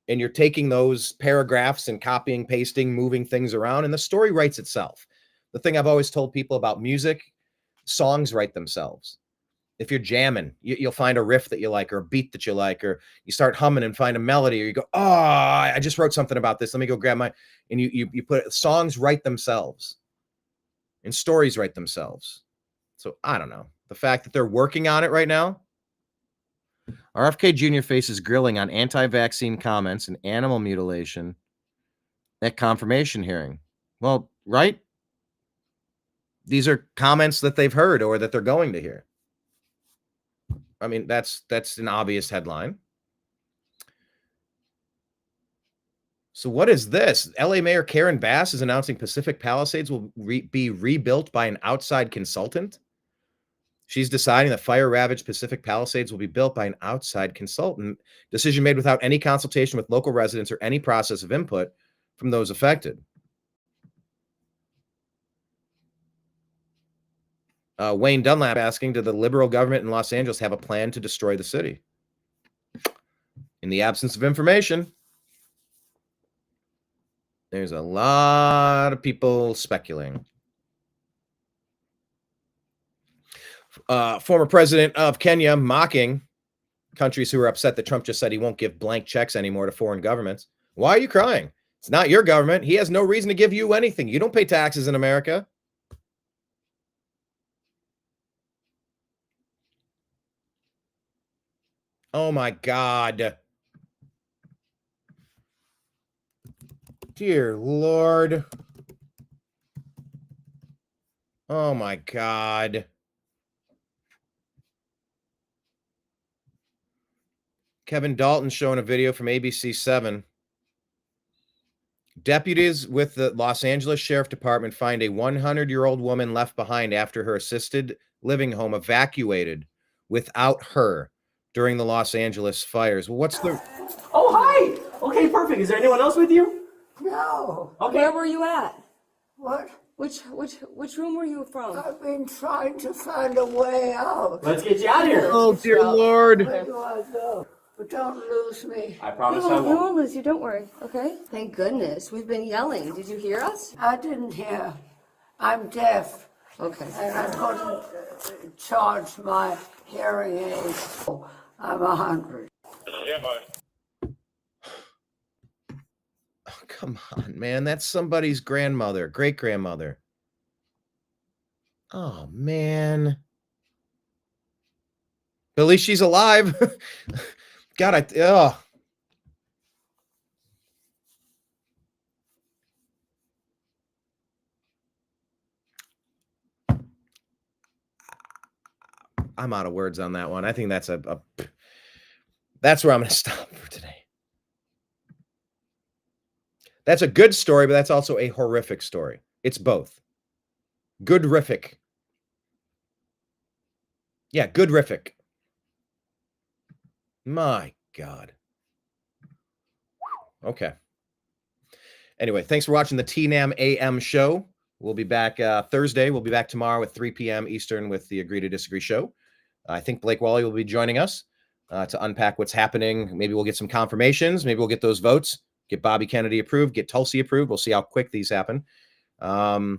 Speaker 1: and you're taking those paragraphs and copying, pasting, moving things around, and the story writes itself. The thing I've always told people about music, songs write themselves. If you're jamming, you'll find a riff that you like or a beat that you like, or you start humming and find a melody, or you go, oh, I just wrote something about this. Let me go grab and you put it, songs write themselves and stories write themselves. So I don't know. The fact that they're working on it right now. RFK Jr. faces grilling on anti-vaccine comments and animal mutilation at confirmation hearing. Well, right? These are comments that they've heard or that they're going to hear. I mean, that's an obvious headline. So what is this? LA Mayor Karen Bass is announcing Pacific Palisades will be rebuilt by an outside consultant. She's deciding that fire-ravaged Pacific Palisades will be built by an outside consultant. Decision made without any consultation with local residents or any process of input from those affected. Wayne Dunlap asking, did the liberal government in Los Angeles have a plan to destroy the city? In the absence of information, there's a lot of people speculating. Former president of Kenya mocking countries who are upset that Trump just said he won't give blank checks anymore to foreign governments. Why are you crying? It's not your government. He has no reason to give you anything. You don't pay taxes in America. Oh my God. Dear Lord. Oh my God. Kevin Dalton showing a video from ABC 7. Deputies with the Los Angeles Sheriff Department find a 100-year-old woman left behind after her assisted living home evacuated without her during the Los Angeles fires. Well, what's the...
Speaker 11: Oh, hi! Okay, perfect. Is there anyone else with you?
Speaker 14: No.
Speaker 11: Okay.
Speaker 14: Where were you at? What? Which room were you from? I've been trying to find a way out.
Speaker 11: Let's get you out of here.
Speaker 1: Oh, dear Lord.
Speaker 14: Where do I go? But don't lose me.
Speaker 11: I promise I
Speaker 14: We
Speaker 11: won't.
Speaker 14: won't lose you, don't worry, okay? Thank goodness. We've been yelling. Did you hear us? I didn't hear. I'm deaf. Okay. And I couldn't charge my hearing aids. I'm 100.
Speaker 11: Yeah, bye.
Speaker 1: Oh, come on, man. That's somebody's grandmother, great-grandmother. Oh, man. At least she's alive. God, I'm out of words on that one. I think that's that's where I'm going to stop for today. That's a good story, but that's also a horrific story. It's both. Good-rific. Yeah, good-rific. My God. Okay. Anyway, thanks for watching the TNAM AM Show. We'll be back Thursday. We'll be back tomorrow at 3 p.m. Eastern with the Agree to Disagree show. I think Blake Wally will be joining us to unpack what's happening. Maybe we'll get some confirmations. Maybe we'll get those votes. Get Bobby Kennedy approved. Get Tulsi approved. We'll see how quick these happen. And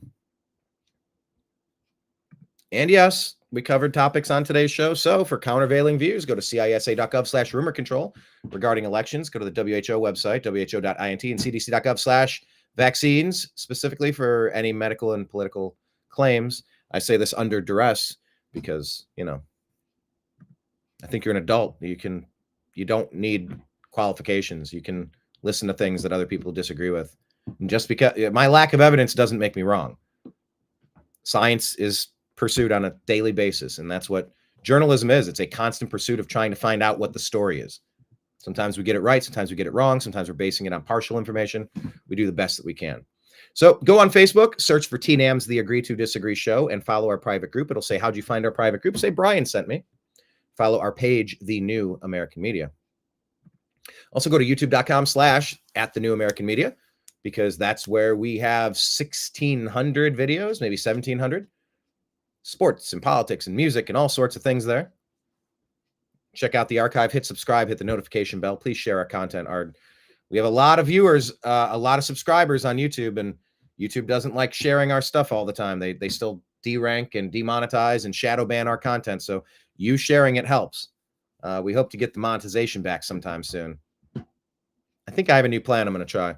Speaker 1: yes, we covered topics on today's show. So for countervailing views, go to CISA.gov/rumor control regarding elections. Go to the WHO website, who.int, and CDC.gov/vaccines, specifically for any medical and political claims. I say this under duress because, you know, I think you're an adult. You don't need qualifications. You can listen to things that other people disagree with. And just because my lack of evidence doesn't make me wrong. Science is pursued on a daily basis, and that's what journalism is. It's a constant pursuit of trying to find out what the story is. Sometimes we get it right, sometimes we get it wrong, sometimes we're basing it on partial information. We do the best that we can. So go on Facebook, search for TNAM's The Agree to Disagree Show, and follow our private group. It'll say, how'd you find our private group? Say, Brian sent me. Follow our page, The New American Media. Also go to youtube.com/@thenewamericanmedia, because that's where we have 1,600 videos, maybe 1,700. Sports and politics and music and all sorts of things there. Check out the archive, hit subscribe, hit the notification bell. Please share our content. We have a lot of viewers, a lot of subscribers on YouTube, and YouTube doesn't like sharing our stuff all the time. They still derank and demonetize and shadow ban our content. So you sharing it helps. We hope to get the monetization back sometime soon. I think I have a new plan I'm going to try.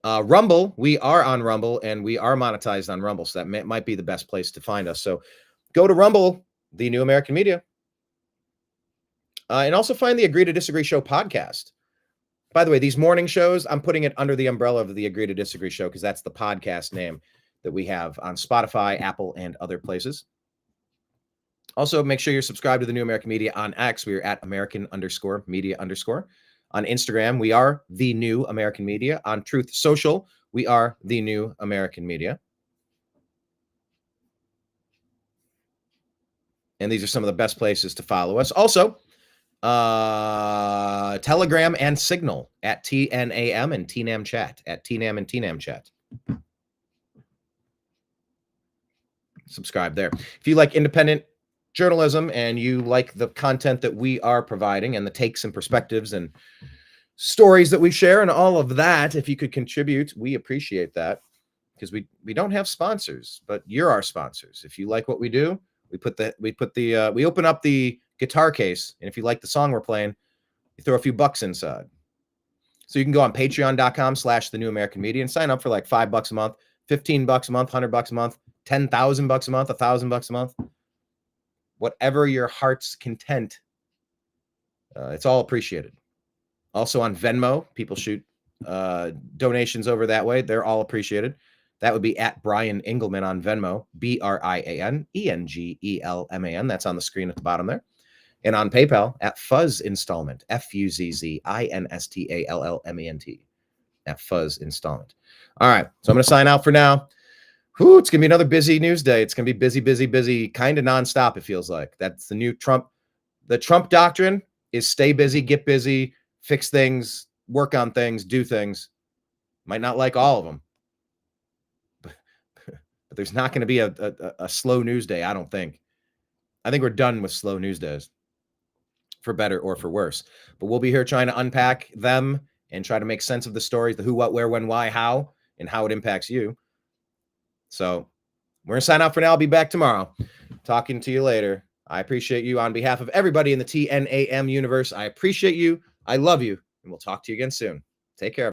Speaker 1: Rumble, we are on Rumble, and we are monetized on Rumble, so that might be the best place to find us. So go to Rumble, The New American Media, and also find the Agree to Disagree Show podcast. By the way, these morning shows, I'm putting it under the umbrella of the Agree to Disagree Show because that's the podcast name that we have on Spotify, Apple, and other places. Also, make sure you're subscribed to The New American Media on X. We are at American_media_. On Instagram, we are The New American Media. On Truth Social, we are The New American Media. And these are some of the best places to follow us. Also, Telegram and Signal at TNAM and TNAM Chat at TNAM and TNAM Chat. Subscribe there. If you like independent journalism and you like the content that we are providing and the takes and perspectives and stories that we share and all of that, if you could contribute, we appreciate that, because we don't have sponsors, but you're our sponsors. If you like what we do, we open up the guitar case, and if you like the song we're playing, you throw a few bucks inside. So you can go on patreon.com/The New American Media and sign up for like $5 a month, $15 a month, $100 a month, $10,000 a month, $1,000 a month, whatever your heart's content. It's all appreciated. Also on Venmo, people shoot donations over that way. They're all appreciated. That would be at Brian Engelman on Venmo, BrianEngelman. That's on the screen at the bottom there. And on PayPal at Fuzz Installment, FUZZINSTALLMENT, at Fuzz Installment. All right, so I'm going to sign out for now. Whew, it's going to be another busy news day. It's going to be busy, busy, busy, kind of nonstop, it feels like. That's the new Trump. The Trump doctrine is stay busy, get busy, fix things, work on things, do things. Might not like all of them. But there's not going to be a slow news day, I don't think. I think we're done with slow news days, for better or for worse. But we'll be here trying to unpack them and try to make sense of the stories, the who, what, where, when, why, how, and how it impacts you. So we're going to sign out for now. I'll be back tomorrow talking to you later. I appreciate you on behalf of everybody in the TNAM universe. I appreciate you. I love you. And we'll talk to you again soon. Take care.